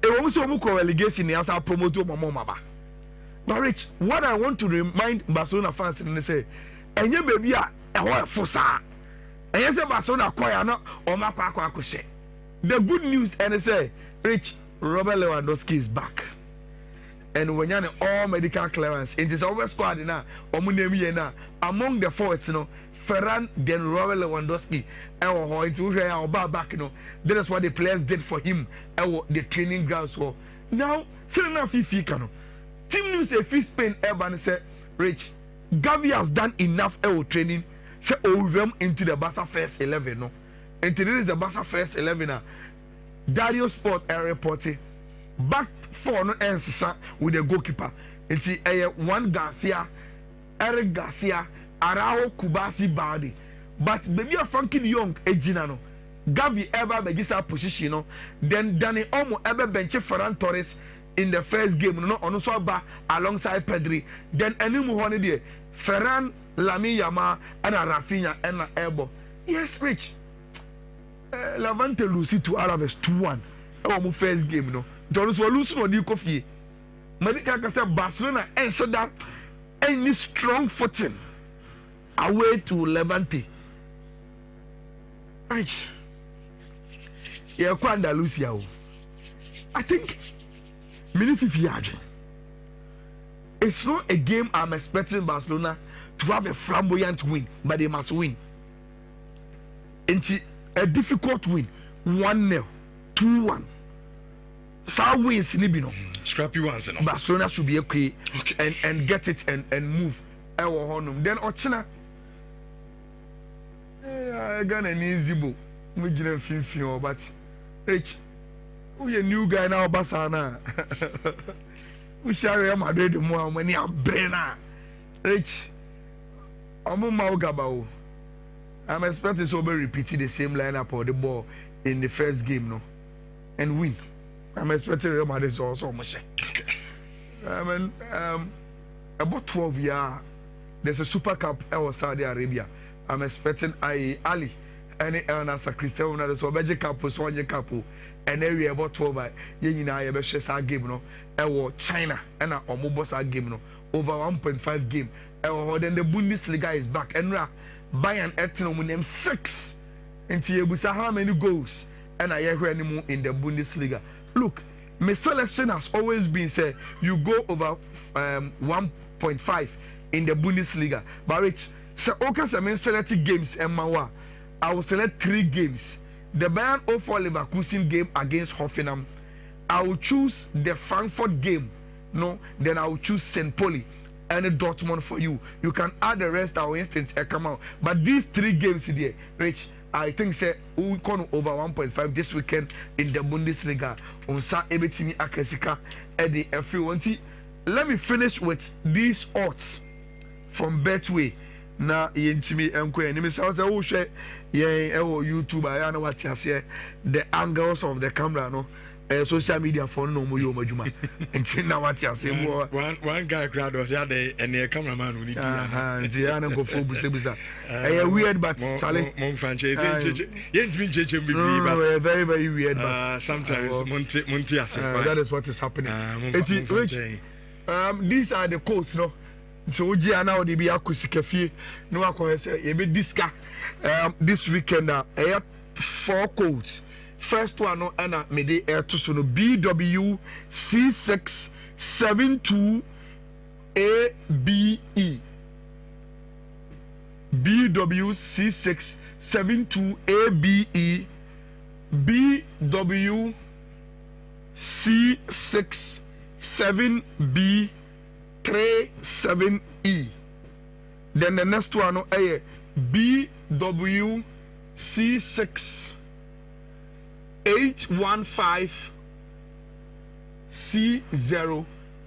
It was also relegation as I promote Mama. But Rich, what I want to remind Barcelona fans and they say, and you baby a fosa. And you say Barcelona acquire not or Makwa. The good news and they say, Rich, Robert Lewandowski is back. And when you're all medical clearance, it is always squad now. Among the forwards, Ferran, then Robert Lewandowski, and back, that is what the players did for him. The training grounds for now. Serena Fifi, Team News a fee Spain Urban said, Rich, Gavi has done enough training. Say, into the Barca first 11. No, and today is the Barca first 11. Dario Sport reported back 4 no answer with the goalkeeper. It's one Garcia, Eric Garcia, Arao Kubasi Badi. But baby a Frankie Young Ejinano. Gavi ever begisa position, then Danny Omo ever bench Ferran Torres in the first game, no on Soba alongside Pedri. Then Enimu Holiday, Ferran, Lami Yama, and Rafinha and Ebo. Yes, Rich. Levante lose to Arabes 2-1. Our first game, no. Jonas will lose no Coffee. Medical can say Barcelona and so that any strong footing away to Levante. Right. Yeah, Andalusia. I think it's not a game I'm expecting Barcelona to have a flamboyant win, but they must win. It's a difficult win. 1-0, 2-1. Far wins Nibino. Scrappy ones, no. Barcelona should be okay and get it and move. Then Ochina. I got an easy book. We didn't feel but Rich, we a new guy now, Basana. We shall Real Madrid more when you are Brenna. Rich, I'm expecting to repeat the same lineup or the ball in the first game, no, and win. I'm expecting Real Madrid also much. Okay. About 12 years, there's a Super Cup in Saudi Arabia. I'm expecting Ali and as a Cristiano Ronaldo, so Belgian couple, Swan couple, and then we about 12. You know, I have a game, no, and China and a Omobos game, no, over 1.5 game. Then the Bundesliga is back, and Bayern Etten name 6. And Tiabusa, how many goals? And I hear anymore in the Bundesliga. Look, my selection has always been said you go over 1.5 in the Bundesliga. But Rich, so okay, I mean selected games and Mawa. I will select 3 games. The Bayern 04 Leverkusen game against Hoffenheim. I will choose the Frankfurt game. No, then I will choose St. Pauli and Dortmund for you. You can add the rest our instance come out. But these 3 games here, Rich, I think say we can over 1.5 this weekend in the Bundesliga. On sa ebetimi akesika edi everyone. Let me finish with these odds from Betway. Na yentimi enko enimi say oh share YouTube I know what you say the angles of the camera no social media for no mo yo majuma enti na what you say one guy crowd was there and the cameraman we need enti ana go for busa weird but Charlie mon franchise yentimi cheche bibi but very very weird but sometimes monti ase that is what is happening enti these are the codes no. So we are now the Biakusikafi. No one say you be disca this weekend. I have 4 codes. First one no ana me de air to so no BWC672 ABE. BWC672 ABE. BWC67B 37E. Then the next one is BWC6 815C0.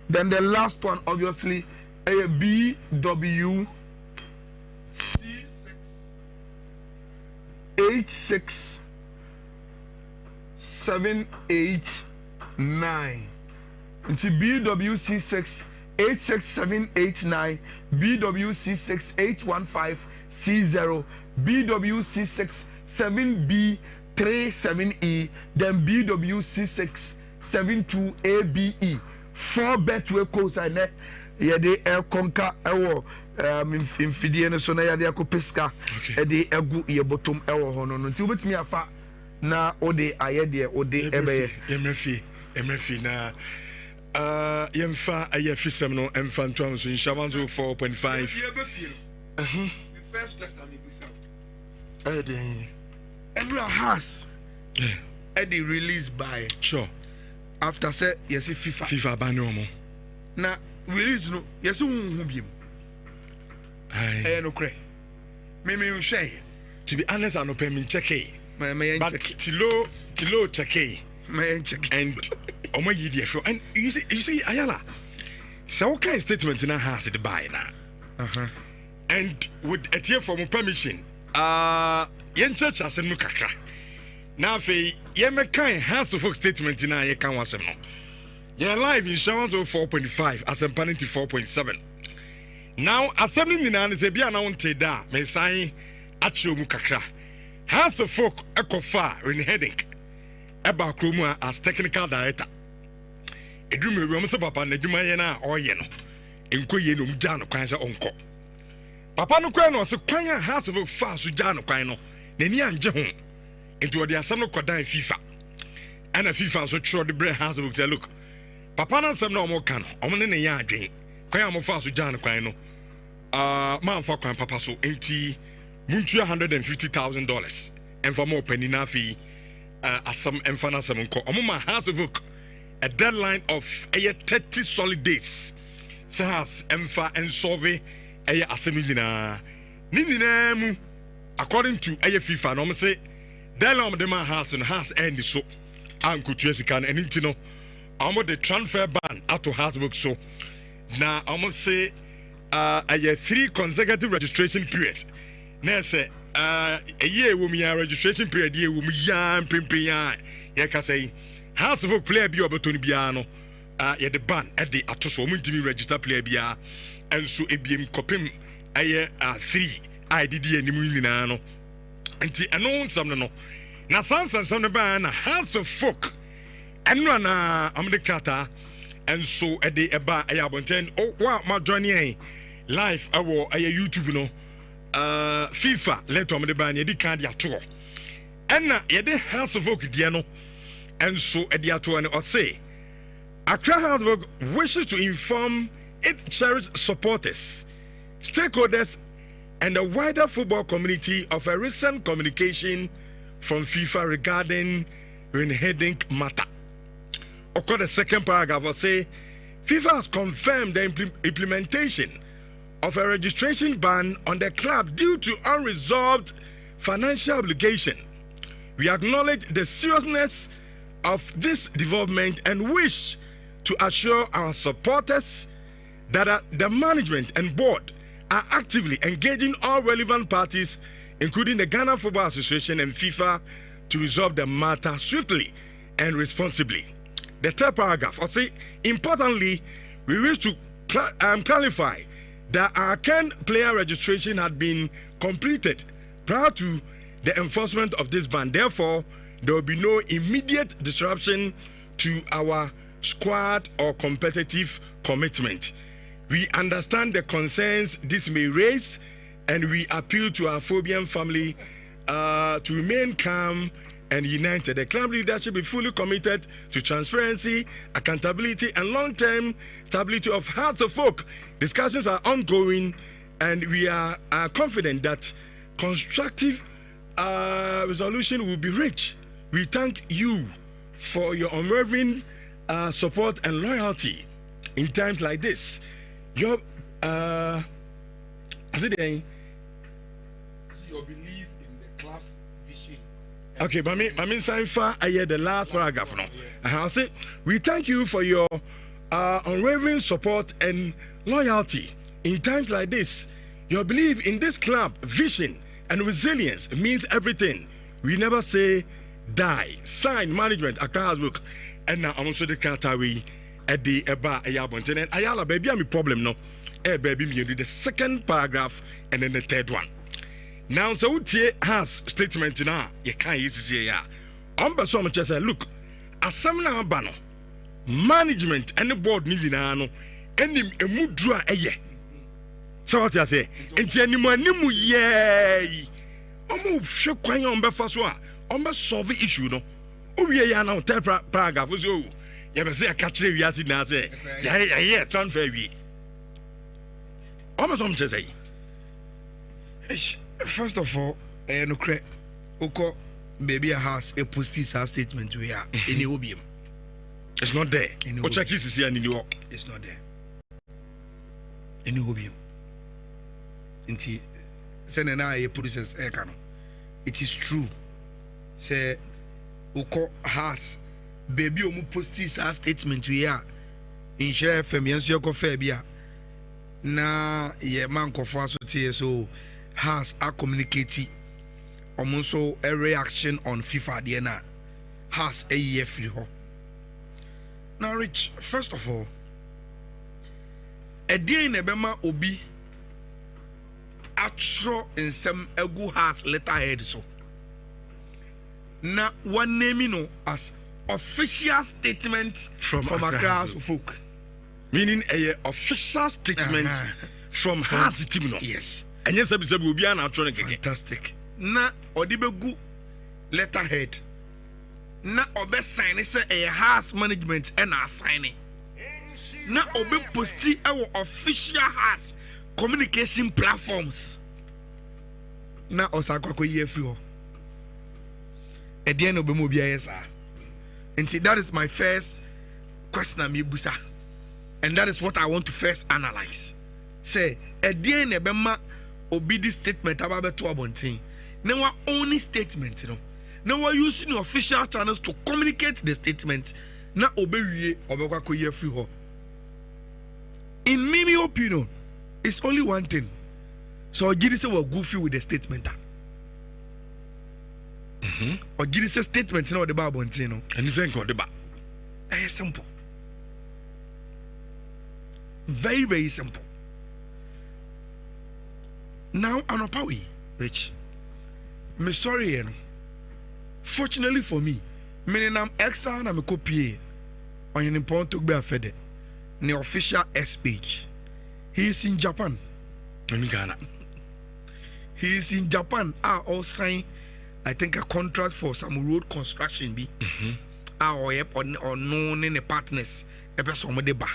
Then the last one obviously is BWC6 86789. It's BWC6 86789, BWC6 815C0, BWC6 7B37E, then BWC6 72ABE. 4 Betway codes are there. Yede conquer ewo infidie no so na yade akopesca e de egu ye bottom ewo ho no nti obetimi afa na ode ayede ode ebeye emrefi na yemfa ayefisem no emfa ntwam so inshamanzo 4.5 the first question me bisa everyone has the release by sure after say yes FIFA ban no mo na release no yes hu biem no kre me nhwe to be honest I no pay me check but tilo check and omo yidi efro and you see ayala so what kind of statement na has it by na and with a tier for permission yen church asem no kakra na fe ye me kan house of statement na ye kan wasem no ye live insurance of 4.5 asem panity 4.7 now assembly ni na se bia na wonte da me san achiro mu kakra house of folk ekofa in heading eba kromu as technical director edume wi omso papa na adwuma ye na oye no enko ye no mja no kwan se onko papa no kwan no se kwan a House of Oak fa so gya no kwan no n'ani anje ho into the asem no kodan FIFA and a FIFA so tro the bread House of Oak say look papa na asem na omo ka no omo ne ya adwen kwan a mo fa so gya no kwan no man fa kwan papa so enti muntu $150,000 and for more penny na fi asem emfa na asem nko omo ma House of Oak a deadline of 30 solid days so has emfa and solve aya assembly na ninina mu according to aya FIFA no say deadline of the man house and has end so ankotua sika and anything no almost the transfer ban out to Hasbrook so na almost say aya 3 consecutive registration periods na say a year wo me registration period year wo me ya mpempe ya ka say Hasbrook player bi obetoni bia no ya the ban at the atoso mo ntimi register player bia enso ebiem kopem aye 3 IDD animu nyina no enti eno nsam no na sansam no ba na House of Folk eno na amdekata enso ede eba aye abonten wa ma join yen live awo aye YouTube no FIFA let amde ba na edi kan dia to enna yede House of Folk dia no enso edi ato ne o say Accra House wishes to inform its cherished supporters, stakeholders, and the wider football community of a recent communication from FIFA regarding Renheding matter. According to the second paragraph, will say FIFA has confirmed the implementation of a registration ban on the club due to unresolved financial obligation. We acknowledge the seriousness of this development and wish to assure our supporters that the management and board are actively engaging all relevant parties, including the Ghana Football Association and FIFA, to resolve the matter swiftly and responsibly. The third paragraph, I say, importantly, we wish to clarify that our current player registration had been completed prior to the enforcement of this ban. Therefore, there will be no immediate disruption to our squad or competitive commitment. We understand the concerns this may raise, and we appeal to our Phobian family to remain calm and united. The club leadership is fully committed to transparency, accountability, and long-term stability of Hearts of Folk. Discussions are ongoing, and we are confident that constructive resolution will be reached. We thank you for your unwavering support and loyalty in times like this. Your your belief in the club's vision. Okay, but I mean, so far I hear the last paragraph now. I'll say we thank you for your unwavering support and loyalty in times like this. Your belief in this club vision and resilience means everything. We never say die. Sign management Accra House, and now I'm also the Katawi. At the Eba Ayabonten and Ayala baby, I'm a problem no. Baby, you do the second paragraph and then the third one. Now, so has statement now, you can't use it here. So much as I look, as some now banner, management and the board needing ano, and a mudra a year. So what I say, and Nimu yea. Almost shook quite on Befaswa, almost solve the issue no. Oh, we are now third paragraph was you. You say I catch you as now say, yeah, transfer we. Almost say. First of all, no credit. Oko baby has a postis statement we are in the obium. It's not there. What check is here in New York? It's not there. In the obium. Inti send na a process ekano. It is true. Say Oko has baby omu postis statement we are in share femians yoko fabia na ye man kofa so tie so has a communicate also a reaction on FIFA DNA has a year free ho. Now Rich, first of all, a day in Ebema obi atro in some egu has letterhead so na one name no as official statement from Accra House of Folk. Meaning a official statement from House team no. Yes. enye sabi obi ana atro ne keke. Fantastic. Na odibegu letterhead. Na obe sign say a house management and assigning. Na obe posti our official house communication platforms. Na osakwa ko ye free ho. E dey no be mo bia yes ah. And see, that is my first question busa. And that is what I want to first analyze. Say, e dey na be ma obi this statement about beto abontin. Now only statement, you know. Now we're using official channels to communicate the statement. Now obey obekwa ko ye free ho. In my opinion, it's only one thing. So Gidi say we're goofy with the statement. Or Gidi say statement no the Bible and he say ko deba. Simple. Very, very simple. Now anopawi, Rich. Me sorry, you know. Fortunately for me, meaning I'm exile na me copy on an important to be a fede. The official S page. He is in Japan. In Ghana. He is in Japan. All sign, I think, a contract for some road construction. Be. Or known in the partners. A person with the bar.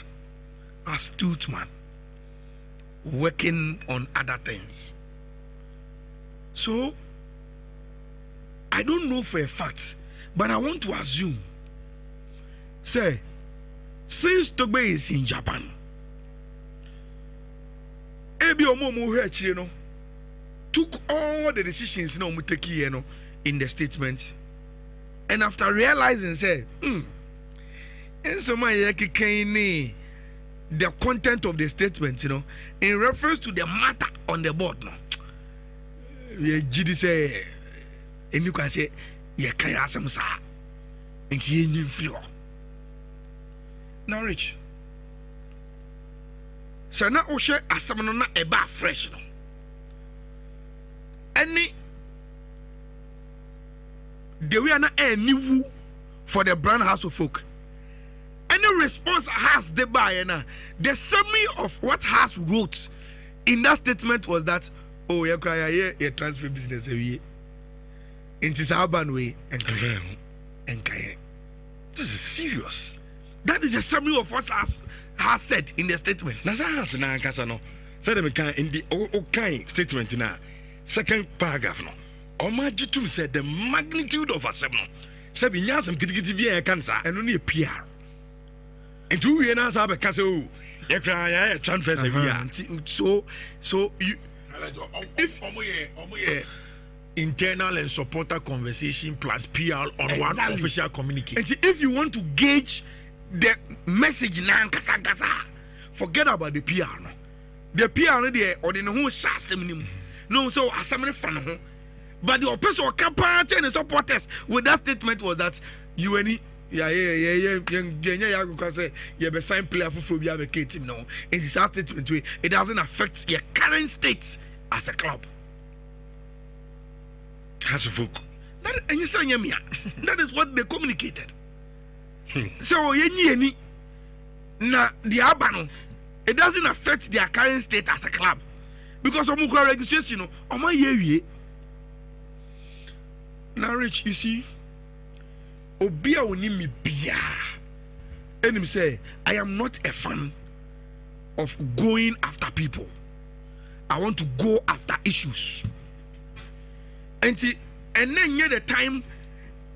Astute man. Working on other things. So, I don't know for a fact, but I want to assume. Say, since Tobe is in Japan, Ebi Omo you know, took all the decisions in the statement, and after realizing, say, and the content of the statement, in reference to the matter on the board, GD say, and you can say, you can't ask them, sir, and you free. Now, Rich. So now, Osha, as someone not a bar fresh. Any, the way na any for the brand house of folk. Any response has the buyer. The summary of what has wrote in that statement was that, oh, you cry a transfer business every into urban way and Kaya. This is serious. That is the summary of what has said in the statement. Nasa has na kasa no. Said them in the okay statement na second paragraph no. Omajitum said the magnitude of assembly. Said binyasam kitikiti bi cancer and only a PR. And 2 years now sabe kasa o. You cry transfer every So you if omoye internal and supporter conversation plus PR on one official communication. And if you want to gauge the message now, forget about the PR. No. The PR there or the whole shasem no so assembly fan. But the person campaign and supporters with that statement was that you any because you have a sign player for be a team now. In this statement it doesn't affect your current state as a club. Has a folk. That is what they communicated. So na the Abano, it doesn't affect their current state as a club because of Mukwa registration. Oh my year. Now, Rich, you see, Obia onimi bia. And him say, I am not a fan of going after people. I want to go after issues. And then near the time,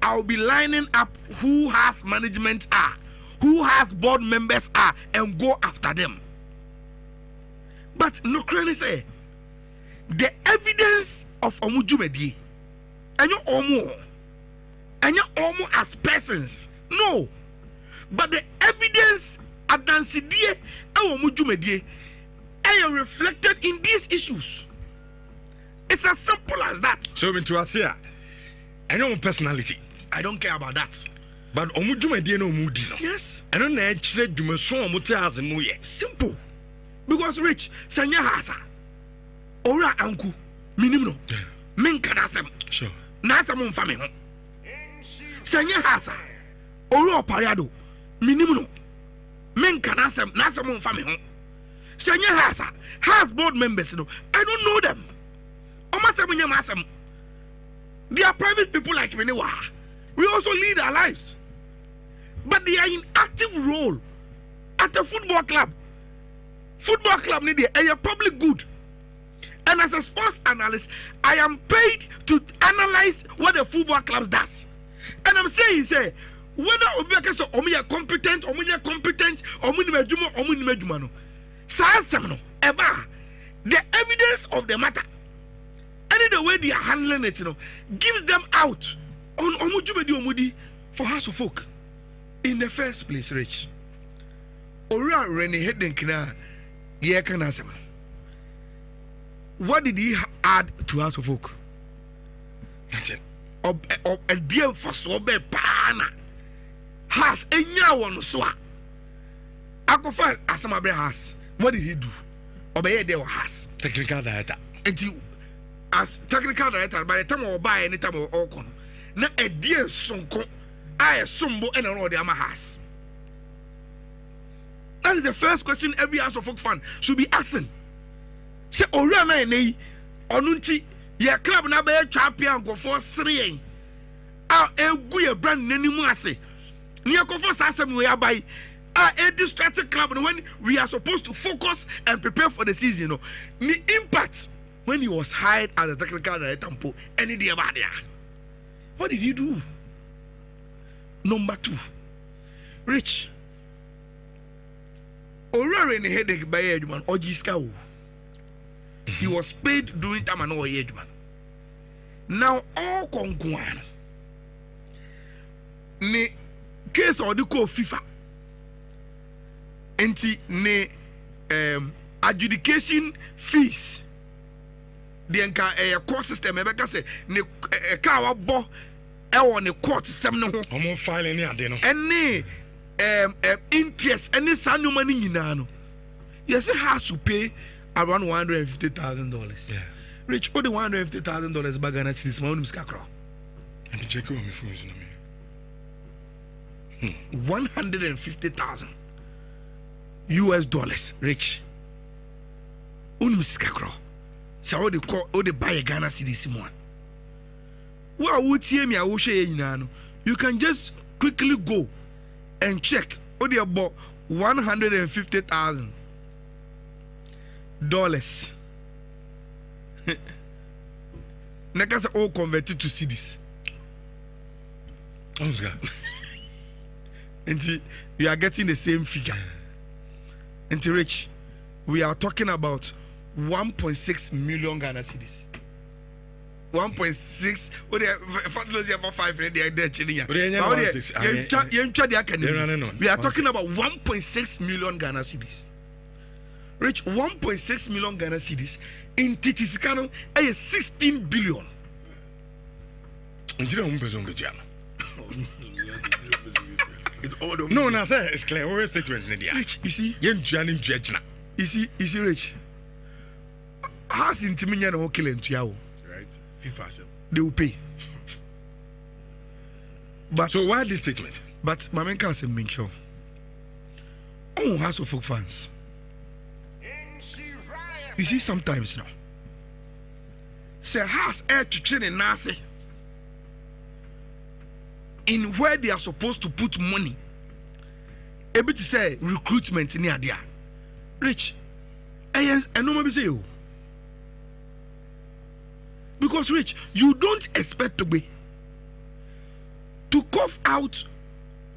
I'll be lining up who has management are, who has board members are, and go after them. But no clearly say the evidence of Omujumedi and your Omo as persons. No. But the evidence at Dansidie and Omujumedi are reflected in these issues. It's as simple as that. So into us here. I know personality. I don't care about that. But Omujumedi no mudi no. Yes. I don't know actually do so as muye. Simple. Because Rich, Sanya Hasa. Ora Anku. Minimum. Min Kadasem. Sure. Nasamum family. Sanya Hasa. Ora Pariado. Minimum. Min Kadasem. Nasamum family. Senya has board members, you know. I don't know them. They are private people like me. We also lead our lives. But they are in active role at a football club. Football club need a public good. And as a sports analyst, I am paid to analyze what the football club does. And I'm saying, whether Obiake so omuya competent, or no. Ever the evidence of the matter, and the way they are handling it, you know, gives them out on omudi for House of Folk. In the first place, Rich. Ora Rene Hedenkina, Yekanasam. What did he add to House of Folk? Nothing. A deal for sobe pana has a yawan swa. Akofa Asamabre has. What did he do? Obey there has technical director. And as technical director, by the time I buy any time or okon. Na a dear sonko, I sumbo and all the ama has. That is the first question every House of Folk fan should be asking. Say Oriana ne onunti ya club na be champion go for 3. Ah egu ye brand nanimu ase. Ni akofo sasem we abai. A distracted club when we are supposed to focus and prepare for the season, you know. The impact when he was hired as a technical director, any day about there. What did he do? Number 2, Rich. Ora in headache by Edman or Giskau. He was paid during time and all Edman. Now all conquan. Ne case or the call FIFA. Enti ne adjudication fees the nka court system ebeka say ne ka wa bo e won ne court system no ho omo file ni ade no ene interest ene sanuma ni nyina no yes has to pay around $150,000. Yeah. Rich all the $150,000 back Ghana cedis ma onum ska kro and check on me phone no me $150,000 US dollars, Rich. Unmiskakro. So all the call all the buy a Ghana cedis one. Well, would see me? I will share you. You can just quickly go and check. All the about $150,000. Nekas all converted to cedis. And you are getting the same figure. And Rich, we are talking about 1.6 million Ghana cedis. 1.6. Oh, they about 5. They are there. We are talking about 1.6 million Ghana cedis. Rich, 1.6 million Ghana cedis in Titisicano is 16 billion. No, no, sir, it's clear. Where's statement? Rich, you see, you see, Rich. Has in Timian or killing Tiao, right? FIFA, they will pay. But so why this statement? But my man can't say Mincho. Oh, House of Folk fans. You see, sometimes now, say has air to train in Nasi. In where they are supposed to put money, able to say recruitment in the Rich, I know maybe say you because Rich, you don't expect to be to cough out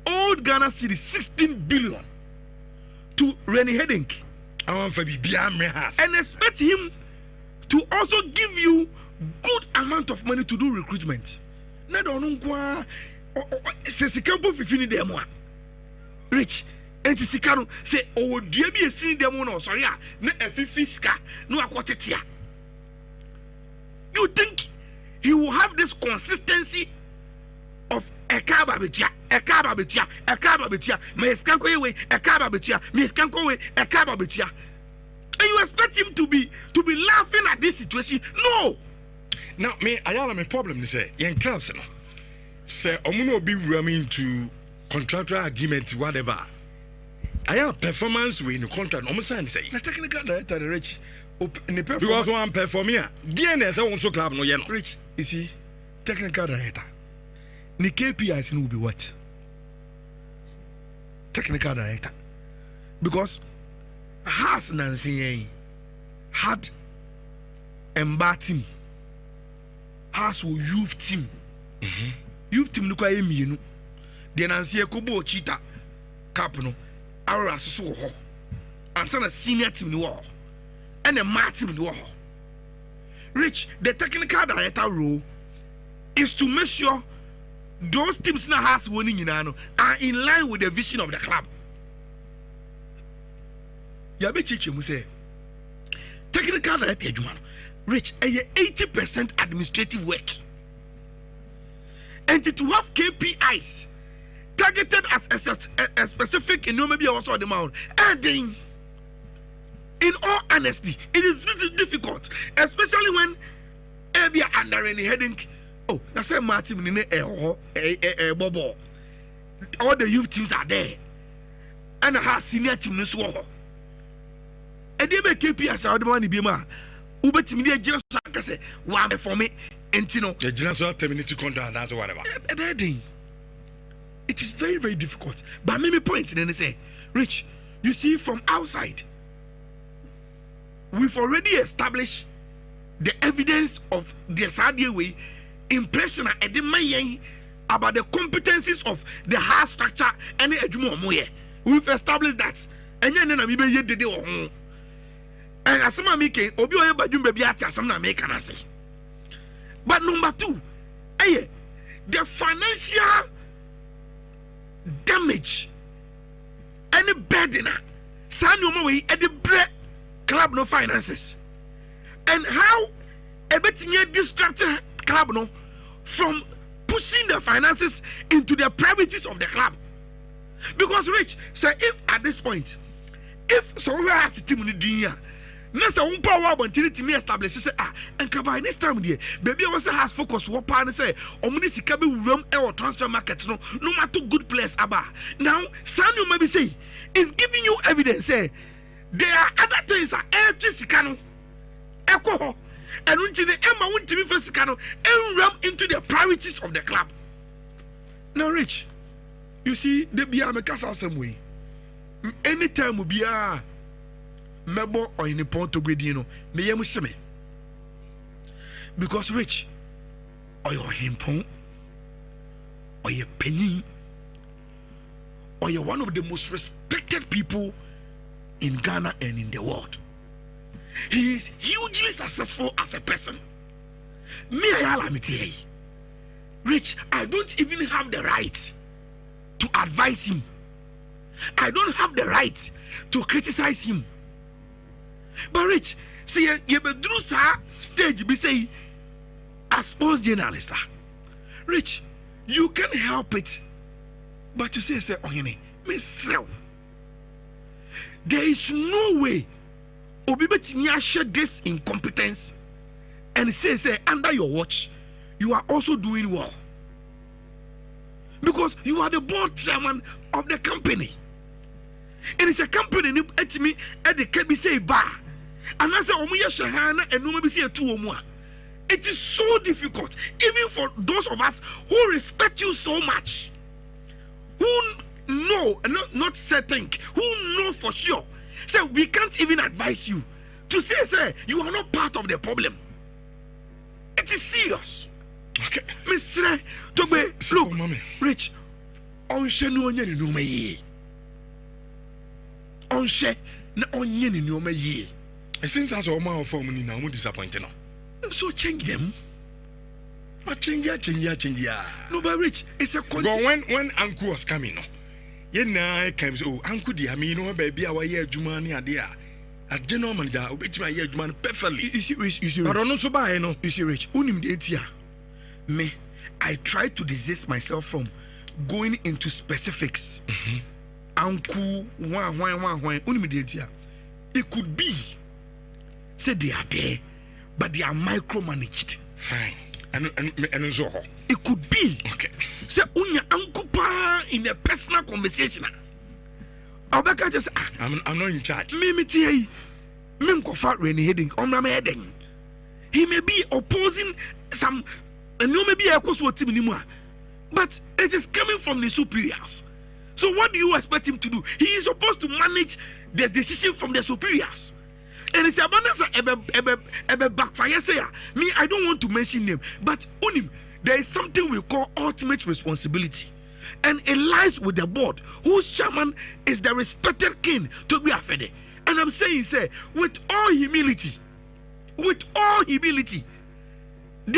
old Ghana cedis 16 billion to Rennie Hedink. I want to be and expect him to also give you good amount of money to do recruitment. Na don't know. Se sikampo fifini demo Rich enti sikano se o dua bi esini demo no sorry a na afifi ska no akotetia. You think he will have this consistency of ekaba betia me skanko yewe ekaba betia me skanko we ekaba betia, and you expect him to be laughing at this situation? No. Now me ayala me problem ni say yen clubs no say omuno be running to contractual agreement whatever I have performance we in the contract. No sign say. The technical director, Rich, because one perform here. DNS also club no yellow. Rich, you see, technical director. The KPIs will be what? Technical director. Because has Nancy had Emba team, has youth team. Youth team look at me, you know. The Nancy Kobo Cheetah Cap no. Our so ho. And send a senior team no. And a mat team no. Rich, the technical director role is to make sure those teams now has winning in are in line with the vision of the club. Yabe Chichi mu say technical director adwuma Rich 80% administrative work. And to have KPIs targeted as a specific in maybe also the amount. And then, in all honesty, it is really difficult, especially when we are under any heading. Oh, that's a Martin in a bubble. All the youth teams are there, and I have senior team as well. And they make KPIs out of the money. Bima, Uber to me, just like I say, one for me, and you know, the general terminated contract. That's whatever. It is very, very difficult. But many points, then they say, Rich, you see, from outside, we've already established the evidence of the Saudi way impression at the main about the competencies of the hard structure and the Ejumo. We've established that. And then I'm even did it. And as some make it, Obio Bajum baby at some make an say. But number two, the financial damage any burden Sanyo way at the bread club no finances. And how a bit near distracted club no from pushing the finances into the priorities of the club. Because Rich say if at this point, if somewhere has a team in the year, next a one power until it me establish say and by this time there, baby also has focus what partner say omnisika be room or transfer market no matter good players aba. Now Sanyo maybe say is giving you evidence say there are other things are sikano echo and until the Emma won't be sikano and ram into the priorities of the club. Now Rich, you see the be a casa some way. Anytime we be a mebo or in the point to gradino, me yamuseme. Because Rich, or your himpon, or your penny, or you're one of the most respected people in Ghana and in the world. He is hugely successful as a person. Me, Rich, I don't even have the right to advise him. I don't have the right to criticize him. But Rich, see, you be through stage be say as sports journalist. Rich, you can't help it, but you say Miss there is no way Obibet share this incompetence and say under your watch you are also doing well because you are the board chairman of the company. And it's a company at me at the KBC bar. And I say, Shahana and no maybe say 2 or more. It is so difficult, even for those of us who respect you so much, who know, not certain, who know for sure. So we can't even advise you to say you are not part of the problem. It is serious. Okay. Mr. Tobe, look, mommy. Rich, on no onion no me. On share no onion no me. It seems as all my family now disappointed. So change them. But change. No, but Rich, it's a content. When Uncle was coming, no. I came so Uncle dear, me no baby, our year Jumani idea. As general manager, obey my year Juman perfectly. You see, Rich, but I don't so buy no. You see, Rich, unim detia. Me, I try to desist myself from going into specifics. Uncle, one, unim detia. It could be, say they are there, but they are micromanaged. Fine. And so it could be okay. Say unya uncle pa in a personal conversation. Obeka just I'm not in charge. Me tie. Me nkofa Rennie heading. Omra me heading. He may be opposing some and you may be a course what team anymore. But it is coming from the superiors. So what do you expect him to do? He is supposed to manage the decision from the superiors. And it's abundance ebe backfire say me I don't want to mention name, but unim there is something we call ultimate responsibility. And it lies with the board, whose chairman is the respected king to be afede. And I'm saying, say, with all humility, the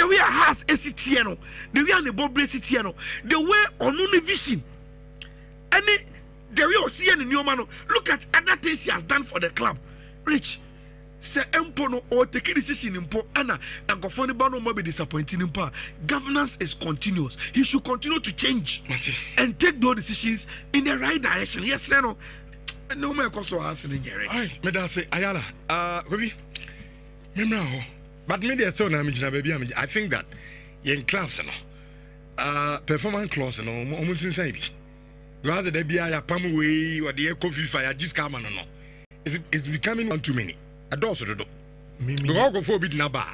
way has a citiano, the way on the board citiano, the way on the vision, and the way of seeing in your man, look at other things he has done for the club. Rich, say Empono or take a decision in Po Anna and go for the bano may be disappointing in Pa. Governance is continuous. He should continue to change and take those decisions in the right direction. Yes, sir. No man also has in here. Right, me say Ayala. Kobi. Remember, but me there so na baby. I think that in clubs performance clause almost inside. Because the be a pam way or the coffee fire just come on. It's becoming one too many. I don't so do. Go go for bit na ba.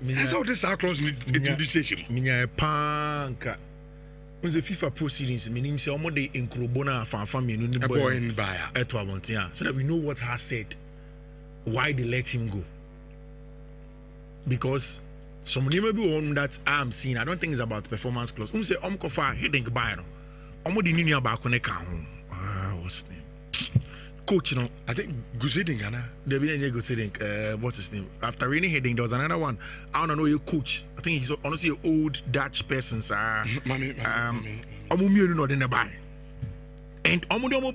That's how this clause need decision. Minya panka. When the FIFA proceedings, meaning say omo de inkrobona fanfan me no boy in buyer. Eto abontia, so that we know what has said, why they let him go. Because some may be one that I'm seeing. I don't think it's about performance clause. Say kofa heading buy no. Omo di nini aba ko ne ka ho. What's his name? Coach, no, I think Gusiding, there be any Gusiding. What's his name? After Rennie Heading, there was another one. I don't know your coach. I think he's honestly an old Dutch person, sir. Omumi no den buy. And Omodomo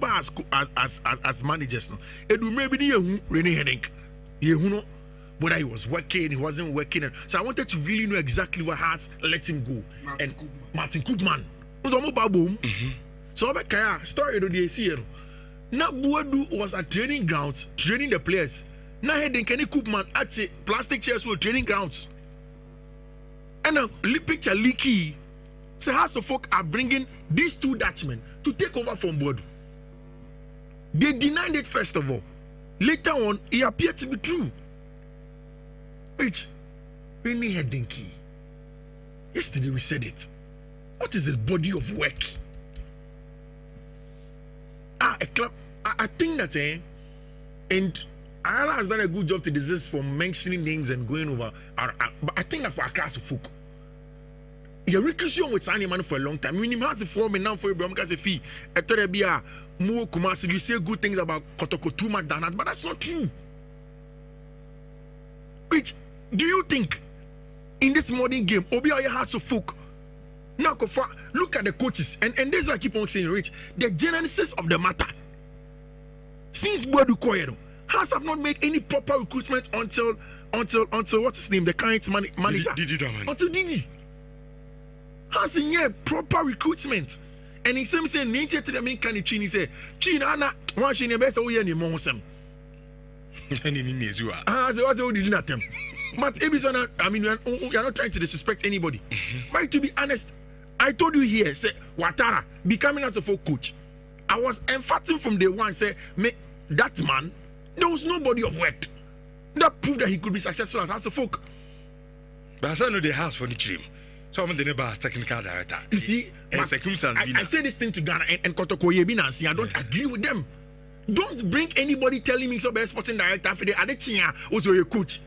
as managers, no. Edu maybe the Rennie Heading. You know whether he was working, he wasn't working. So I wanted to really know exactly what has let him go. Martin Koopman. Was Omo boom. So I story do the see. Now Buadu was at training grounds, training the players. Now Heading Kenny Koopman at the plastic chairs were training grounds. And now picture leaky. So House of Folk are bringing these two Dutchmen to take over from Buadu. They denied it first of all. Later on, it appeared to be true. Which Rennie Heading key. Yesterday we said it. What is this body of work? A club. I think that and Ayala has done a good job to desist from mentioning names and going over. But I think that for a class of folk, you're recruiting with signing man for a long time. Minimum has to form now for a because a fee. A Terebia, more Kumasi, you say good things about Kotoko too much than that, but that's not true. Which do you think in this modern game, Obiaya has of folk? Now, look at the coaches, and this is why I keep on saying, Rich, the genesis of the matter. Since Buadu Koyedo has have not made any proper recruitment until what's his name, the current manager. Until Didi has in here proper recruitment, and he seems saying nature to the main kind of Chini say China na one Chini best away any more some. And in Nhyira. What's the did not them. But Ebisona, I mean, you're not trying to disrespect anybody. But to be honest, I told you here, say Ouattara becoming as a folk coach. I was emphatic from day one, say that man, there was nobody of work that proved that he could be successful as a folk. But I know the house for the dream. So I'm the neighbor technical director. You see, I say this thing to Ghana and Kotokoye Binansi. I don't agree with them. Don't bring anybody telling me so be sporting director for the Adechia also your coach.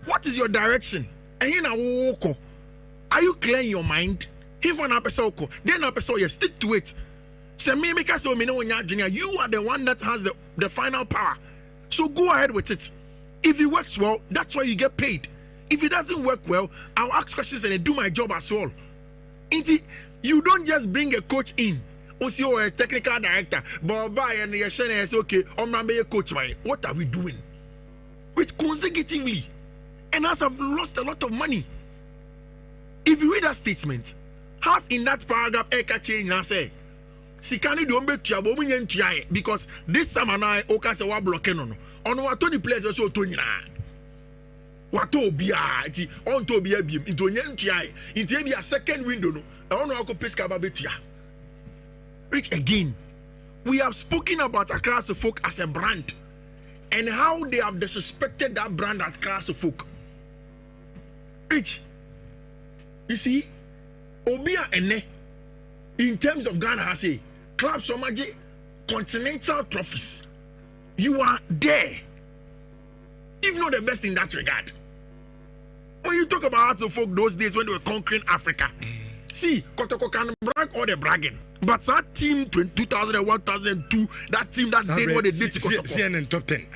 What is your direction? And you know, are you clear in your mind? If an episode, then episode, you stick to it. Say me make us so me know you are the one that has the final power. So go ahead with it. If it works well, that's why you get paid. If it doesn't work well, I'll ask questions and I do my job as well. You don't just bring a coach in. Also, a technical director, but and you're saying, okay, I'm a coach. What are we doing? Which consecutively, and us have lost a lot of money. If you read that statement, has in that paragraph, Eka change and say, Sikani don't be trouble because this summer now, Oka say what blocking on what Tony players also Tony na. What to be on to be a beam into Nhyira into a second window no. I don't know how to pesca babetia. Rich again. We have spoken about Accra Folk as a brand and how they have disrespected that brand at Accra Folk. Rich, you see, Obia Ene, in terms of Ghana, has a club Somaji continental trophies. You are there, if not the best in that regard. When you talk about Hearts of Folk those days when they were conquering Africa, see, Kotoko can brag all the bragging. But that team 2001, 2002, that team that did what they did to Kotoko. CNN top 10.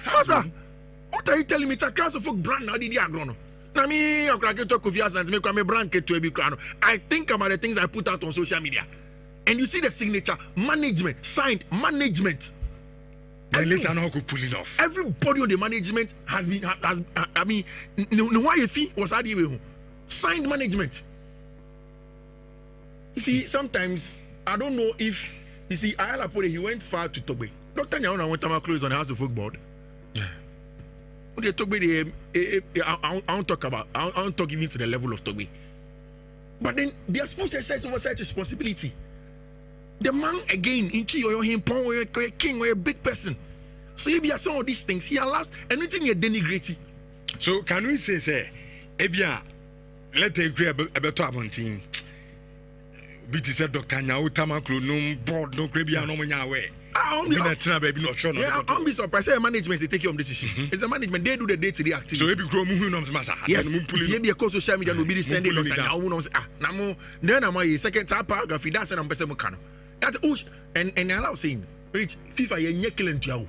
What are you telling me? It's a Accra Folk brand now, did you agree? I mean, I think about the things I put out on social media. And you see the signature, management, signed management. Later on, could pull it off. Everybody on the management has been, I mean, was signed management. You see, sometimes, I don't know if, you see, Ayala Pole, he went far to Tobe. Dr. Nyana went to close on the House of Folk board. Yeah. When they Tobe, I don't talk about, I don't talk even to the level of Tobe. But then, they are supposed to exercise oversight responsibility. The man again, into your him, or a king, or a big person. So if you have some of these things, he allows anything you denigrate. So can we say, Ebia, let us agree about Abontin. Bit is a doctor now, Tamaklo, no board, no crabia, no money away. I'm be surprised. Management they take your decision. It's the management, they do the day-to-day activity. So maybe grow massa. Yes, maybe a coach social media will be sending Namo. Then I'm second paragraph, that's an ambassador. That's and I allow saying, Rich, FIFA, you're killing to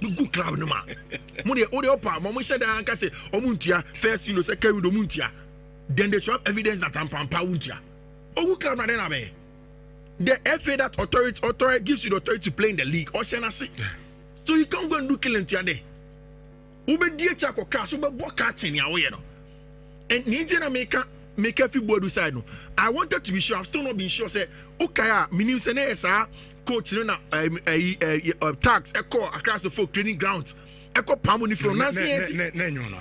you. Good crowd, no man. Money, all the upper, Mamma said, I can say, Omuntia, first, you know, second, Muntia. Then they show evidence that I'm Pamuntia. Oh, good crowd, Madame. The FA that authority gives you the authority to play in the league, or Senasi. So you can't go and do killing to your day. Ube dear Chako Cash, Ube Bokatching, Yawano. And Ninja make every board decide. I wanted to be sure, I've still not been sure. Say, okay, meaning Senesa, coach, tax, echo across the folk training grounds. Echo Pamuni from Nancy.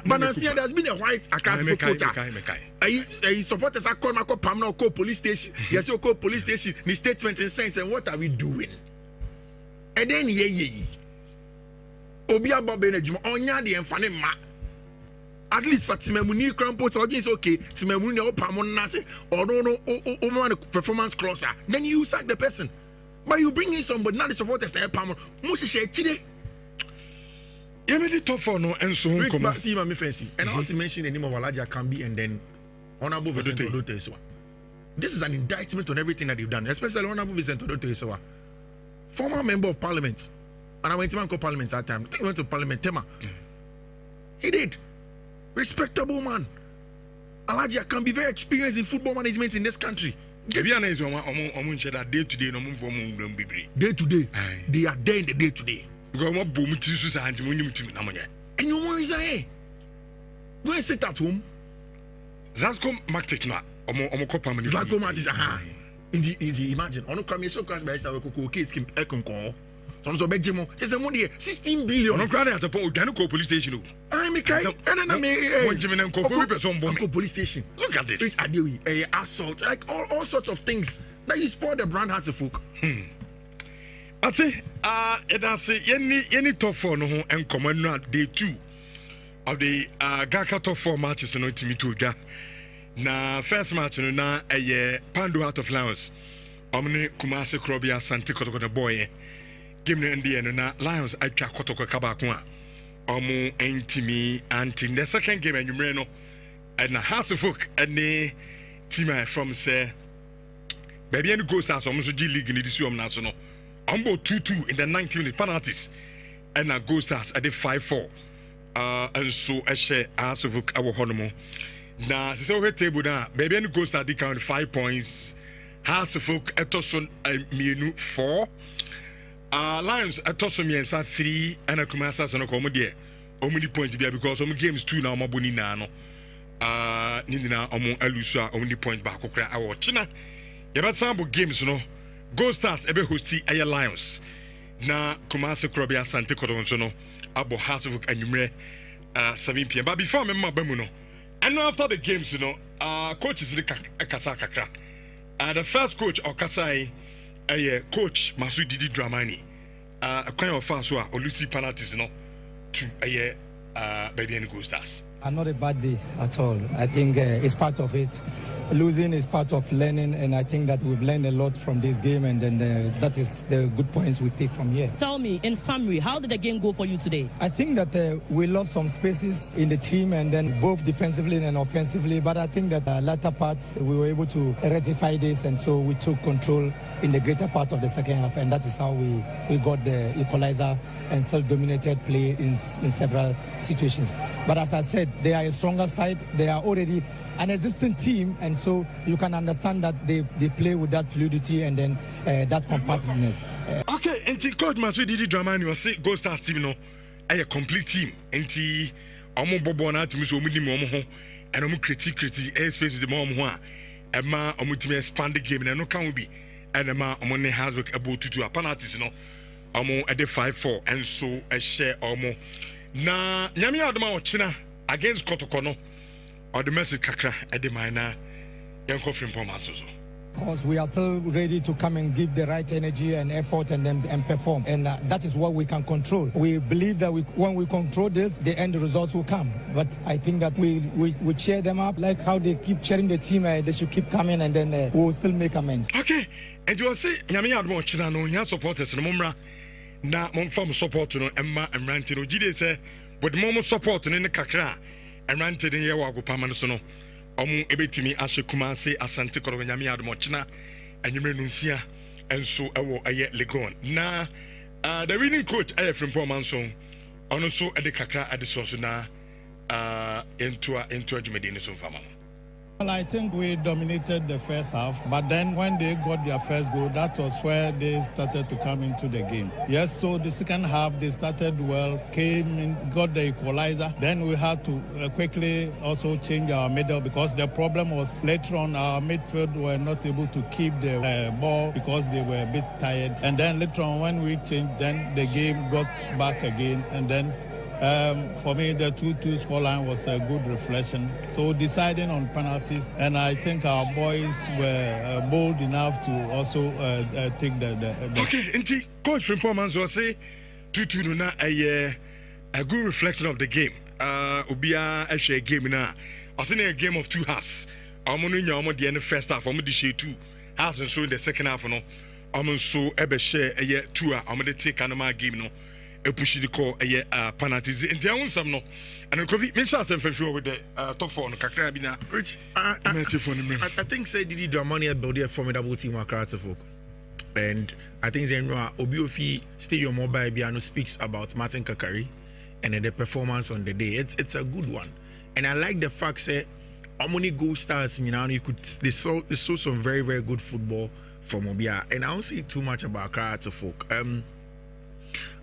But Nancy, there's been a white across the coach. I supporters are called Mako Pamno Co police station. Yes, you call police station, the statement in sense, and what are we doing? And then ye. Obia Bobenejum, Onya the Enfane Ma. At least for Timemuni Crampos, it's okay. Timemuni or Pamon Nasi, or no performance closer. Then you sack the person. But you bring in somebody, not the supporters, Pamon. Mushi Chide. You made it tough for no and so on. See my fancy. And I want to mention the name of Alaja Kambi and then Honorable Vincent Odoto Iswa. This is an indictment on everything that you've done, especially Honorable Vincent Odoto Iswa, former member of Parliament. And I went to Parliament at that time. I think he went to Parliament Tema. He did. Respectable man. Alaja can be very experienced in football management in this country. Day to day. They are there in the day to day. And you want to say, go and sit at home. Zasco Matic na Omocopa Matic. Zasco Matic, imagine. On a crime, so class by Stavo kids can echo. So, Benjamin, there's a money 16 billion. On a crowd at the Danuko police station. I'm a guy, and I'm a police station. Look at this. Assault, like all sorts of things. That you spoil the brand Hearts of Folk. I say, any top four no and command day 2 of the Gaka top 4 matches no to me to ga. Na first match no na a Pando out of Lions. Omne Kumase Krobia Santi Kotoko the boy. Game no end na Lions atwa Kotoko Kabako a. Omo entimi anti the second game and you no and na House of Folk and the team from say baby any goes as almost G League in the issue national. Ambo 2-2 in the 90-minute penalties, and Ghost Stars at the 5-4. And so I share House of Folk our honor. Now, so we table now. Baby, and Ghost Stars count 5 points. House of Folk at Tosson Mienu 4. Lions at Tosson Miensa 3, and a Kumasa and a comedy. Only point to be because some games 2 now. Mabuni Nano. Nina Omo Elusa only point back. Our China. Yaba sample games no. Go Stars ebe hosti Air Lions na Kumase Krobia Sante Kotonso no abo House of Anumre 7 p.m. But before me mabamu no and after the games you know coaches de kasa kakra the first coach Okasai coach Masu Didi Dramani a kind of fast or Lucy penalties no to baby and Gold Stars. Not a bad day at all. I think it's part of it. Losing is part of learning, and I think that we've learned a lot from this game, and then that is the good points we take from here. Tell me, in summary, how did the game go for you today? I think that we lost some spaces in the team, and then both defensively and offensively, but I think that latter parts we were able to rectify this, and so we took control in the greater part of the second half, and that is how we got the equalizer and self-dominated play in several situations. But as I said, they are a stronger side. They are already an existing team, and so you can understand that they play with that fluidity and then that compactness. Okay, and coach Masu Didi Dramani was say Gold Stars team no a complete team. And omo bobo na team so omo nim omo ho and omo critique space the omo ho a ma omo team expand the game and no can be and ma omo ne has work about to penalties no omo at the 5-4 and so a share omo na nyame adoma ochina against Kotoko no or the message kakra at the minor young coffee performance. Because we are still ready to come and give the right energy and effort and perform, and that is what we can control. We believe that when we control this, the end results will come. But I think that we cheer them up, like how they keep cheering the team. They should keep coming, and then we will still make amends. Okay, and you will say, "Nyami admo china no ya supporters no mumra na mumfam support no emma emranti no jide say, but mum support no ne kakra emranti ne ye wa gopa man so no." Omu ebetimi ashe Kumase Asante Koro Nyame Adomochina anyumre nunsia enso ewo aye Legon na the winning coach aye from Pomanso ono so ede kakra ade so na into adwumede so fama. Well, I think we dominated the first half, but then when they got their first goal, that was where they started to come into the game. Yes, so the second half, they started well, came in, got the equalizer. Then we had to quickly also change our middle because the problem was later on our midfield were not able to keep the ball because they were a bit tired. And then later on when we changed, then the game got back again, and then for me, the 2-2 scoreline was a good reflection. So deciding on penalties, and I think our boys were bold enough to also take the Okay, and coach from Pomans will say 2-2 na a good reflection of the game. Ubia a share game na. I seen a game of two halves. I'm on the first half. I'm on the share 2 halves, and so in the second half, no. I'm so ebe share a 2. I'm on the take another game no. A push the call a penalties in the own some no and COVID mention some for sure with the top 4 on Kakrabina. Rich, I think say Didi Dramani build a formidable team across the folk. And I think Zenra Obiofi Stadium Mobile Piano speaks about Martin Kakari and the performance on the day. It's a good one. And I like the fact that how many Gold Stars, you know, they saw some very, very good football from Obia. And I don't say too much about Akra folk.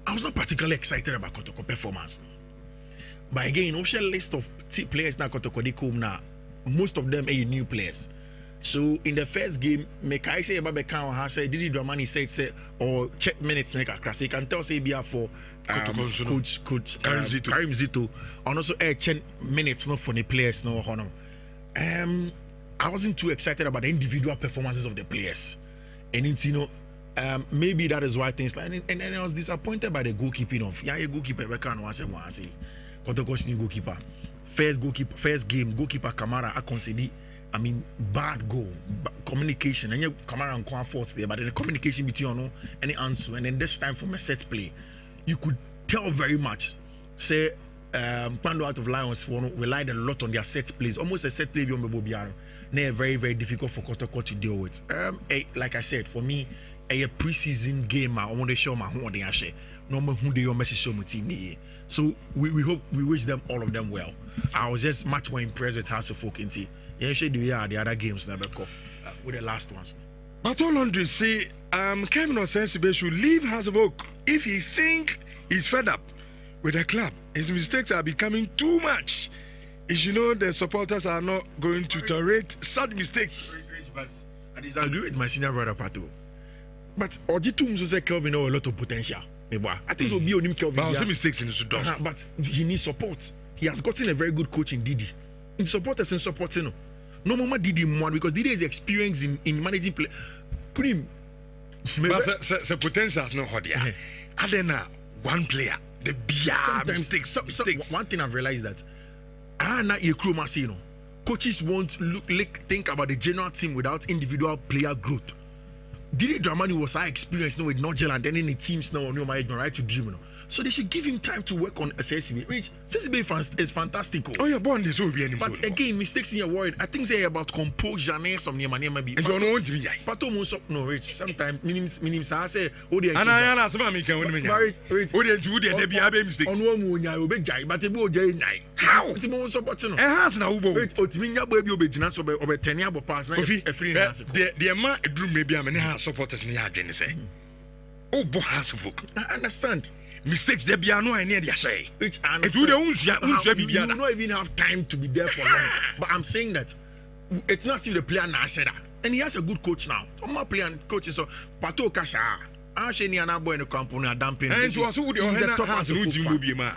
I was not particularly excited about Kotoko performance. But again, official list of players now Kotoko they come now. Most of them are new players. So in the first game, Mekai say about Bekan has said Didi Dramani said or check minutes like a class. You can tell say be for coach Karim Zito and also 10 minutes not for the players no honor. I wasn't too excited about the individual performances of the players. And it's maybe that is why things like and I was disappointed by the goalkeeping of goalkeeper Bekan was say Kotoko's new goalkeeper. First game goalkeeper Kamara I consider bad goal communication and Kamara and Kwan force there, but then the communication between any answer and then this time from a set play you could tell very much say Pando out of Lions relied a lot on their set plays, almost a set play beyond Bobiano. Very, very difficult for Kotoko to deal with. Like I said, for me a preseason game I want to show my home they share normal who they message show my team. So we hope we wish them all of them well. I was just much more impressed with House of Folk in the other games never go with the last ones. But all Andre say Kevin Osensibe should leave House of Oak if he think he's fed up with the club. His mistakes are becoming too much. As you know, the supporters are not going to tolerate such mistakes. But I disagree with my senior brother Pato. But Ojitum say Kelvin has a lot of potential. I think so. Be on him, Kelvin. But mistakes in the Sudan. But he needs support. He has gotten a very good coach in Didi. In supporters and supporting. No more Didi more because Didi is experienced in managing play. Put him But the potential is not hot there. And then one player, the mistakes. One thing I've realized that not your crew must coaches won't think about the general team without individual player growth. Didi Dramani was our experience with Nigel and then in the teams now on my right to dream. So they should give him time to work on assessing. Rich, CCB is fantastic. Oh, your bond is will be any. But again, mistakes in your word. I think they about composure and some near maybe. And you know, but almost no Rich. Sometimes minim say oh the. And I ask me can win me. Rich, oh they do they be have mistakes. On one moon ya obe jai, but e bo jai nai. How? Ti mo so but no. E has na ubo. Rich, otimi nya bo e bi obegyina so obe 10 abo pass na e free na se. The man edru maybe am ne ha supporters ne ya adwene say. Oh bo has folk. I understand. Mistakes there be no any they say. Which if you don't you don't even have time to be there for long. But I'm saying that it's not still the player now said that. And he has a good coach now. My player and coach so Pato Kasha. I say ni ana boy no company damping. And you also would the top has no team will be ma.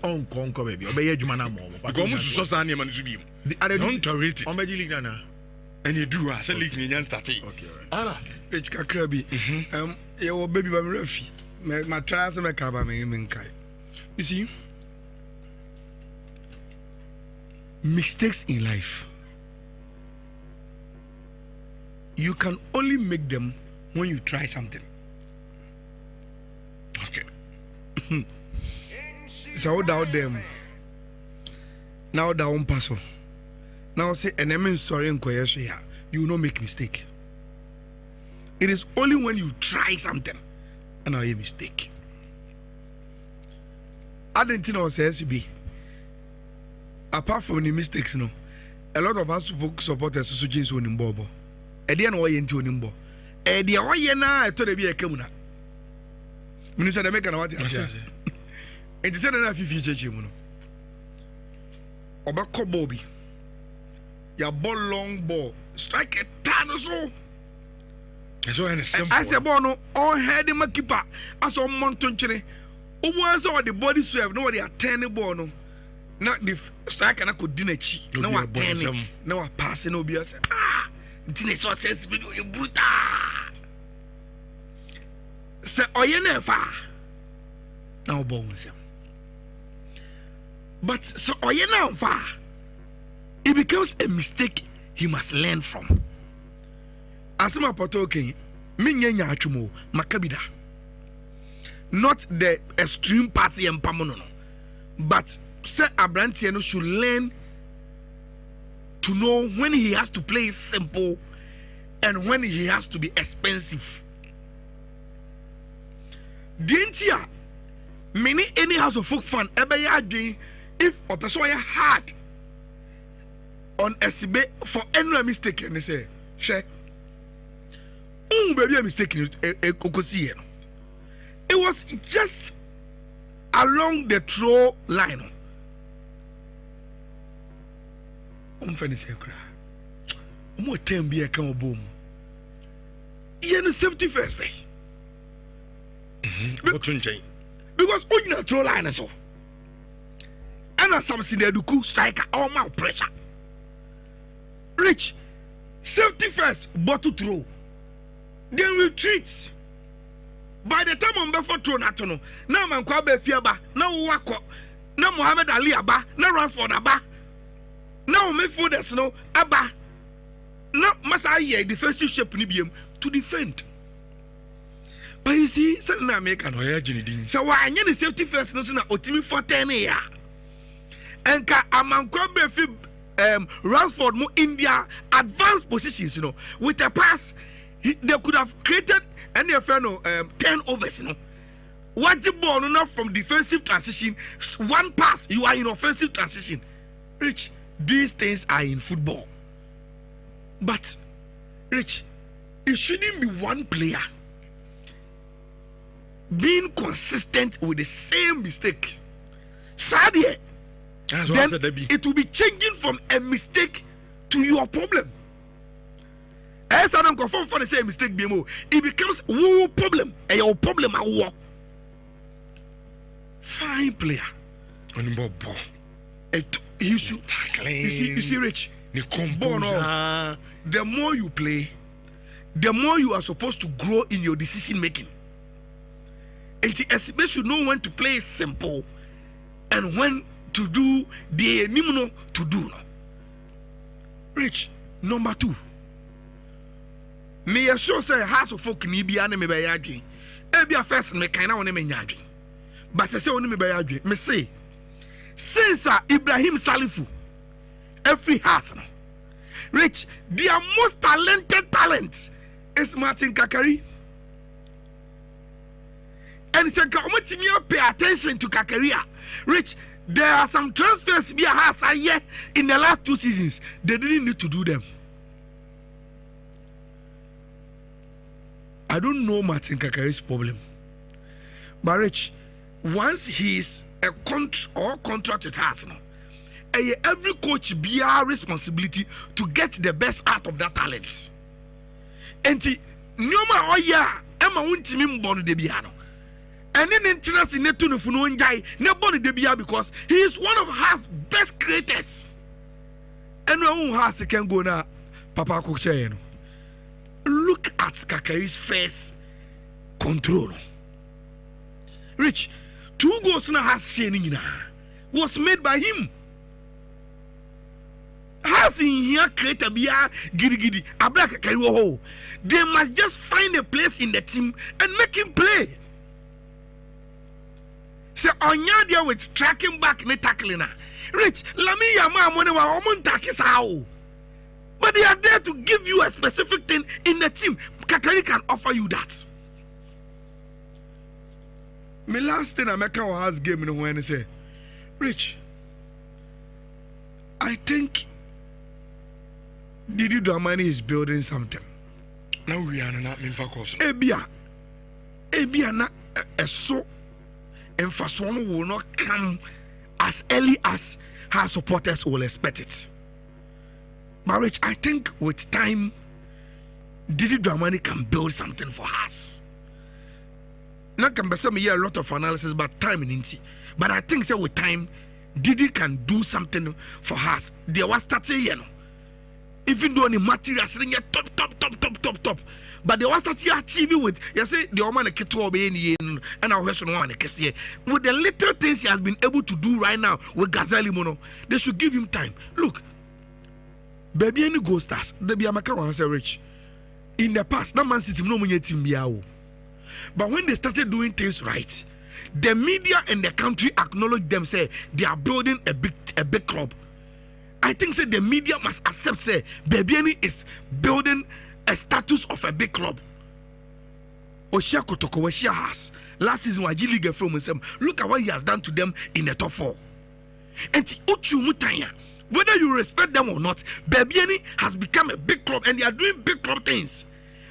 On baby. Obey you man am. Because so say na man to be. Don't tolerate it. On Major League na. And you do say league ni nyan 30. Okay. Ana, page kakra bi. Your baby ba me refi. My trials and my car me you see, mistakes in life, you can only make them when you try something. Okay. So doubt them. Now down pass. Now say and I mean sorry and you will not make mistake. It is only when you try something and I mistake. I didn't know SSB. Apart from the mistakes, no, a lot of us supporters so James on Bobo. I didn't know into Nimbo. I didn't know I told you a Kamuna. Minister, they make an what? It is another 50 Jimuno. Obako Bobby. Your ball long ball. Strike a ton or so. I said, Bono, all head in my keeper. I saw Mountain Chere. Who was all the body swerve? Nobody are 10 bono. Not the strike and I could dinner chi. No one 10. No one passing obvious. Dinner so says you brutal. Say, oh, you never. Now, bones. But so, oh, you never. It becomes a mistake he must learn from. Asima Potoke, Minya Chumo, Makabida. Not the extreme party and Pamono, but Sir Abrantiano should learn to know when he has to play simple and when he has to be expensive. Didn't ya? Many any house of folk fan ever yard if a person hard on SB for any mistake and they say, share. Baby, a mistake in it was just along the throw line. I'm finna say, I'm going to be a come boom. You're in safety first day. Because we not throw line so. And as something they do cool striker all my pressure. Rich, safety first, bottle throw. Then retreat. By the time I'm before throw Natono, now I'm Kwabe Fiaba, now Wako, now Muhammad Ali Abba, now Ransford Abba, now Mayfood Snow Abba, now Masaya defensive shape Nibium to defend. But you see, suddenly I make an origin. So why any the safety first no sooner Otimi for 10 years. And among Kwabe Ransford more India advanced positions, you know, with a pass. They could have created any no 10 overs, you know. What the ball not from defensive transition, one pass, you are in offensive transition. Rich, these things are in football. But, Rich, it shouldn't be one player being consistent with the same mistake. Sadly, then it will be changing from a mistake to your problem. As I don't confirm for the same mistake, it becomes a problem. And your problem at war. Fine player. You should tackle. You see, Rich. The more you play, the more you are supposed to grow in your decision making. And they should know when to play simple and when to do the minimum to do. Rich, number 2. Me sure say house of folk ni bia na me be yadwen. E bia first me kan na wona me nyadwen. But say wona me be yadwen. Me say since Ibrahim Salifu every house no. Rich, their most talented talent is Martin Kakari. And so pay attention to Kakari. Rich, there are some transfers we has in the last 2 seasons. They didn't need to do them. I don't know Martin Kakari's problem. But Rich, once he is a contract with Arsenal, every coach be our responsibility to get the best out of that talent. And Nyoma Oya, Emma Wuntimim Bon de Biano. And then interest in Netun of Fununjai, nobody de Bia because he is one of Haas best creators. And no one has can go now, Papa Cook. Look at Kakari's face control. Rich, 2 goals now has Shenina was made by him. Has in here create a bia giddy a black carry. They must just find a place in the team and make him play. Say Onyadia with tracking back and tackling. Rich, Lami Yama money wa omuntakis how. But they are there to give you a specific thing in the team. Kakari can offer you that. My last thing I make our house game in when I say, Rich, I think Didi Dramani is building something. Now we are not mean for course. Ebia na so emphasis will not come as early as her supporters will expect it. But Rich, I think with time, Didi Dramani can build something for us. Not can be some a lot of analysis, but time in Inti. But I think so with time, Didi can do something for us. There was starting, even though the materials top. But they was starting achieving with you say the woman and our person one with the little things he has been able to do right now with Gazali Mono, they should give him time. Look. Baby any go stars, they be a macaron say Rich. In the past, that man system no money team biao. But when they started doing things right, the media and the country acknowledge them, say they are building a big club. I think say the media must accept say Baby is building a status of a big club. Oshia Kotoko Oshia has last season Waji League from him. Look at what he has done to them in the top 4. And Uchu Mutanya. Whether you respect them or not, Babiani has become a big club and they are doing big club things.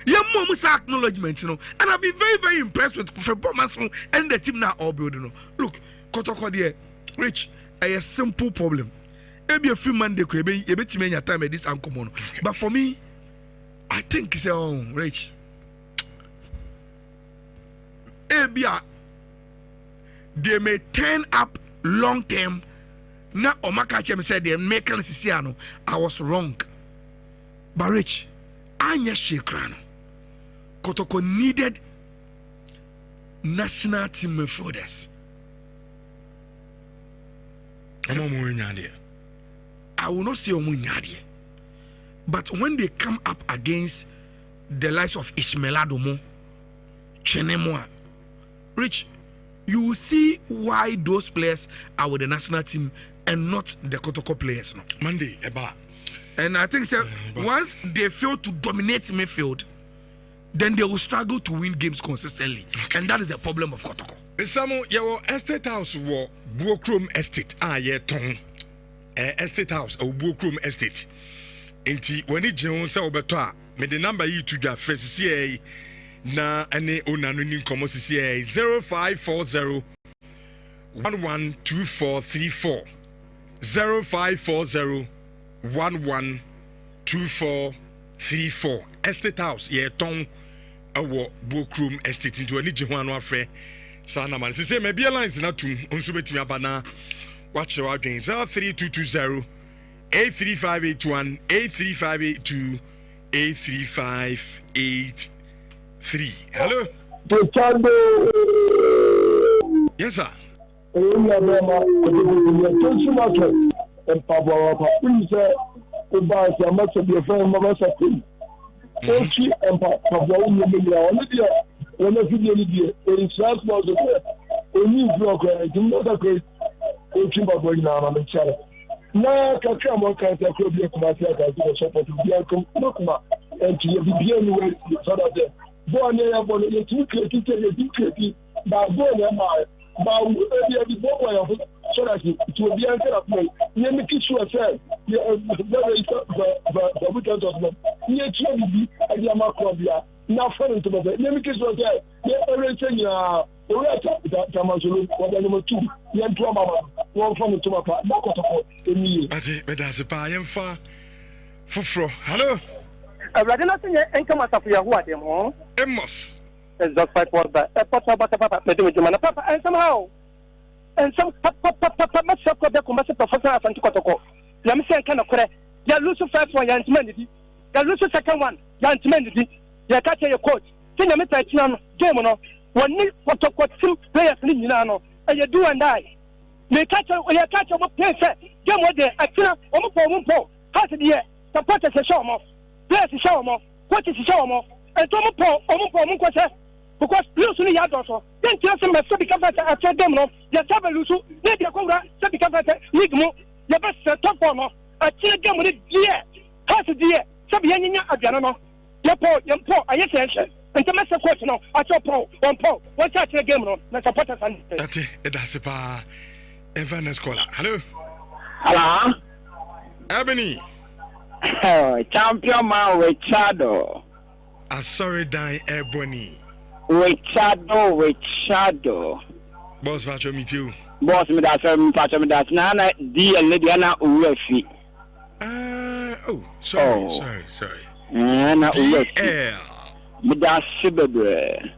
Yeah, mom acknowledgement, and I've been very, very impressed with performance and the team now all building. Look, Kotoko there, Rich, a simple problem. Maybe a few Monday could be a bit many time at this uncommon. But for me, I think it's Rich. Maybe they may turn up long term. Now, Omaka said they make Siciano. I was wrong. But Rich, Anya Shekrano Kotoko needed national team midfielders. I will not say Omunyadi. But when they come up against the likes of Ishmael Adomo, Chenemoa, Rich, you will see why those players are with the national team and not the Kotoko players. No. Monday, Eba. And I think once they fail to dominate midfield, then they will struggle to win games consistently. Okay. And that is the problem of Kotoko. Samo, your estate house was Buokrum Estate. Ton estate house or Buokrum Estate. Inti, when it Jones Obertoa, made the number you to the first CA na any onanin common CA 0540 112434. 0540 112434. Estate house, ton our Buokrum Estate into any Jehuano affair. Sana man, say maybe a lines not to unsubeti abana. Watch your games 3220 83581 83582 83583. Hello. Yes, sir. Na kakra mo kan ta ko bi kuma ti aka ti support bi an kuma en ti bi bi ni we so that bo ne ya bo ne ti kreti ba bo ne ma ba u bi bo wa ya so that to bi an kara play ni mi ki sure say ya ba bu ta to ni ti bi adi ama ko bia na for into be ni mi ki sure say ni everything ya ora ta ma solo wa da no tu ya ntu mama one from to my part, not to me. But that's a pie and far. Fufro, hello. I read nothing and come out of your what, Emos. It's just 5 words, but a pot of papa, papa, and somehow. And some papa, much of the commercial professor and to Kotoko. Let say, kind of correct. You lose the first one, young humanity. You lose the second one, young humanity. You catch your coach. Sing a message, game on. One need for to players in Milano, and you do and die. Me catch a place. Game what day, I feel almost for half the year. Support us a show more. Players a show more. What is a show more? And Tomo because Lucy Yadoso. Then tell some become at a demo. You have a Lusu, maybe a conga, become at a Nigmo. You best top one. I see a game with it, dear. Half a year. Sabiana Adriano. Your poor, I attention. And the master question, I saw one touch a game on. Let's support us. That's a Evanes caller. Hello. Hello. Ebony. Champion man with shadow. Sorry, die Ebony. With shadow. Boss, Pacho, me too. Boss, me that's Nana, dear Lydiana Uwefi. Sorry. Nana Uwefi. Me that's Sibebre.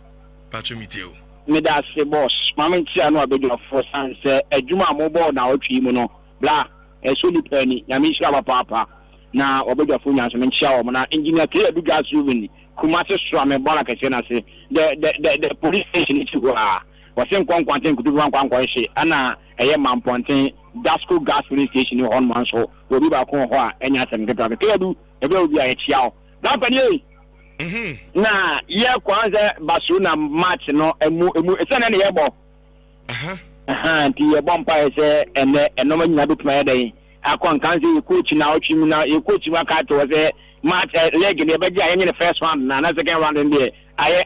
Pacho, me too. Me that say boss, mama tia no abeg your for san say adwuma mobile na otwi mu no bla e so di pani ya me shira papa na obeg your phone nyanso me chia o na engineer clear do gas room kuma se so me bala ka na say the police station is go ah was in kwanten kudu kwankwan hye ana eye mamponten Dasco gas filling station on man so obi ba ko ho a enya sem keta ke do e be obi a chia o na pani na ye kwanza Barcelona match no emu esana ne yebo ti ye bompa ese eno ma nyina betuma ye den akon kanze coach na otwim na ye coach wa ka to se match leg ne be ja ye first round na second round dey aye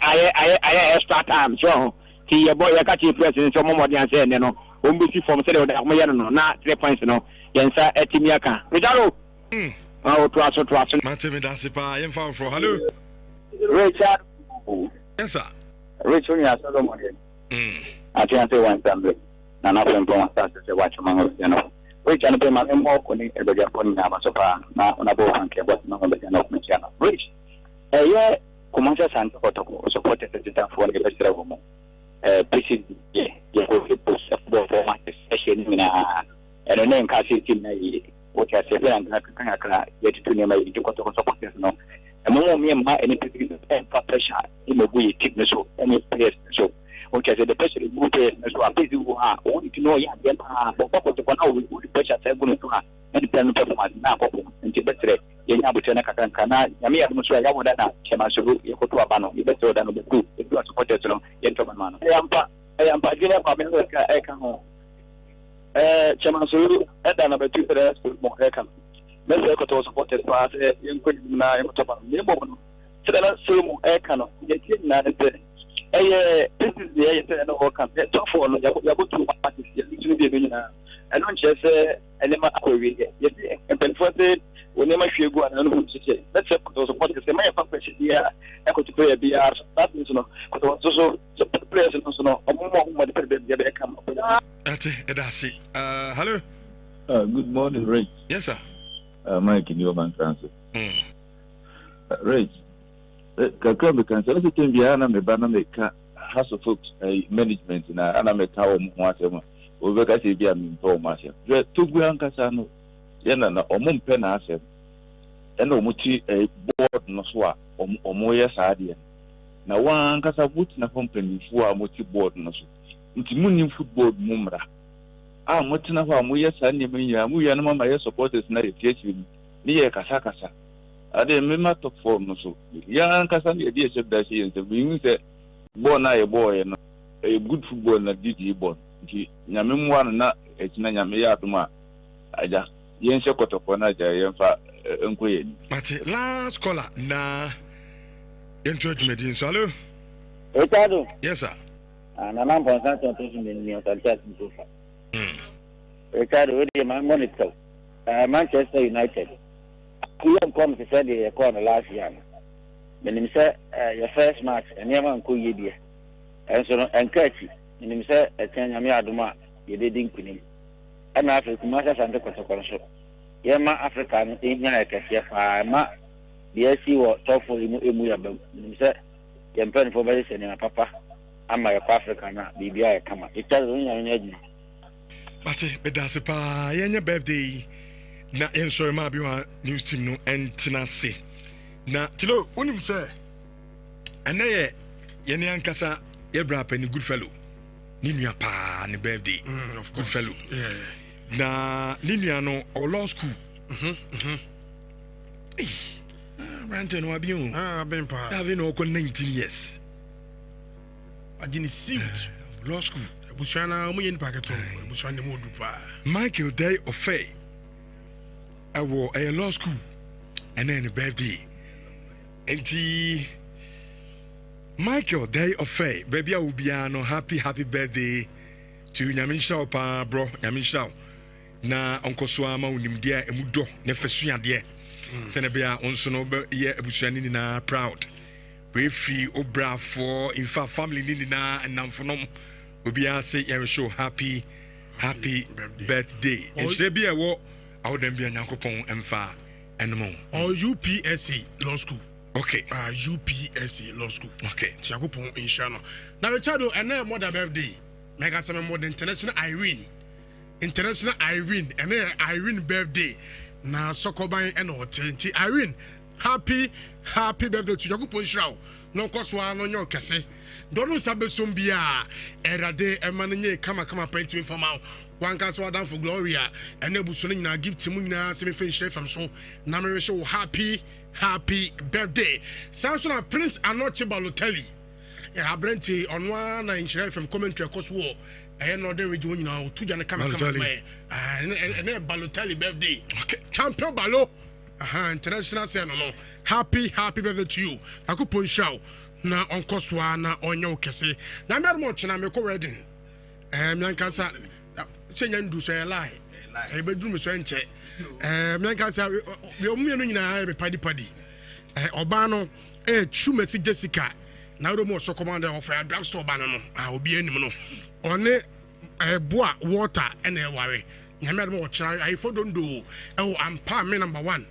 extra time so ti ye boy ye ka chi president so momodi an se ne no o mbesi form se de o da mo ye no na 3 points no yensa etimi aka Richard o to aso Matemi dasipa yen fa for hello Richard. Yes, sir. Richard, you are Solomon. I can't say one time. None of them don't start to watch among us, you know. Rich and pay my more money at the Japan Namasopa, now on a boat and care what number the of Michiana. Rich. A year, Commander Santa supported the Titan for the best of them. PC, you could put a football for my session and a name Cassie Timney, which I said, and I yet to name my supporters. No. Among me and my any pressure in the way keep so any place so okay the pressure is good so I busy who are only to know yeah but to one hour with the pressure say going to and plan performance na pop until better you have to na kana yami atmosphere ya wona chema so you go to abano you better than the two if you are supported so you to man I am pagina pa me e kan ho chema so e na betu for mo e kan Mese ko to supported pass yen ko na yen to ban ne bo no sedana semu e kano ye tin na ne this is the ye ten no kan to for no ya go to party ye tunu be be na e no nche se ene ma ko wi ye e pen for the woni ma hwe gu ana no hu chiche let's say ko to supported se ma ye pa kwesi dia e ko to play BR that means no ko to so players no mo de perde be be kam ati edasi hello good morning Ray. Yes sir. Mike in your man transfer. Rich, Kakam can say, let's say, Biana, me banana, House of Folks, management, and I make how much over Cassia, me, Paul Marshall. Two grand Casano, Yana, or Mum Pen Asset. ɛna ɔmo ti board no so a ɔmo yɛ saa deɛ na wɔn ankasa vote na fɔ mpanyinfoɔ a ɔmo ti board no so nti mu nim football mu mmra a ɔmo tena hɔ a ɔmo yɛ saa nneɛma nyinaa mo yɛ no ma yɛ supporters na yɛ tiatia mu ne yɛ kasa ade mmema top form no so yɛ ankasa yɛ de ɛhyɛ da hyɛ yɛn sɛ bi sɛ ball na yɛ ball yɛ no good football na didi ball nti nyame mmoa no na ɛkyina nyame yɛ adom a agya yɛnhyɛ kɔtɔkɔ no agya yɛmfa nkɔ yɛ ni mate last caller na yɛnto adwumadi nso alo Ricardo. Yes sir. Nana Bonsan to me on Santiago Sofa. Ricardo, we monitor Manchester United. We have come to say the corner last year. When him say your first match and you man could ye and so and catchy. When him say a 10 Aduma, you didn't queen. And Africa, Master Santa Cotocoso. Yama African in here, ma the SC or top for him. Him say, you're paying for medicine in a papa. I'm my African now, BBI come up. It doesn't mean Mate, bedase pa yenye birthday na ensure ma bi wa news team no entina se. Na tilo unim se ene ye ne ankasa ye bra pa ni good fellow. Ni nua pa ni birthday. Of good fellow. Yeah. Na ni nua no o law school. Rante no abi o. Ben pa. Have no 19 years. Agini suit law school. Bushana mo yen paketo. Bushana mo du pa. Michael Day of Faye. I wore a law school and then a birthday. And Michael Day of Faye, baby, I will be no happy birthday to Yamin Shao pa bro, Yamin Shao. Na Uncle Swama unim dia emudo ne fesuya dia. Senebia onso no be ye ebusuani na proud. We free obra for in fact family ni na namfonom obiya say you show happy birthday. And she be a wo awo dem bia Nyankopon emfa enmo. Or UPSC law school. Okay. UPSC law school. Okay. Nyankopon inshallah. Now Richardo ene mother birthday. Mega some more international Irene. International Irene ene Irene birthday. Na sokoban ene otenti Irene. Happy birthday to Nyankopon inshallah. No koswa no nyo kese. Don't sabe sombia erade emanenye kama painting from out one cast down for Gloria and Nebusuni na give Timuna semi finish from so Namere show happy birthday. Samson Prince Anoche Balotelli. Yeah, Brenti on one and share from commentary across war. I know they rejoin now to Jana Kama and Balotelli birthday. Okay, champion Balo. International say no. Happy birthday to you. Akupo show. Na onkoswa na onyo kese na mermo china me ko wedding miankasa senya ndu so lie e bedru me so enche miankasa we omu no nyina be padi oba no chumesi Jessica na romo so commander of a drugstore ba no obi anim no one boa water and e ware nyamermo china I for don do ampa me number 1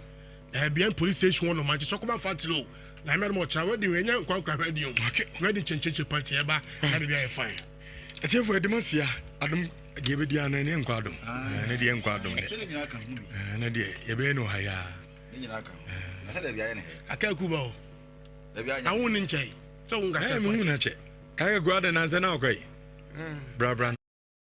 bien police station no man so come fatilo na me mo cha wedding we nya nkwa wedding okay wedding chencheche party eba na be be fine etiefo edemasia adom ge be dia na ne nkwa adom na die nkwa adom na die ye be no haya ni nyina aka na se da bia ye ne aka kuba o da bia nya awun ni nchai so won ga ka mu na che ka ga gwa da na nse na okai bra